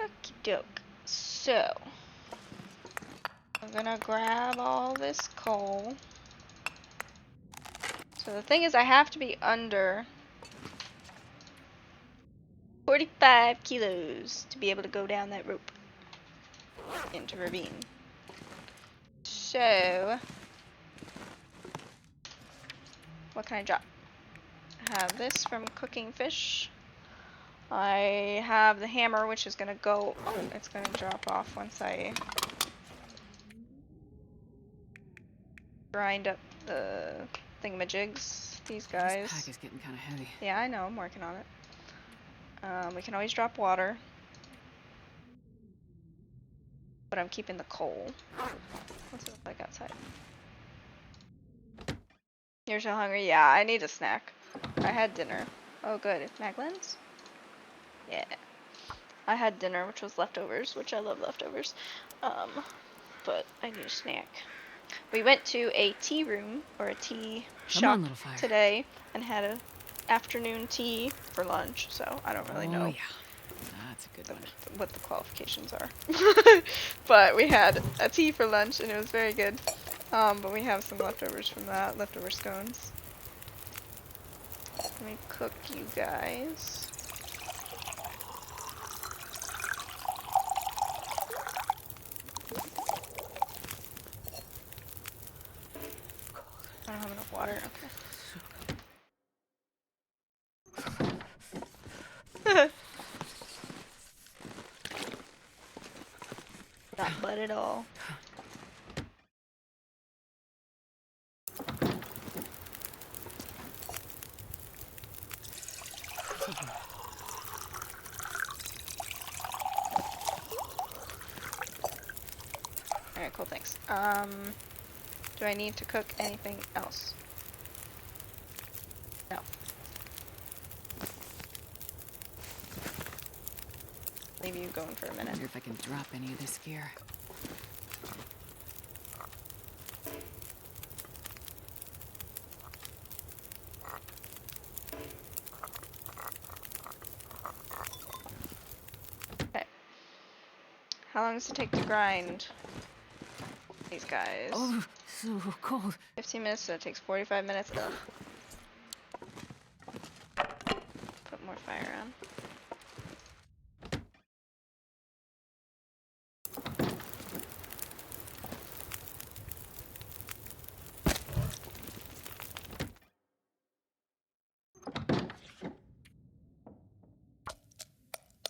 Okie doke. So, I'm gonna grab all this coal. So the thing is, I have to be under 45 kilos to be able to go down that rope into ravine. So, what can I drop? I have this from cooking fish. I have the hammer, which is gonna go. Oh, it's gonna drop off once I grind up the thingamajigs. These guys. This pack is getting kind of heavy. Yeah, I know. I'm working on it. We can always drop water, but I'm keeping the coal. What's it look like outside? You're so hungry? Yeah, I need a snack. I had dinner. Oh, good. Maglins? Yeah. I had dinner, which was leftovers, which I love leftovers. But I need a snack. We went to a tea room, or a tea shop today, and had a afternoon tea for lunch, so I don't really know. Oh, yeah. That's a good one. What the qualifications are. But we had a tea for lunch, and it was very good. But we have some leftovers from that, leftover scones. Let me cook you guys. I don't have enough water. Okay. Not bad at all. Alright, cool, thanks. Do I need to cook anything else? No. Leave you going for a I minute. wonder if I can drop any of this gear. Okay. How long does it take to grind these guys? Oh, so cold. 15 minutes, so it takes 45 minutes. Ugh. Put more fire on.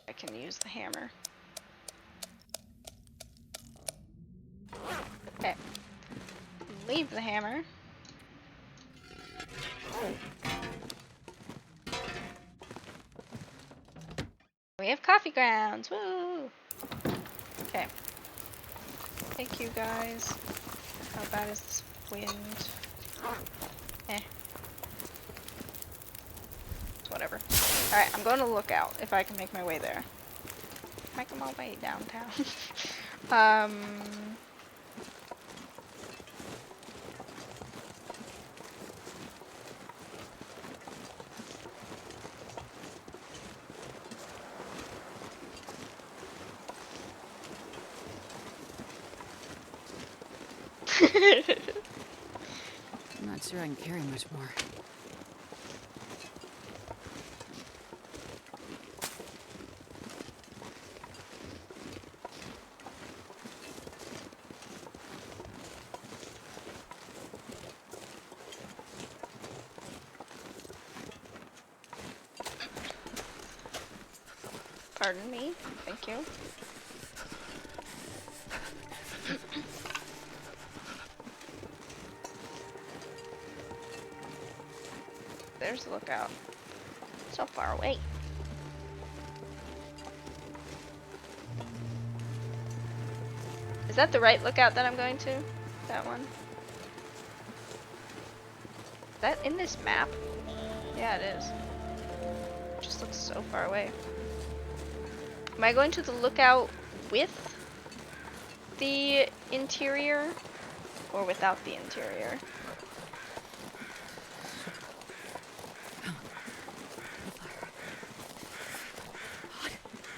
I can use the hammer. leave the hammer. We have coffee grounds. Woo! Okay. Thank you guys. How bad is this wind? Eh. It's whatever. Alright, I'm going to look out if I can make my way there. Make my way downtown. I'm not sure I can carry much more. Pardon me. Thank you. There's the lookout. So far away. Is that the right lookout that I'm going to? That one? Is that in this map? Yeah, it is. It just looks so far away. Am I going to the lookout with the interior or without the interior?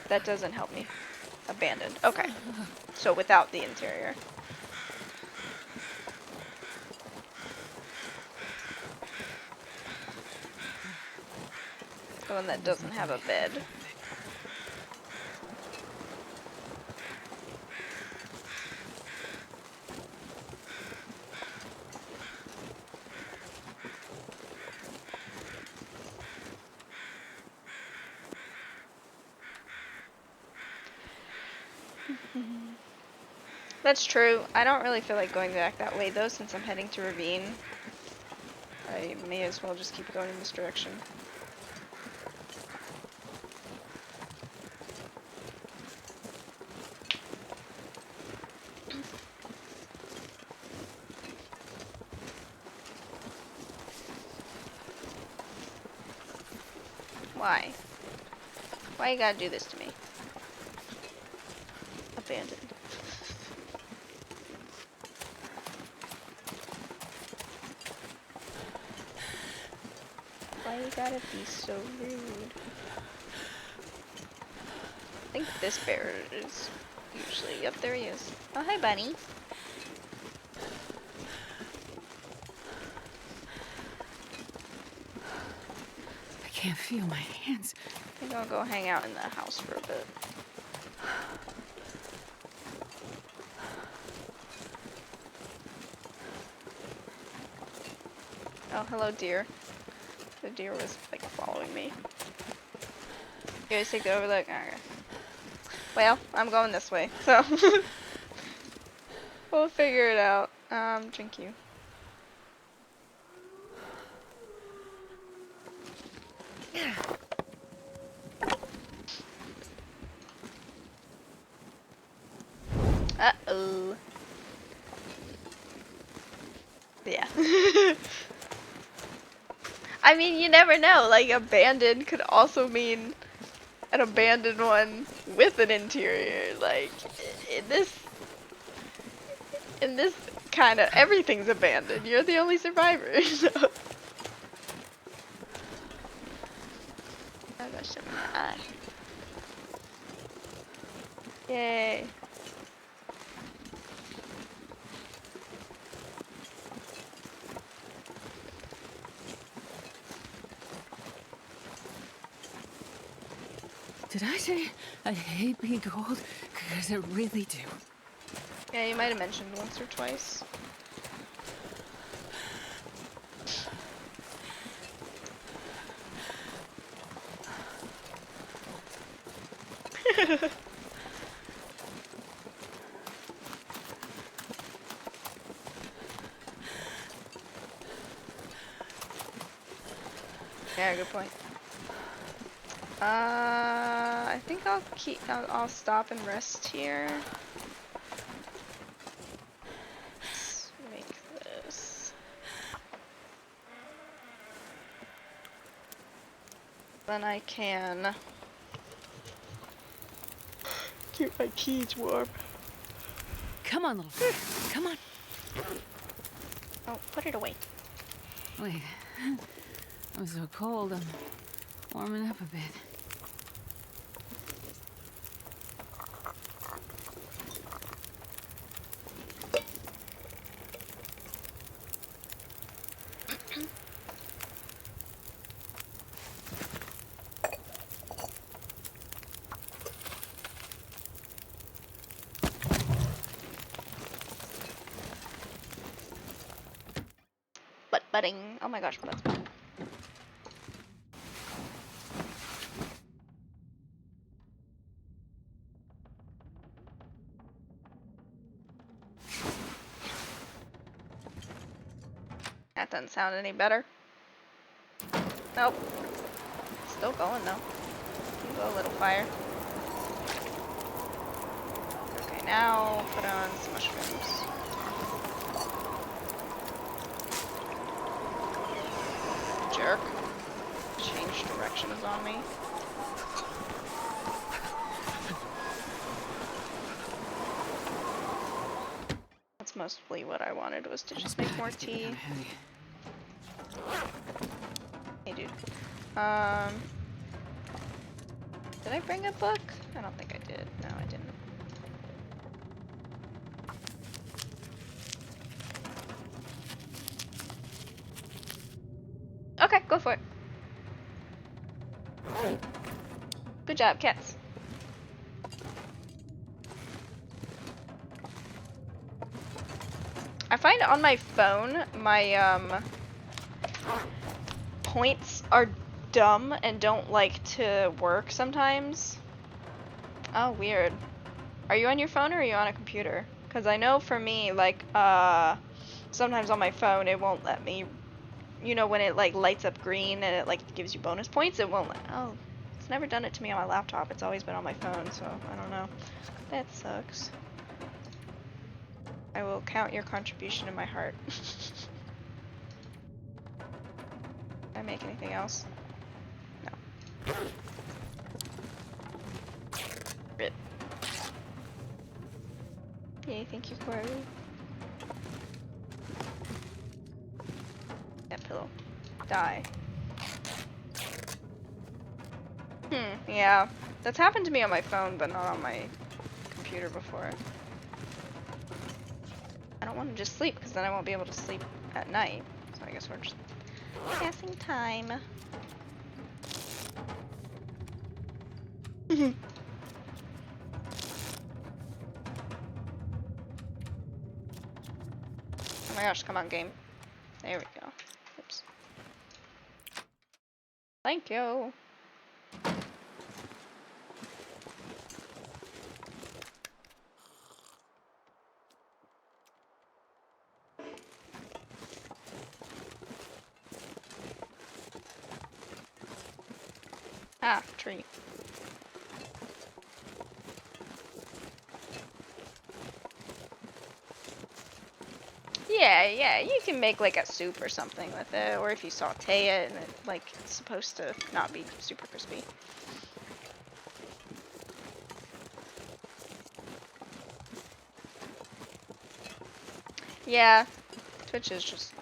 That doesn't help me. Abandoned. Okay. So without the interior. The one that doesn't have a bed. That's true. I don't really feel like going back that way though, since I'm heading to Ravine. I may as well just keep going in this direction. Why? Why you gotta do this to me? Abandoned. Why you gotta be so rude? I think this bear is usually... Yep, there he is. Oh, hi, bunny. I can't feel my hands. I think I'll go hang out in the house for a bit. Oh, hello, deer. The deer was, like, following me. You guys take the overlook? Okay. Well, I'm going this way, so... we'll figure it out. Drink you. Uh-oh. Yeah. I mean, you never know. Like, abandoned could also mean an abandoned one with an interior. Like, in this kind of, everything's abandoned. You're the only survivor. So. Oh gosh, I'm in my eye. Yay. Did I say I hate being cold? Because I really do. Yeah, you might have mentioned once or twice. Yeah, good point. I think I'll stop and rest here. Let's make this. Then I can keep my keys warm. Come on, little girl. Come on. Oh, put it away. Wait. I'm so cold. I'm warming up a bit. Butt butting. Oh my gosh, butt butting. That doesn't sound any better. Nope. Still going though. Can go a little fire. Okay, now put on some mushrooms. Jerk. Change directions on me. That's mostly what I wanted, was to just make more tea. Hey dude. Did I bring a book? I don't think I did. No, I didn't. Okay, go for it. Good job, cats. I find on my phone, my, points are dumb and don't like to work sometimes. Oh, weird. Are you on your phone or are you on a computer? Because I know for me, like, sometimes on my phone it won't let me, you know, when it, like, lights up green and it, like, gives you bonus points, it won't let, oh, it's never done it to me on my laptop. It's always been on my phone, so I don't know. That sucks. I will count your contribution in my heart. Did I make anything else? No. Rip. Yay, thank you, Corey. That pillow. Die. Yeah. That's happened to me on my phone, but not on my computer before. I don't want to just sleep, because then I won't be able to sleep at night. So I guess we're just passing time. Oh my gosh, come on, game. There we go. Oops. Thank you. Ah, tree. Yeah, you can make like a soup or something with it, or if you saute it and it, like, it's supposed to not be super crispy. Yeah, Twitch is just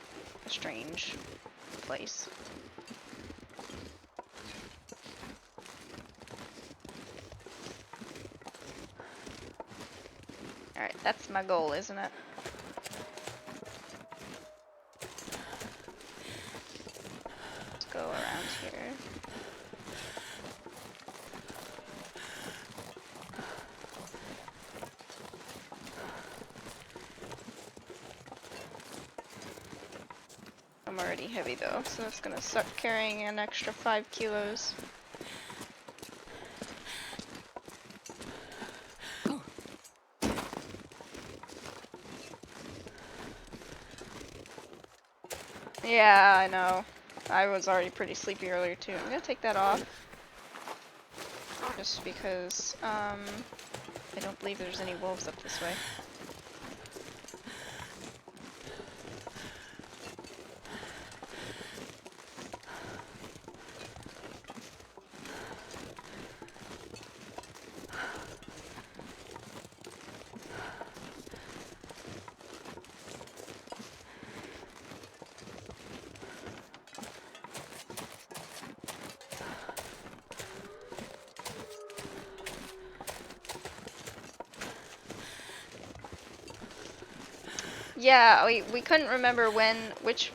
a strange place. Alright, that's my goal, isn't it? Let's go around here. I'm already heavy though, so that's gonna start carrying an extra 5 kilos. Yeah, I know. I was already pretty sleepy earlier too. I'm gonna take that off. Just because, I don't believe there's any wolves up this way. Yeah, we couldn't remember which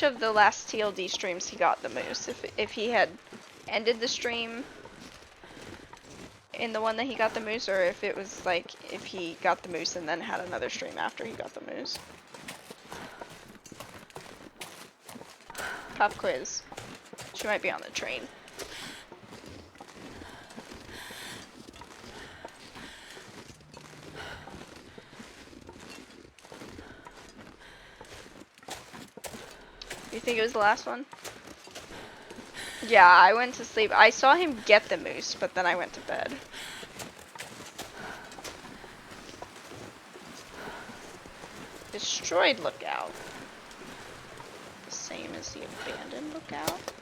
of the last TLD streams he got the moose. If he had ended the stream in the one that he got the moose, or if it was like if he got the moose and then had another stream after he got the moose. Pop quiz. She might be on the train. You think it was the last one? Yeah, I went to sleep. I saw him get the moose, but then I went to bed. Destroyed lookout. The same as the abandoned lookout.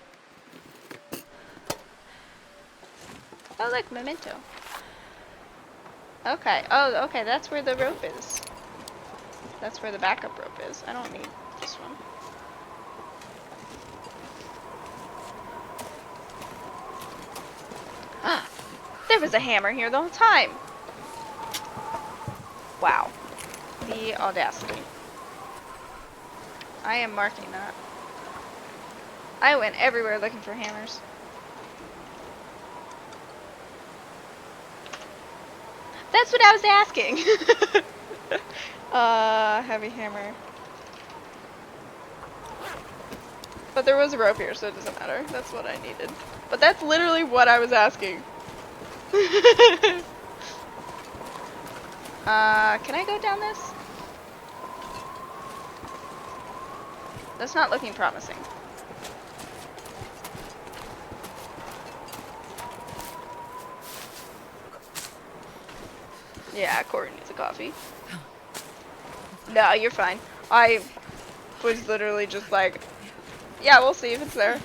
Oh, look, memento. Okay. Oh, okay, that's where the rope is. That's where the backup rope is. I don't need this one. Ah, there was a hammer here the whole time. Wow. The audacity. I am marking that. I went everywhere looking for hammers. That's what I was asking. Heavy hammer. But there was a rope here, so it doesn't matter. That's what I needed. But that's literally what I was asking. Can I go down this? That's not looking promising. Yeah, Corey needs a coffee. No, you're fine. I was literally just like, yeah, we'll see if it's there.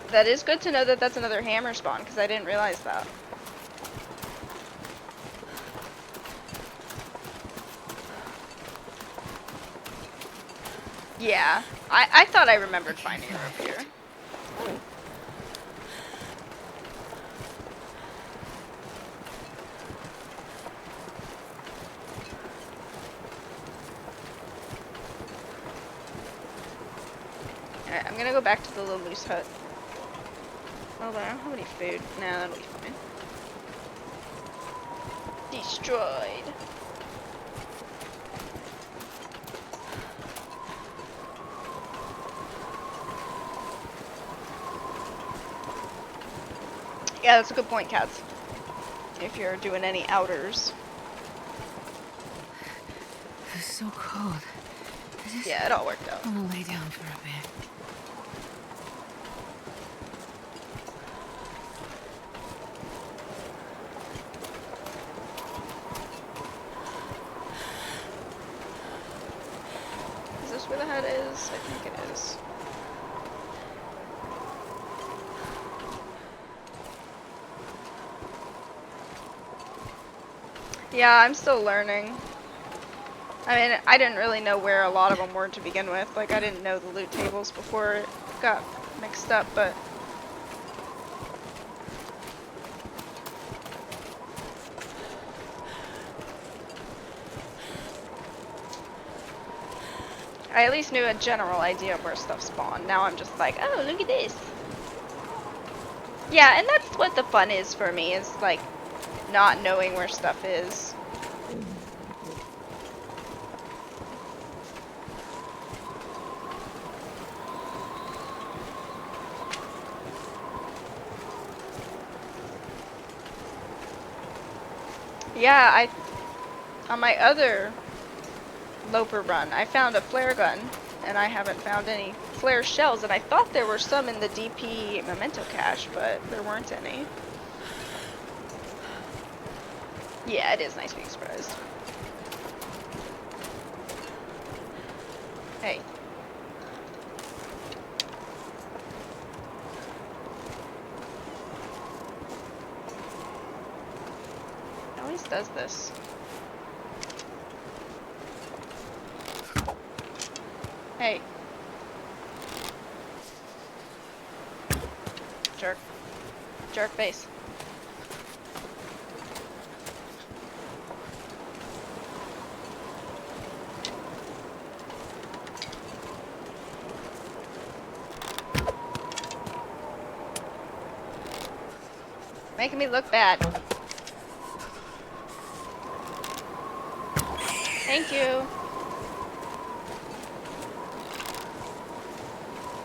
That is good to know that that's another hammer spawn, because I didn't realize that. Yeah, I thought I remembered finding her up here. Alright, I'm gonna go back to the little moose hut. Oh, but I don't have any food. Nah, that'll be fine. Destroyed. Yeah, that's a good point, Cats. If you're doing any outers. It's so cold. Yeah, it all worked out. I'm gonna lay down for a bit. Is this where the hut is? I think it is. Yeah, I'm still learning. I mean, I didn't really know where a lot of them were to begin with. Like, I didn't know the loot tables before it got mixed up, but... I at least knew a general idea of where stuff spawned. Now I'm just like, oh, look at this. Yeah, and that's what the fun is for me, is like, not knowing where stuff is. Yeah, on my other Loper run. I found a flare gun, and I haven't found any flare shells, and I thought there were some in the DP memento cache, but there weren't any. Yeah, it is nice being surprised. Hey. It always does this. Hey. Jerk. Jerk face. Making me look bad. Thank you.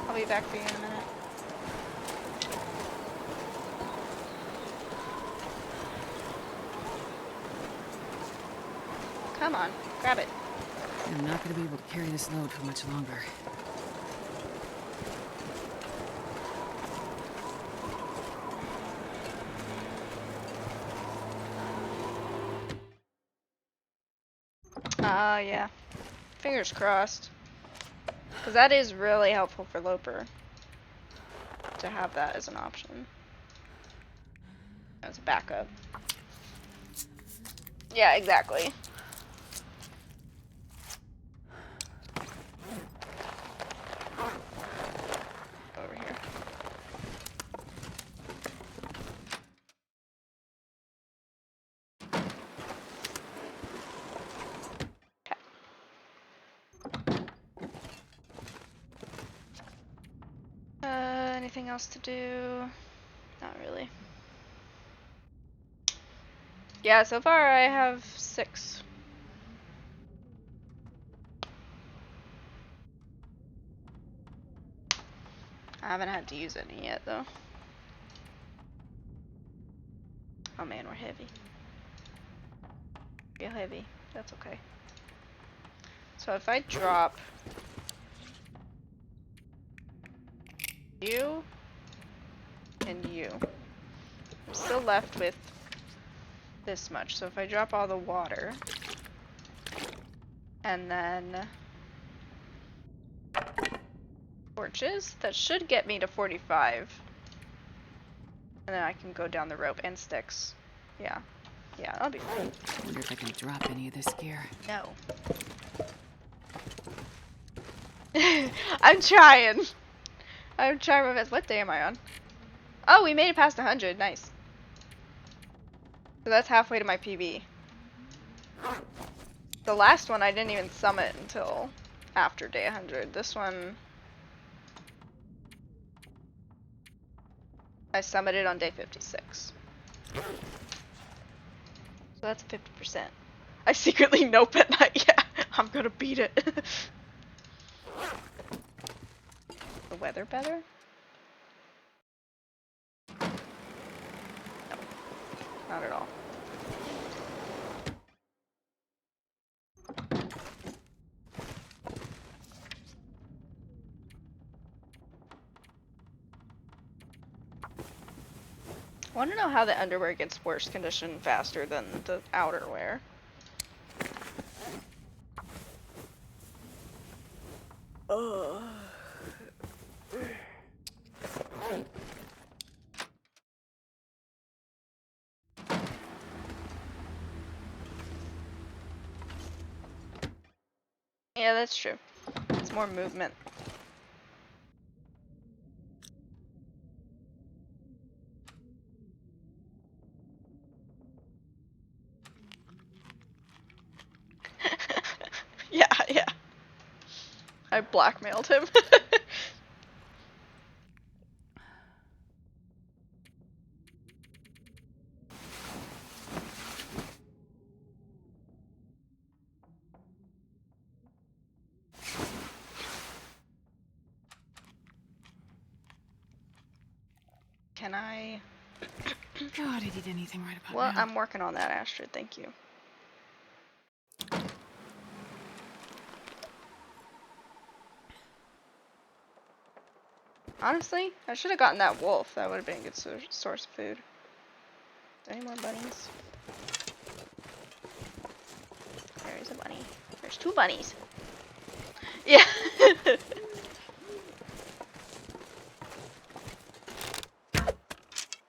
I'll be back for you in a minute. Come on, grab it. I'm not gonna be able to carry this load for much longer. Yeah. Fingers crossed. Because that is really helpful for Loper. To have that as an option. As a backup. Yeah, exactly. Over here. Anything else to do? Not really. Yeah, so far I have 6. I haven't had to use any yet, though. Oh man, we're heavy. Real heavy. That's okay. So if I drop you and you, I'm still left with this much. So if I drop all the water and then torches, that should get me to 45. And then I can go down the rope and sticks. Yeah. Yeah, that'll be fine. I wonder if I can drop any of this gear. No. I'm trying. I'm trying my best. What day am I on? Oh, we made it past 100. Nice. So that's halfway to my PB. The last one I didn't even summit until after day 100. This one I summited on day 56. So that's 50%. I secretly nope at night. Yeah, I'm gonna beat it. The weather better? No, not at all. I want to know how the underwear gets worse condition faster than the outerwear. Ugh. Yeah, that's true. It's more movement. Yeah, yeah. I blackmailed him. Can I? God, I did anything right about Well, now. I'm working on that, Astrid. Thank you. Honestly, I should have gotten that wolf. That would have been a good source of food. Any more bunnies? There's a bunny. There's 2 bunnies. Yeah.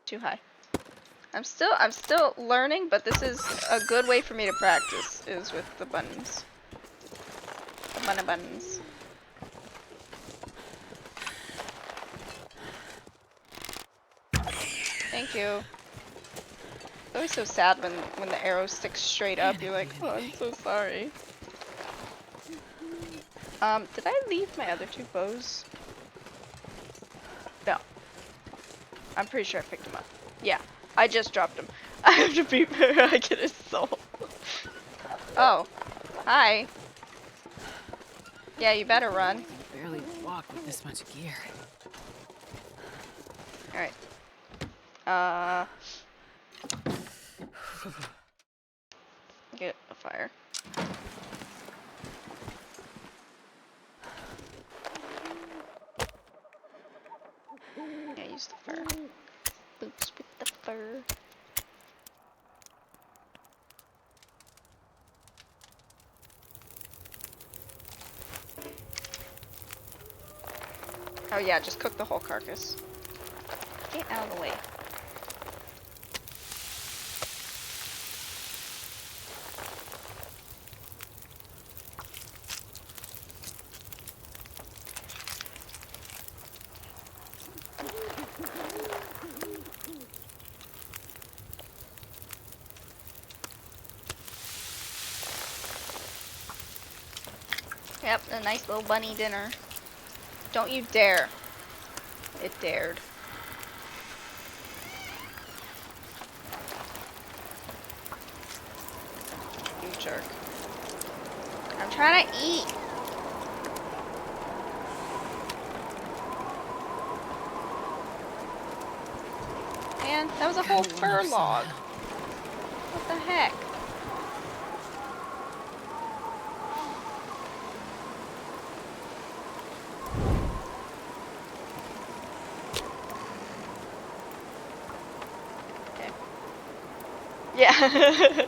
Too high. I'm still learning, but this is a good way for me to practice, is with the buttons. The buttons. Thank you. It's always so sad when the arrow sticks straight up. You're like, oh, I'm so sorry. Did I leave my other 2 bows? No. I'm pretty sure I picked them up. Yeah, I just dropped them. I have to beat I get his soul. Oh, hi. Yeah, you better run. I barely walk with this much gear. Alright. Get a fire. Yeah, use the fur. Boots with the fur. Oh yeah, just cook the whole carcass. Get out of the way. Yep, a nice little bunny dinner. Don't you dare. It dared. You jerk. I'm trying to eat. Man, that was a whole fur log. What the heck? Okay. Yeah.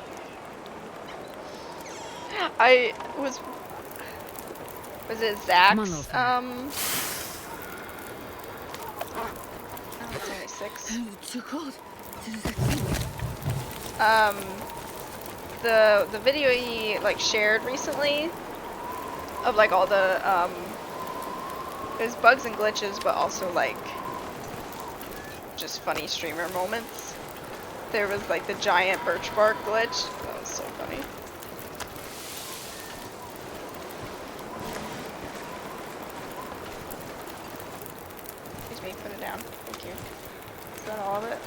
Was it Zach's, it's only 6. Too cold. The video he like shared recently of like all the there's bugs and glitches, but also like just funny streamer moments. There was like the giant birch bark glitch. That was so funny. Excuse me, put it down. Thank you. Is that all of it?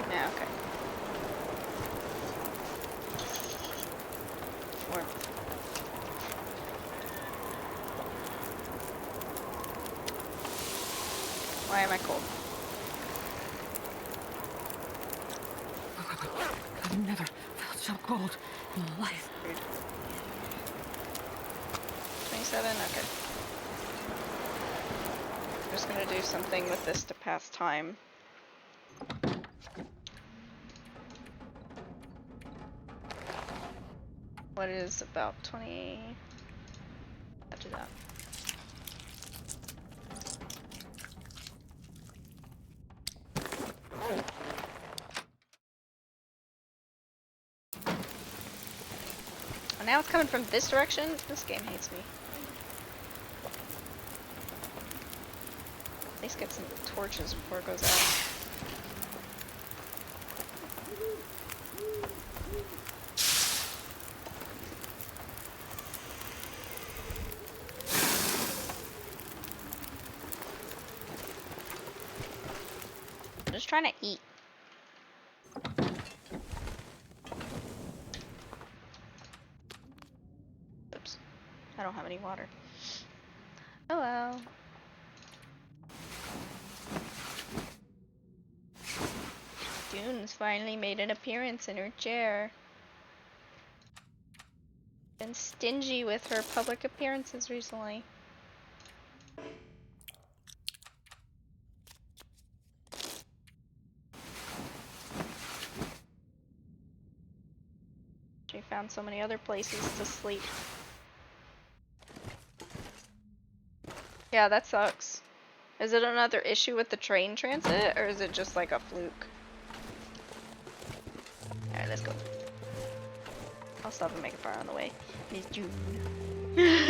Yeah, okay. Warmth. Why am I cold? I've never felt so cold in my life. Weird. 27? Okay. I'm just gonna do something with this to pass time. What is about 20? I'll do that. And now it's coming from this direction. This game hates me. At least get some torches before it goes out. I'm just trying to eat. Oops. I don't have any water. Oh well. Dune's finally made an appearance in her chair. Been stingy with her public appearances recently. She found so many other places to sleep. Yeah, that sucks. Is it another issue with the train transit, or is it just like a fluke? Alright, let's go. I'll stop and make a fire on the way. Miss June.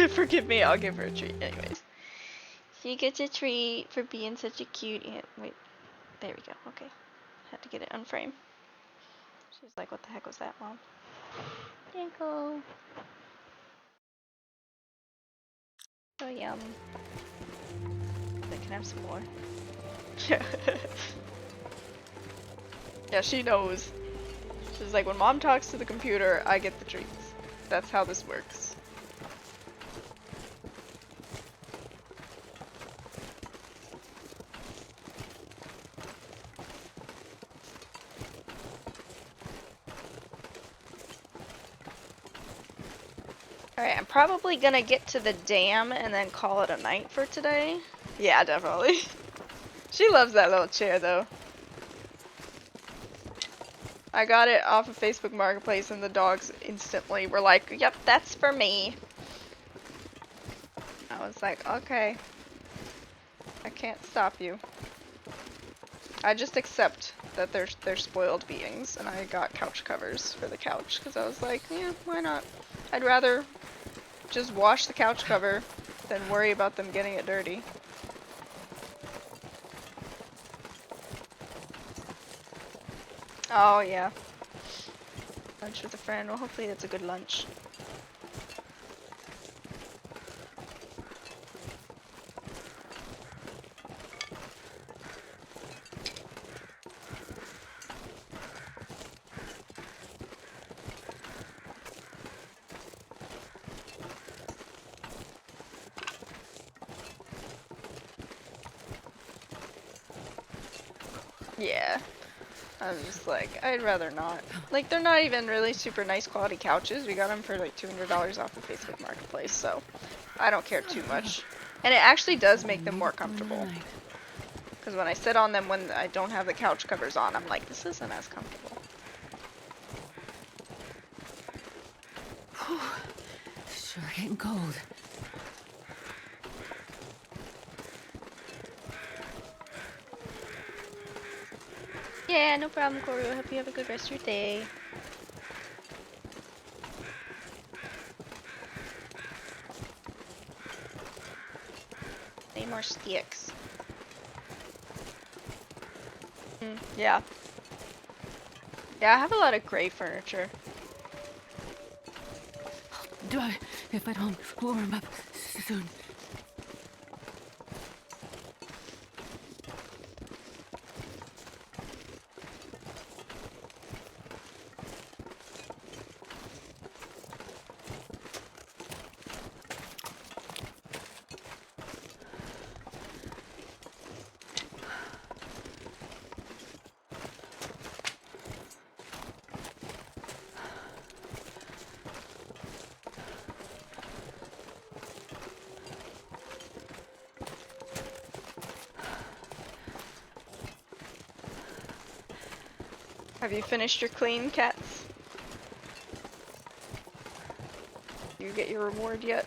Forgive me, I'll give her a treat. Anyways. She gets a treat for being such a cute aunt. Wait, there we go. Okay. Had to get it unframed. She's like, what the heck was that, Mom? Dinko. So yum. I can have some more. Yeah, she knows. She's like, when Mom talks to the computer, I get the treats. That's how this works. Alright, I'm probably gonna get to the dam and then call it a night for today. Yeah, definitely. She loves that little chair, though. I got it off of Facebook Marketplace and the dogs instantly were like, yep, that's for me. I was like, okay. I can't stop you. I just accept that they're spoiled beings, and I got couch covers for the couch, because I was like, yeah, why not? I'd rather just wash the couch cover than worry about them getting it dirty. Oh, yeah. Lunch with a friend. Well, hopefully it's a good lunch. Yeah. I'm just like, I'd rather not. Like, they're not even really super nice quality couches. We got them for like $200 off of Facebook Marketplace, so I don't care too much. And it actually does make them more comfortable. Because when I sit on them when I don't have the couch covers on, I'm like, this isn't as comfortable. Whew. Sure getting cold. Yeah, no problem, Koru. Hope you have a good rest of your day. Any more sticks? Yeah. Yeah, I have a lot of gray furniture. Dry. If I don't warm up soon. Have you finished your clean, cats? Do you get your reward yet?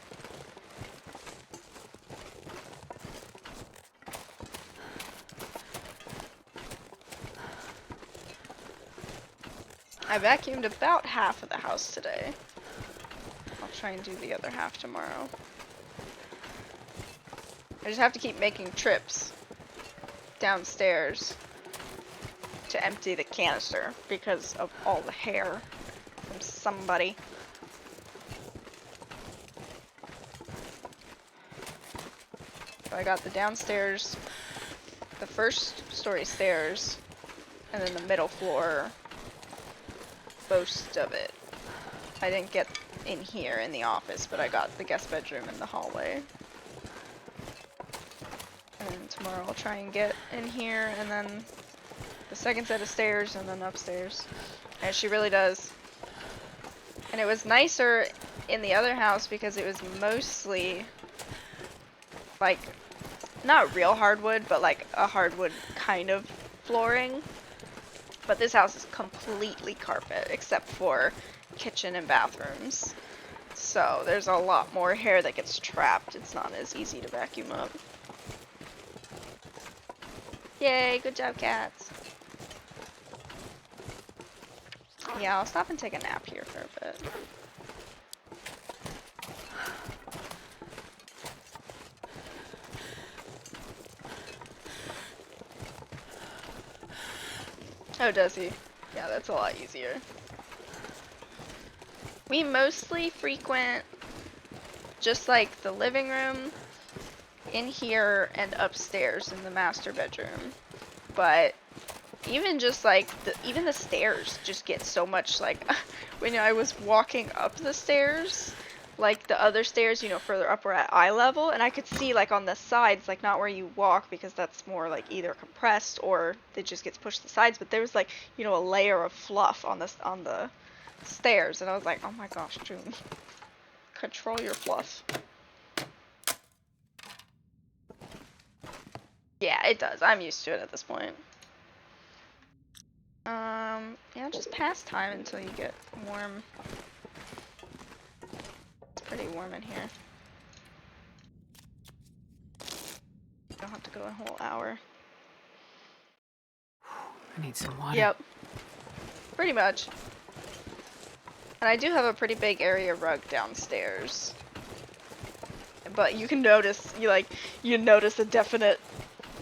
I vacuumed about half of the house today. I'll try and do the other half tomorrow. I just have to keep making trips downstairs to empty the canister because of all the hair from somebody. So I got the downstairs, the first story stairs, and then the middle floor, most of it. I didn't get in here in the office, but I got the guest bedroom in the hallway. And tomorrow I'll try and get in here, and then the second set of stairs, and then upstairs. And she really does And it was nicer in the other house because it was mostly like not real hardwood, but like a hardwood kind of flooring. But this house is completely carpet except for kitchen and bathrooms. So there's a lot more hair that gets trapped. It's not as easy to vacuum up. Yay, good job, cats. Yeah, I'll stop and take a nap here for a bit. Oh, does he? Yeah, that's a lot easier. We mostly frequent just like the living room, in here, and upstairs in the master bedroom. But even just like even the stairs just get so much like when I was walking up the stairs, like the other stairs, you know, further up were at eye level, and I could see like on the sides, like not where you walk because that's more like either compressed or it just gets pushed to the sides, but there was like, you know, a layer of fluff on the stairs, and I was like, oh my gosh, June, control your fluff. Yeah, it does. I'm used to it at this point. Yeah, just pass time until you get warm. It's pretty warm in here. You don't have to go a whole hour. I need some water. Yep. Pretty much. And I do have a pretty big area rug downstairs. But you can notice, you notice a definite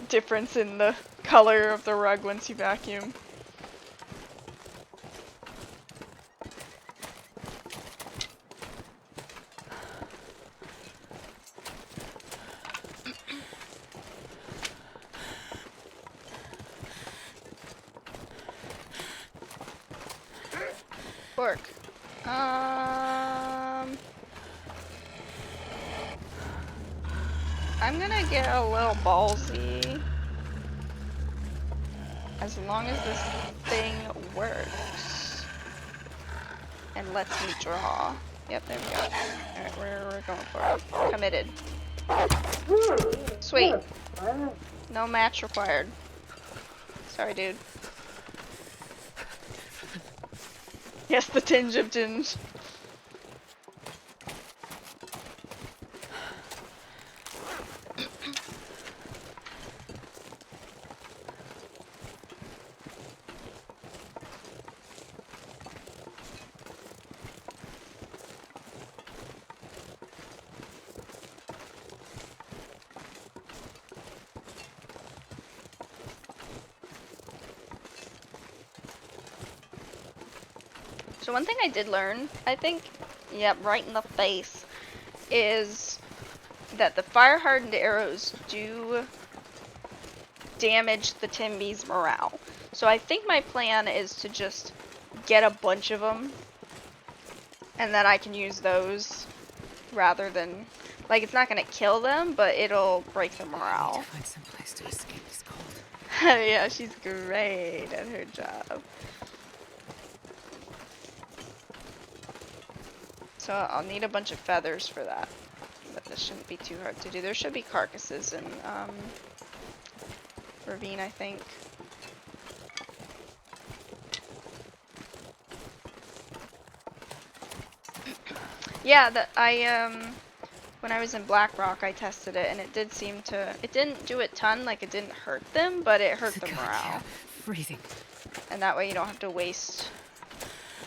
difference in the color of the rug once you vacuum. Work. I'm gonna get a little ballsy. As long as this thing works. And lets me draw. Yep, there we go. Alright, we're going for it. Committed. Sweet. No match required. Sorry, dude. Yes, the tinge of tinge. So one thing I did learn, I think, yep, right in the face, is that the fire-hardened arrows do damage the Timby's morale. So I think my plan is to just get a bunch of them, and then I can use those rather than, like, it's not gonna kill them, but it'll break their morale. I need to find some place to escape this cold. Yeah, she's great at her job. So I'll need a bunch of feathers for that. But this shouldn't be too hard to do. There should be carcasses in Ravine, I think. Yeah, when I was in Black Rock, I tested it, and it did seem to, it didn't do a ton, like it didn't hurt them, but it hurt the morale. Freezing. And that way you don't have to waste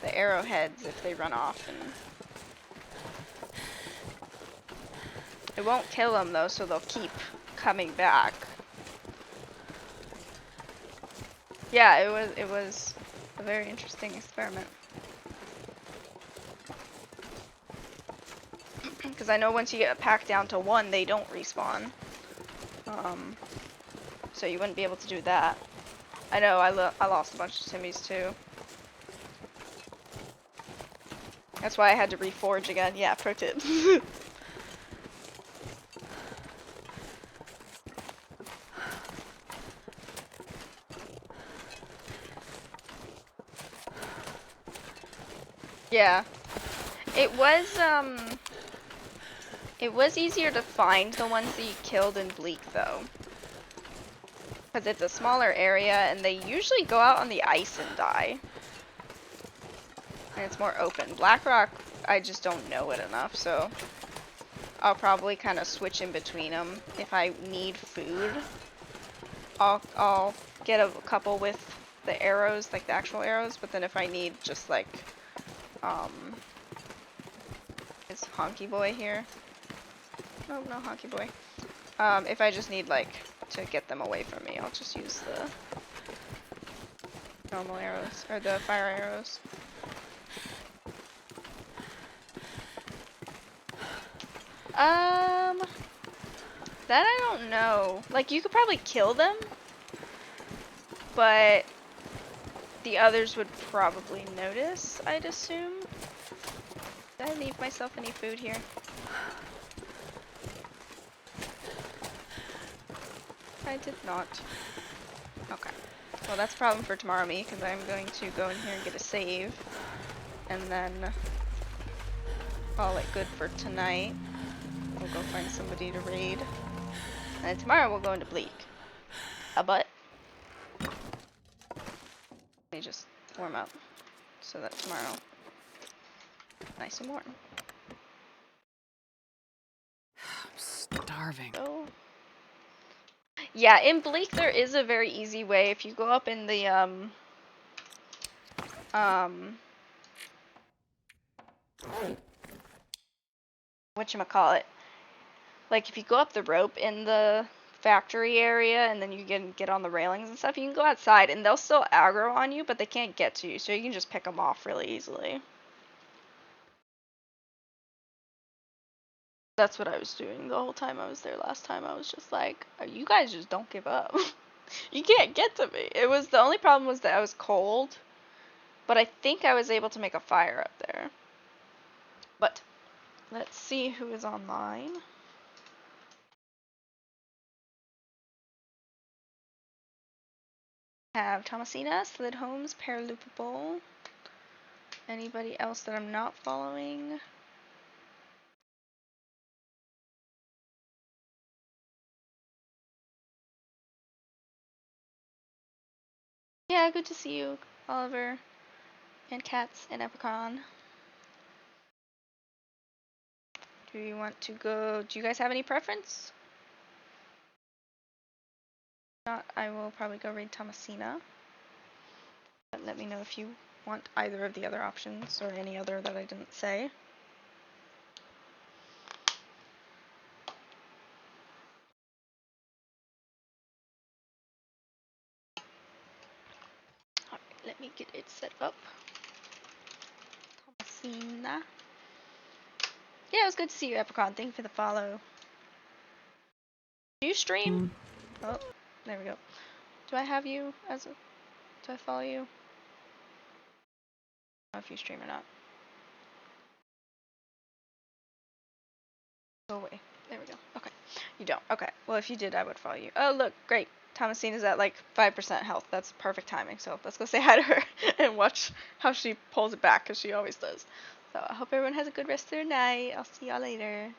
the arrowheads if they run off. And it won't kill them though, so they'll keep coming back. Yeah, it was a very interesting experiment. Because I know once you get a pack down to 1, they don't respawn. So you wouldn't be able to do that. I know, I lost a bunch of Timmys too. That's why I had to reforge again. Yeah, pro tip. Yeah. It was easier to find the ones that you killed in Bleak, though. Because it's a smaller area, and they usually go out on the ice and die. And it's more open. Blackrock, I just don't know it enough, so I'll probably kind of switch in between them. If I need food, I'll get a couple with the arrows, like the actual arrows, but then if I need just like, is Honky Boy here? No, no Honky Boy. If I just need like to get them away from me, I'll just use the normal arrows, or the fire arrows. That I don't know. Like, you could probably kill them, but the others would probably notice, I'd assume. Did I leave myself any food here? I did not. Okay. Well, that's a problem for tomorrow me, because I'm going to go in here and get a save, and then call it good for tonight. We'll go find somebody to raid. And tomorrow we'll go into Bleak. But let me just warm up so that tomorrow nice and warm. I'm starving. So yeah, in Bleak there is a very easy way. If you go up in the whatchamacallit, like if you go up the rope in the factory area and then you get on the railings and stuff, you can go outside and they'll still aggro on you, but they can't get to you, so you can just pick them off really easily. That's what I was doing the whole time I was there last time. I was just like, you guys just don't give up. You can't get to me. It was, the only problem was that I was cold, but I think I was able to make a fire up there. But let's see who is online. Have Thomasina, Slid Holmes, Paraloopable. Anybody else that I'm not following? Yeah, good to see you, Oliver, and Cats, and Epicon. Do you want to go? Do you guys have any preference? If not, I will probably go raid Thomasina. But let me know if you want either of the other options or any other that I didn't say. Alright, let me get it set up. Thomasina. Yeah, it was good to see you, Epicon. Thank you for the follow. Do you stream? Oh, there we go. Do I have you as a... Do I follow you? I don't know if you stream or not. Go away. There we go. Okay. You don't. Okay. Well, if you did, I would follow you. Oh, look. Great. Thomasina's at like 5% health. That's perfect timing. So let's go say hi to her and watch how she pulls it back, because she always does. So I hope everyone has a good rest of their night. I'll see y'all later.